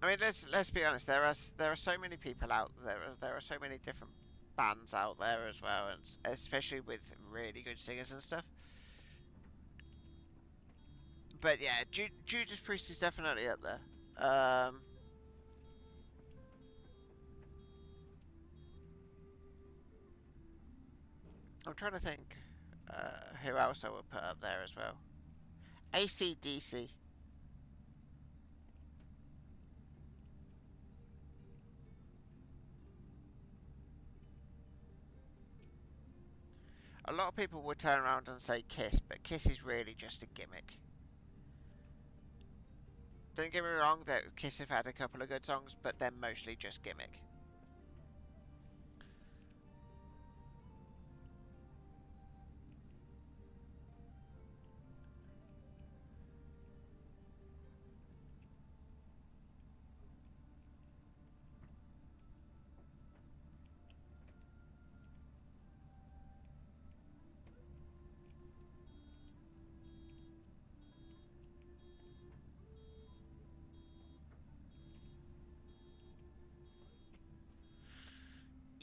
I mean, let's be honest. There are so many people out there. There are so many different bands out there as well, and especially with really good singers and stuff. But yeah, Judas Priest is definitely up there. I'm trying to think who else I would put up there as well. AC/DC. A lot of people would turn around and say Kiss, but Kiss is really just a gimmick. Don't get me wrong, that Kiss have had a couple of good songs, but they're mostly just gimmick.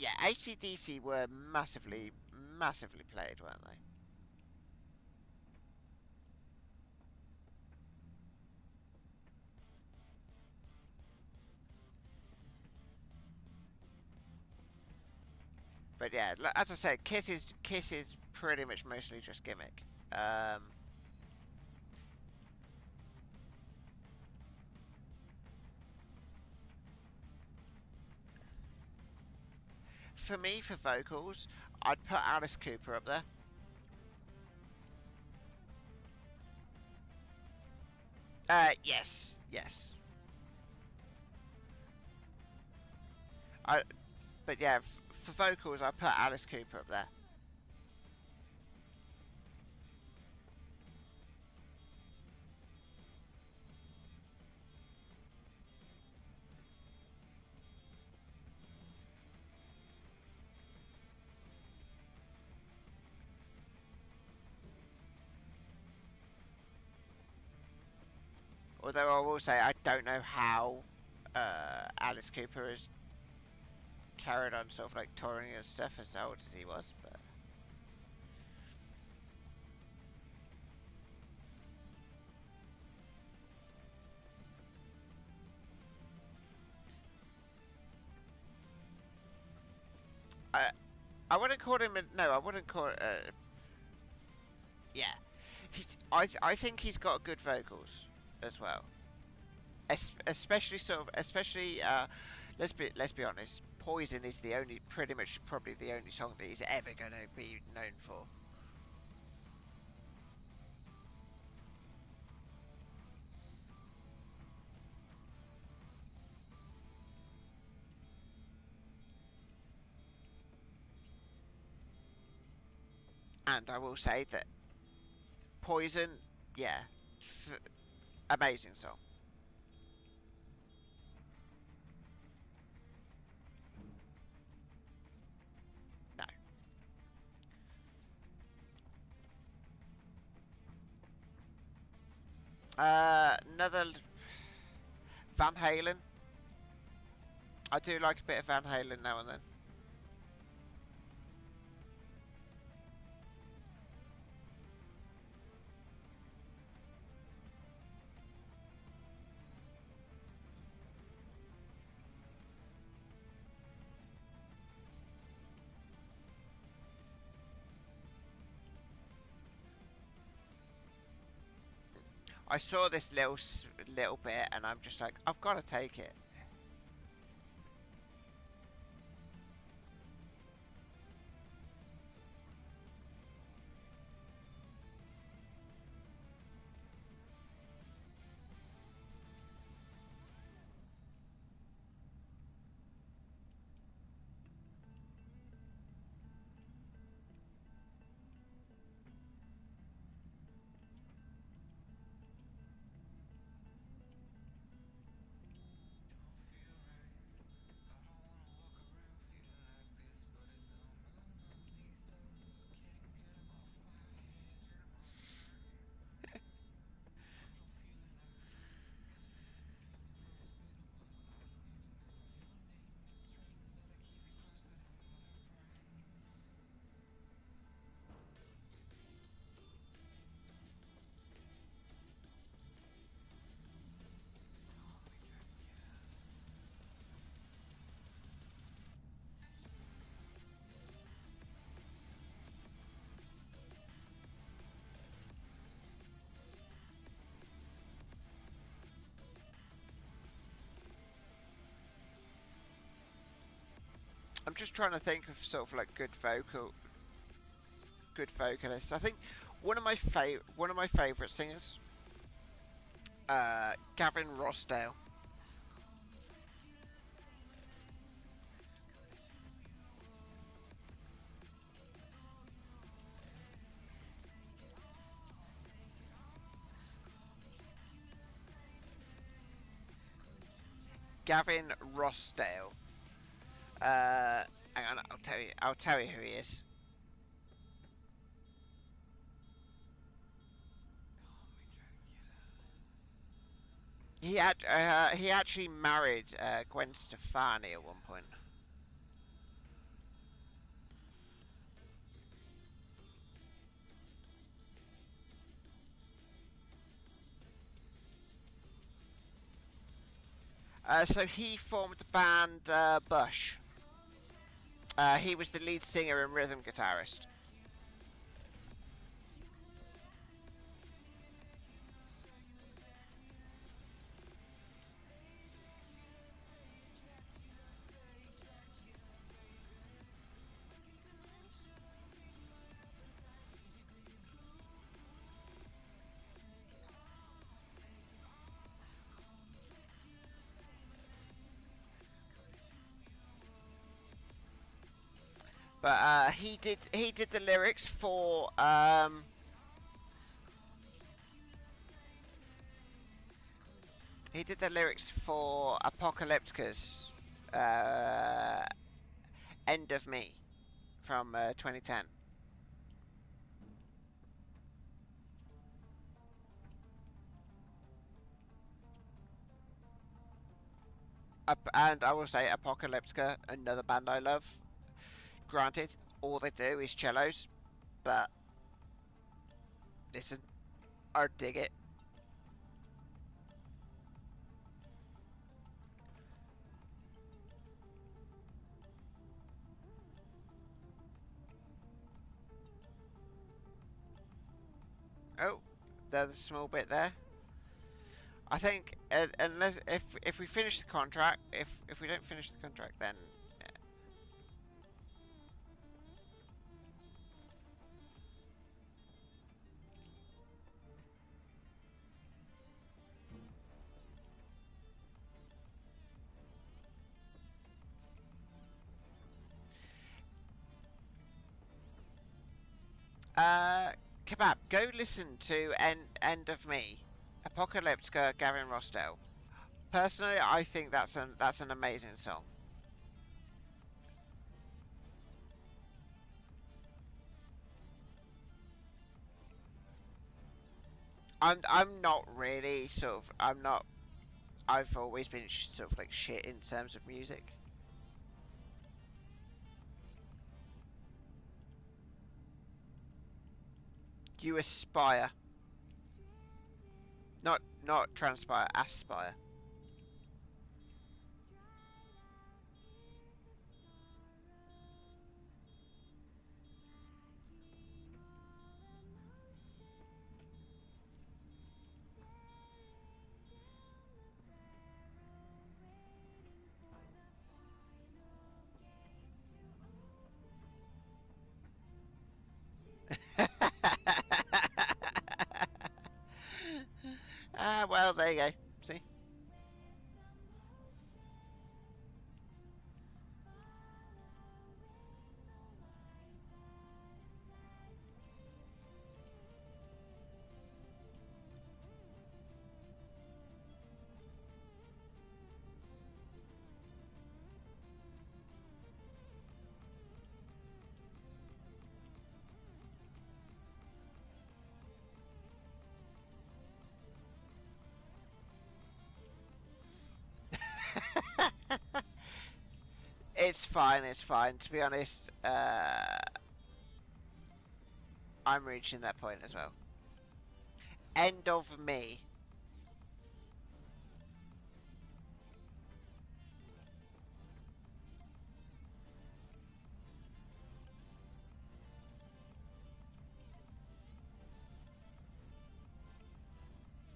Yeah, AC/DC were massively played, weren't they? But yeah, as I said, Kiss is pretty much mostly just gimmick. For me, for vocals, I'd put Alice Cooper up there. Yes. I, but yeah, for vocals, I put Alice Cooper up there. Although I will say I don't know how Alice Cooper has carried on sort of like touring and stuff as old as he was, but I I wouldn't call him no, I wouldn't call yeah. I think he's got good vocals as well. Especially sort of especially let's be honest. Poison is the only pretty much probably the only song that he's ever going to be known for. And I will say that Poison, yeah, amazing song. No. Another Van Halen. I do like a bit of Van Halen now and then. I saw this little bit, and I'm just like, I've got to take it. just trying to think of sort of like good vocalists. I think one of my favorite singers, Gavin Rossdale. Gavin Rossdale. Hang on, I'll tell you who he is. He actually married Gwen Stefani at one point. So he formed the band Bush. He was the lead singer and rhythm guitarist. But he did the lyrics for he did the lyrics for Apocalyptica's End of Me from 2010. And I will say Apocalyptica, another band I love. Granted, all they do is cellos, but listen, I dig it. Oh, there's a small bit there. I think unless if we finish the contract, if we don't finish the contract, then Kebab, go listen to End of Me, Apocalyptica, Gavin Rossdale. Personally, I think that's an amazing song. I'm not really sort of I'm not. I've always been sort of like shit in terms of music. You aspire, not transpire, aspire. Ah, well, there you go. See? It's fine, it's fine. To be honest, I'm reaching that point as well. End of Me.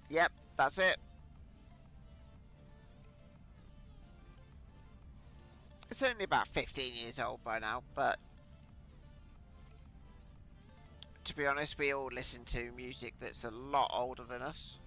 Yep, that's it. certainly about 15 years old by now, but to be honest, we all listen to music that's a lot older than us.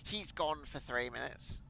He's gone for 3 minutes.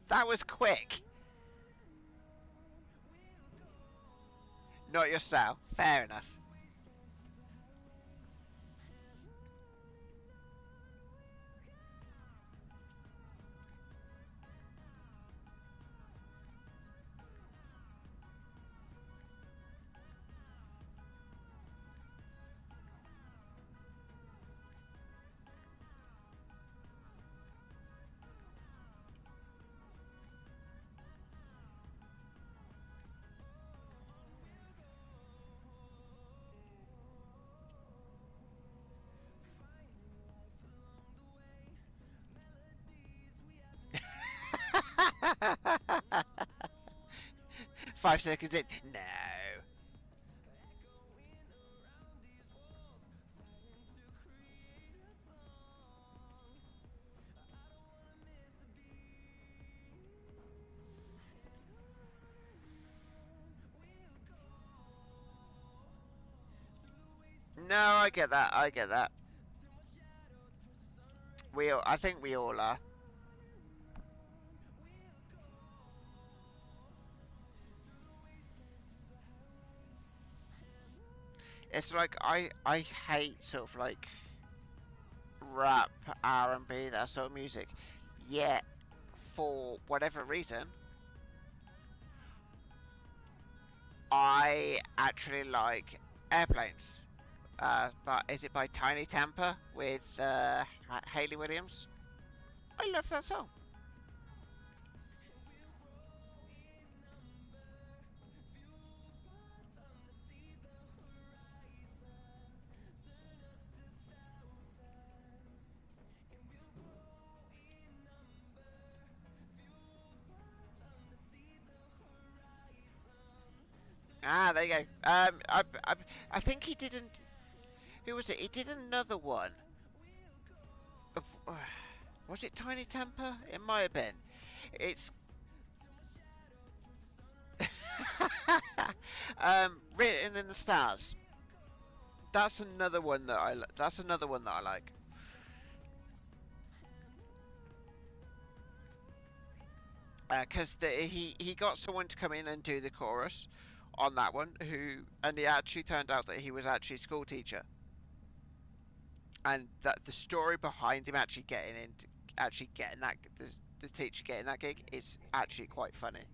That was quick. Not your style. Fair enough. Five seconds in. No. No, I get that. I get that. I think we all are. It's like I hate sort of like rap, R&B, that sort of music. Yet, for whatever reason, I actually like Airplanes. But is it by Tiny Tampa with Hayley Williams? I love that song. Ah, there you go. I think he didn't. Who was it? He did another one. Of, was it Tiny Tampa? It might have been. It's Written in the Stars. That's another one that I. That's another one that I like. Because he got someone to come in and do the chorus on that one, and it actually turned out that he was actually a school teacher, and that the story behind him actually getting that the teacher getting that gig is actually quite funny.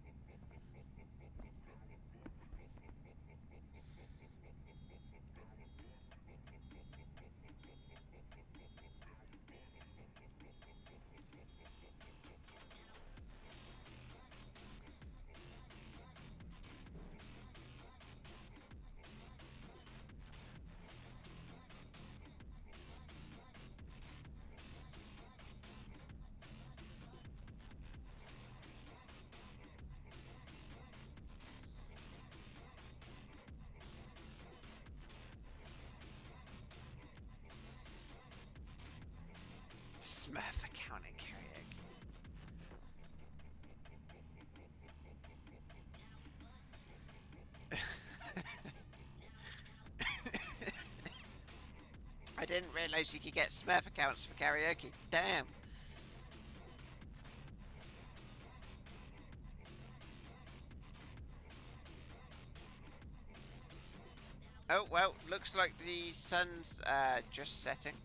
Smurf accounting karaoke. didn't realise you could get Smurf accounts for karaoke. Damn. Oh, well, looks like the sun's just setting.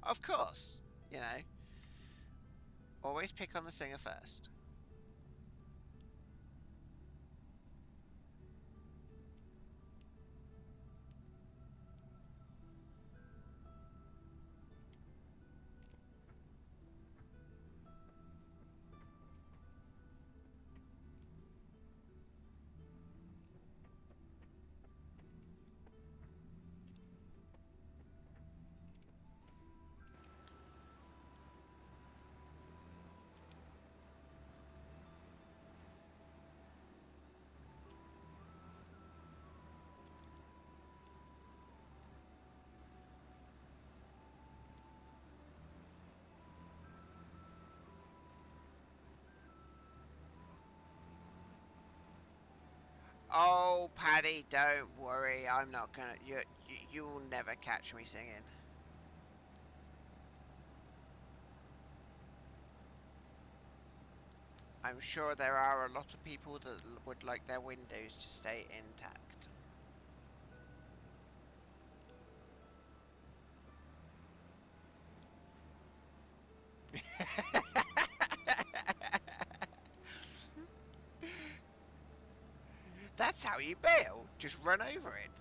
Of course, you know. Always pick on the singer first. Oh, Paddy, don't worry. I'm not gonna. You will never catch me singing. I'm sure there are a lot of people that would like their windows to stay intact. That's how you bail. Just run over it.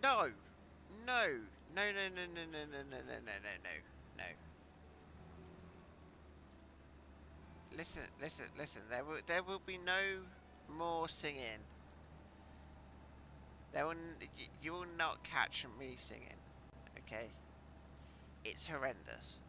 No, no, no, no, no, no, no, no, no, no, no, no, no, no. Listen, listen, listen. There will be no more singing. You will not catch me singing. Okay, it's horrendous.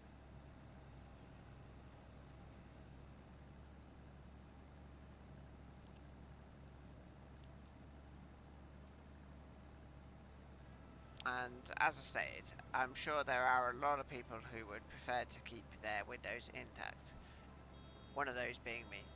And as I stated, I'm sure there are a lot of people who would prefer to keep their windows intact. One of those being me.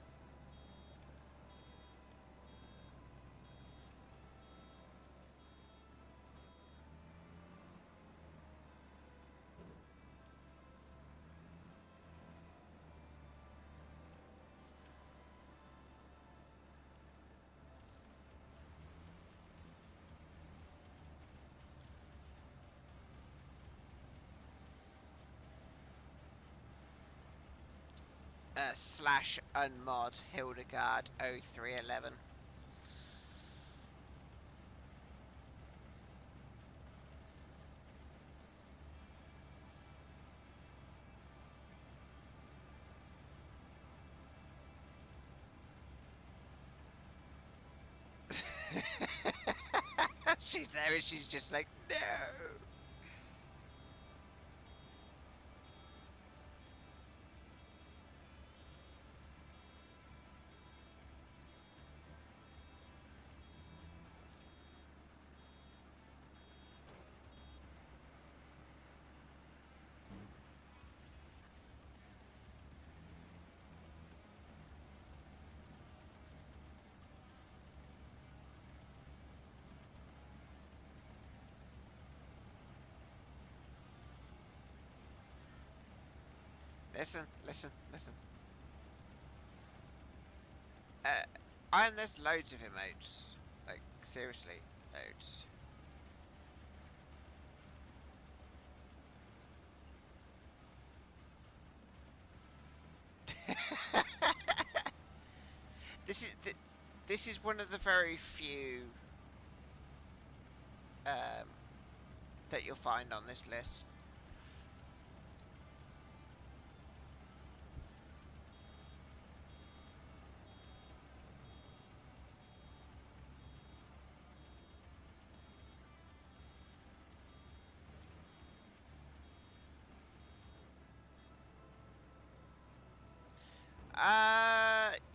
Slash unmod Hildegard 0311. She's there and she's just like, no. Listen, listen, listen. And there's loads of emotes. Like, seriously, loads. this is one of the very few that you'll find on this list.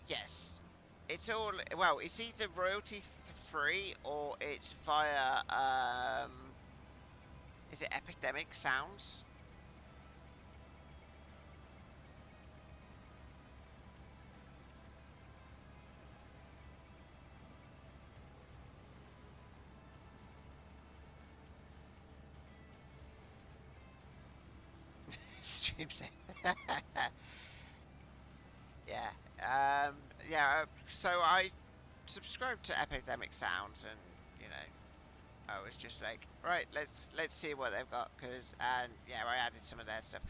Yes. It's all, well, it's either royalty free or it's via, is it Epidemic Sounds? Streams. Yeah. Yeah, so I subscribed to Epidemic Sounds, and you know, I was just like, right, let's see what they've got, and yeah, I added some of their stuff.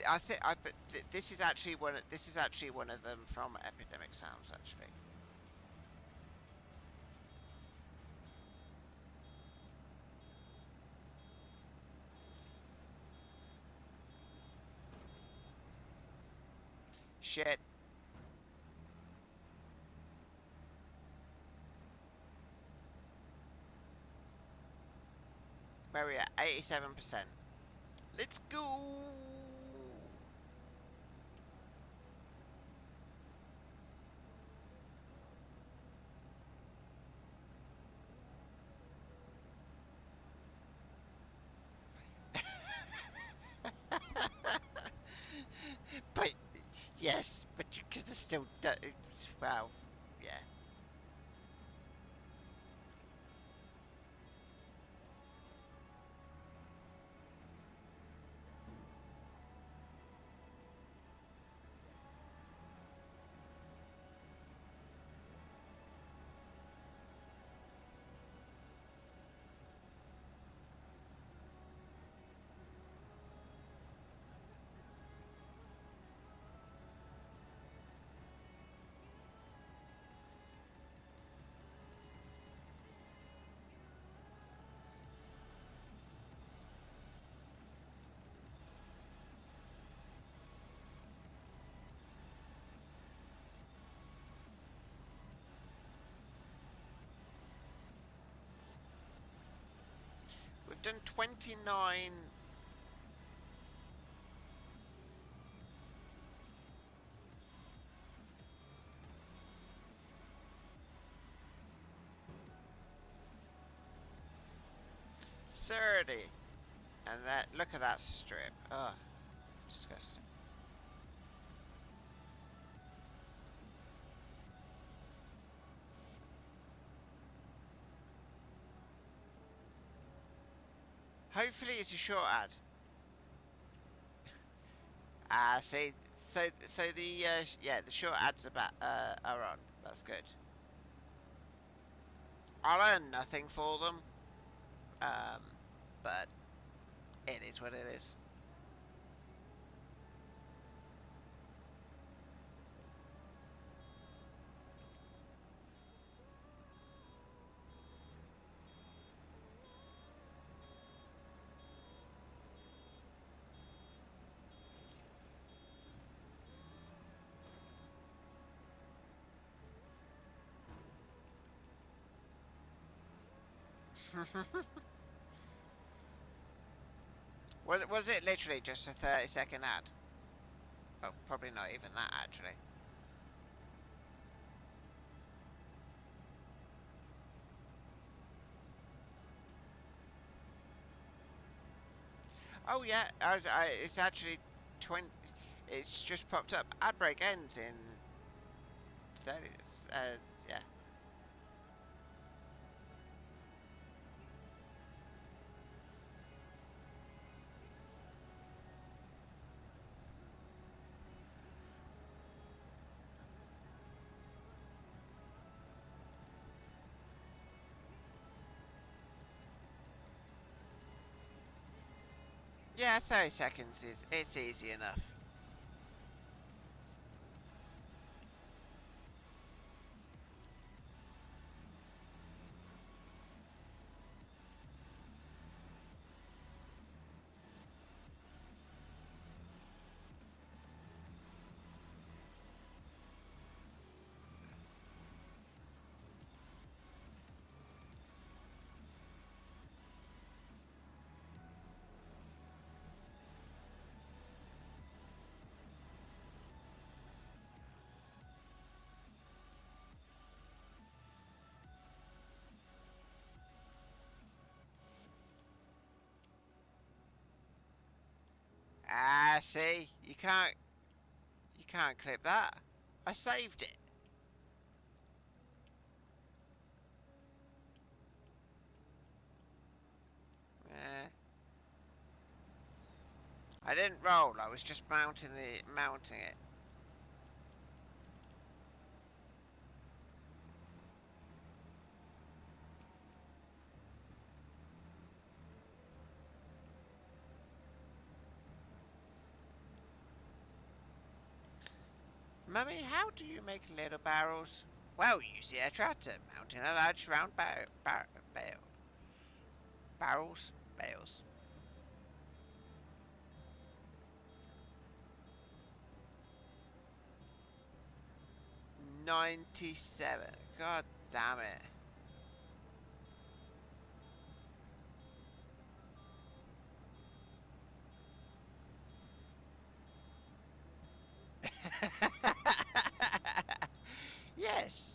I think but this is actually one of them from Epidemic Sounds, actually. Shit. Where are we at? 87%. Let's go. But yes, but you could still well, yeah. We've done 29. $30. And that, look at that strip. Oh, disgusting. Hopefully it's a short ad. See, so the yeah, the short ads are on. That's good. I'll earn nothing for them, but it is what it is. Was it literally just a 30-second ad? Oh, probably not even that, actually. Oh yeah, it's actually 20. It's just popped up. Ad break ends in 30. Yeah. Yeah, 30 seconds it's easy enough. See, you can't clip that. I saved it. Eh. I didn't roll. I was just mounting it. Mummy, how do you make little barrels? Well, use the air tractor, mounting a large round bales. 97. God damn it. Yes.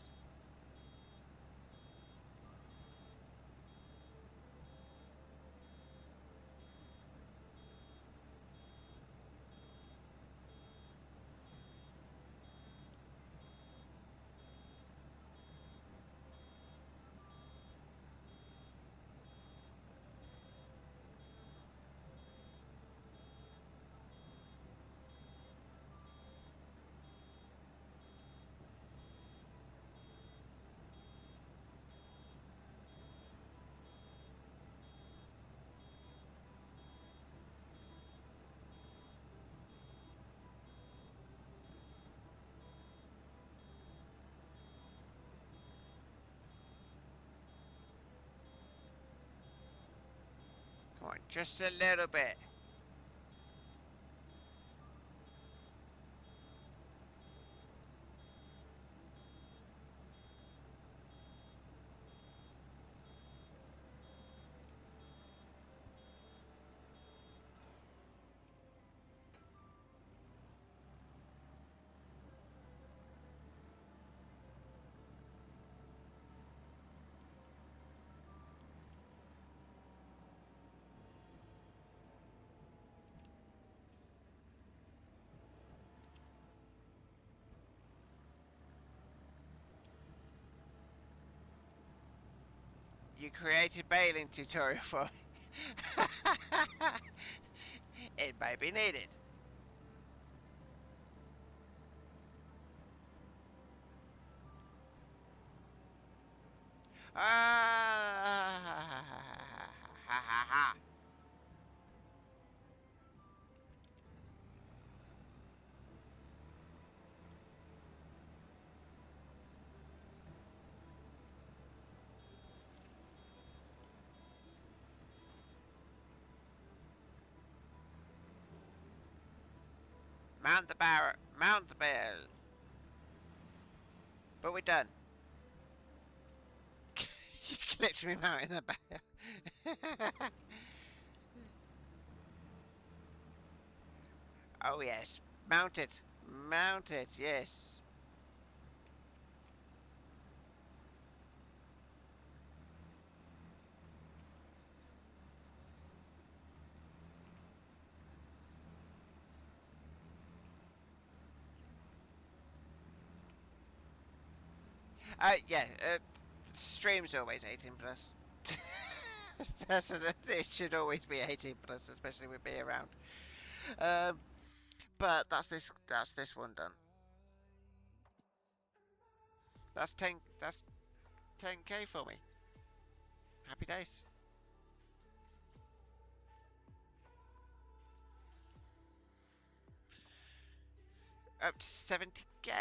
Come on, just a little bit. You created bailing tutorial for me. It may be needed. Ha. Mount the barrel. Mount the bell. But we're done. You clipped me mounting the bell. Oh yes. Mount it. Mount it, yes. Yeah, stream's always 18 plus. Personally, it should always be 18 plus, especially with me around. But that's this one done. That's 10k for me. Happy days. Up to 70k.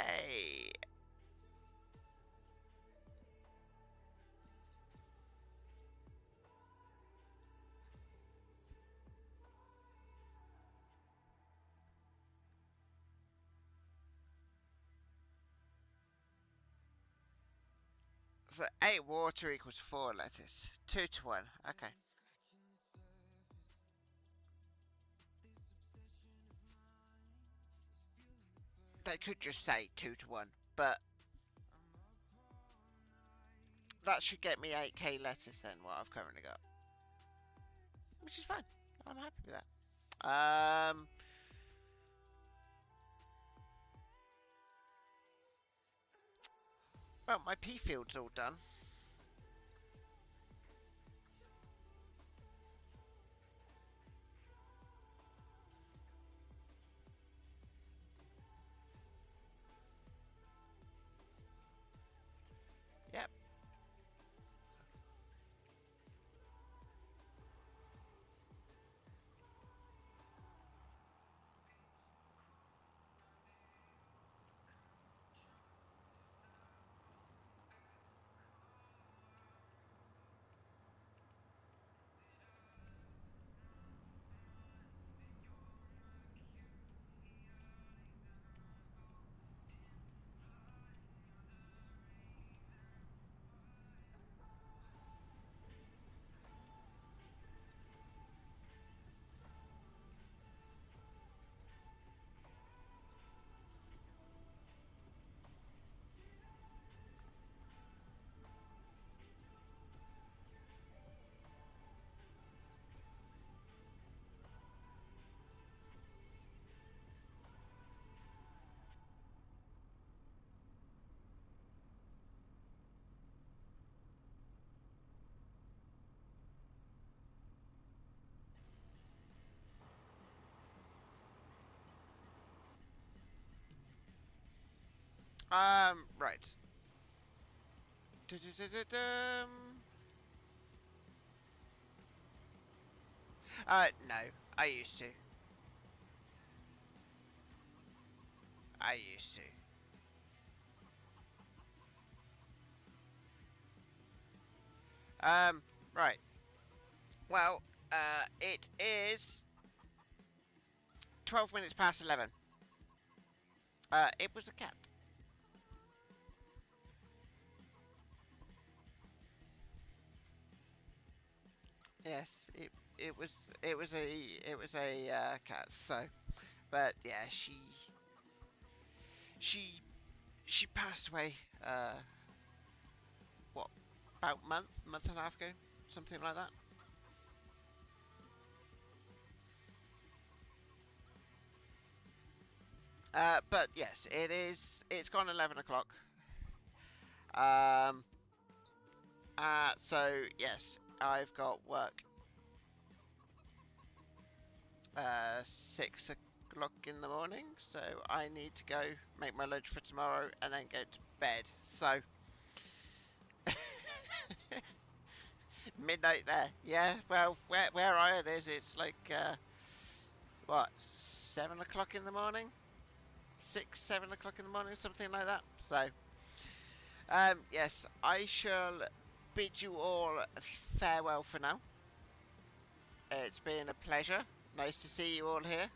So 8 water equals 4 lettuce. 2 to 1. Okay. They could just say 2 to 1, but that should get me 8k lettuce then, what I've currently got. Which is fine. I'm happy with that. Well, my pea field's all done. Yep. Right. Du-du-du-du-dum. No. I used to. I used to. Right. Well, it is 12 minutes past 11. It was a cat. Yes, it was a cat. So, but yeah, she she passed away. What, about month and a half ago, something like that. But yes, it is. It's gone 11 o'clock. Um. So yes, I've got work 6 o'clock in the morning, so I need to go make my lunch for tomorrow and then go to bed. So midnight there. Yeah, well, where I it is, it's like what, 7 o'clock in the morning, 7 o'clock in the morning, something like that. So yes, I shall bid you all farewell for now. It's been a pleasure. Nice to see you all here.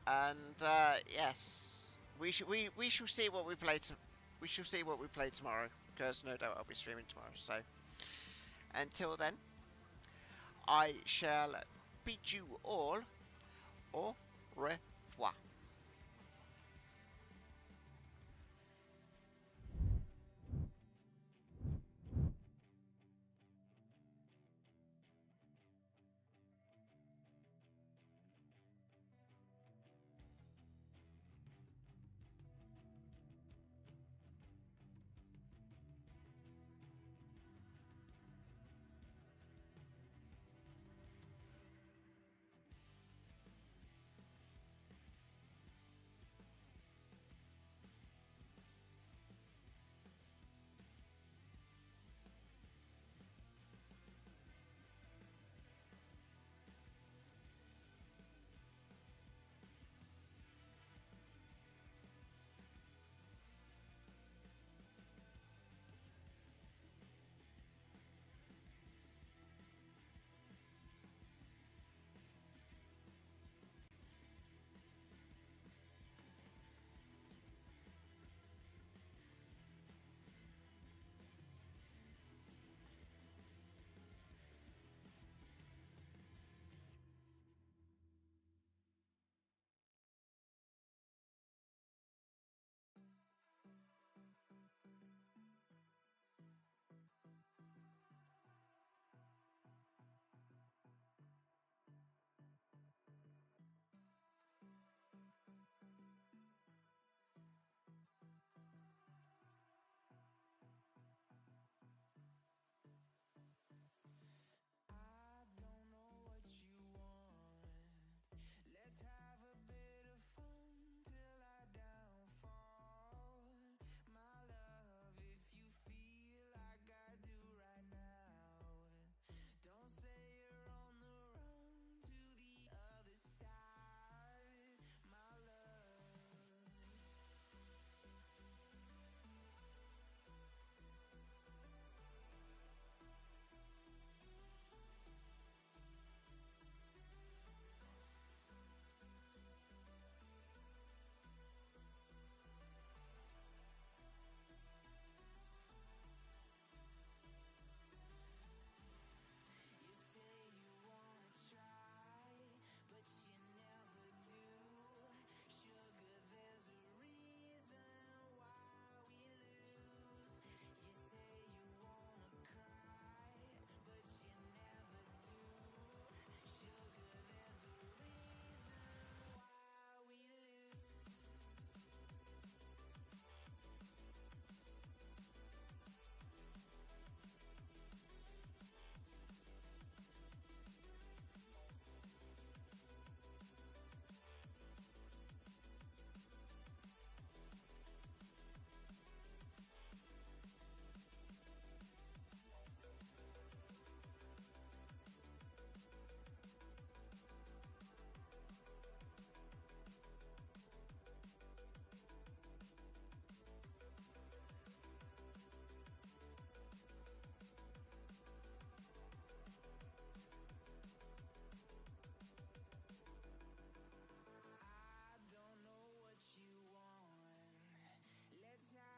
And yes, we shall see what we play we shall see what we play tomorrow, because no doubt I'll be streaming tomorrow. So until then, I shall bid you all au revoir.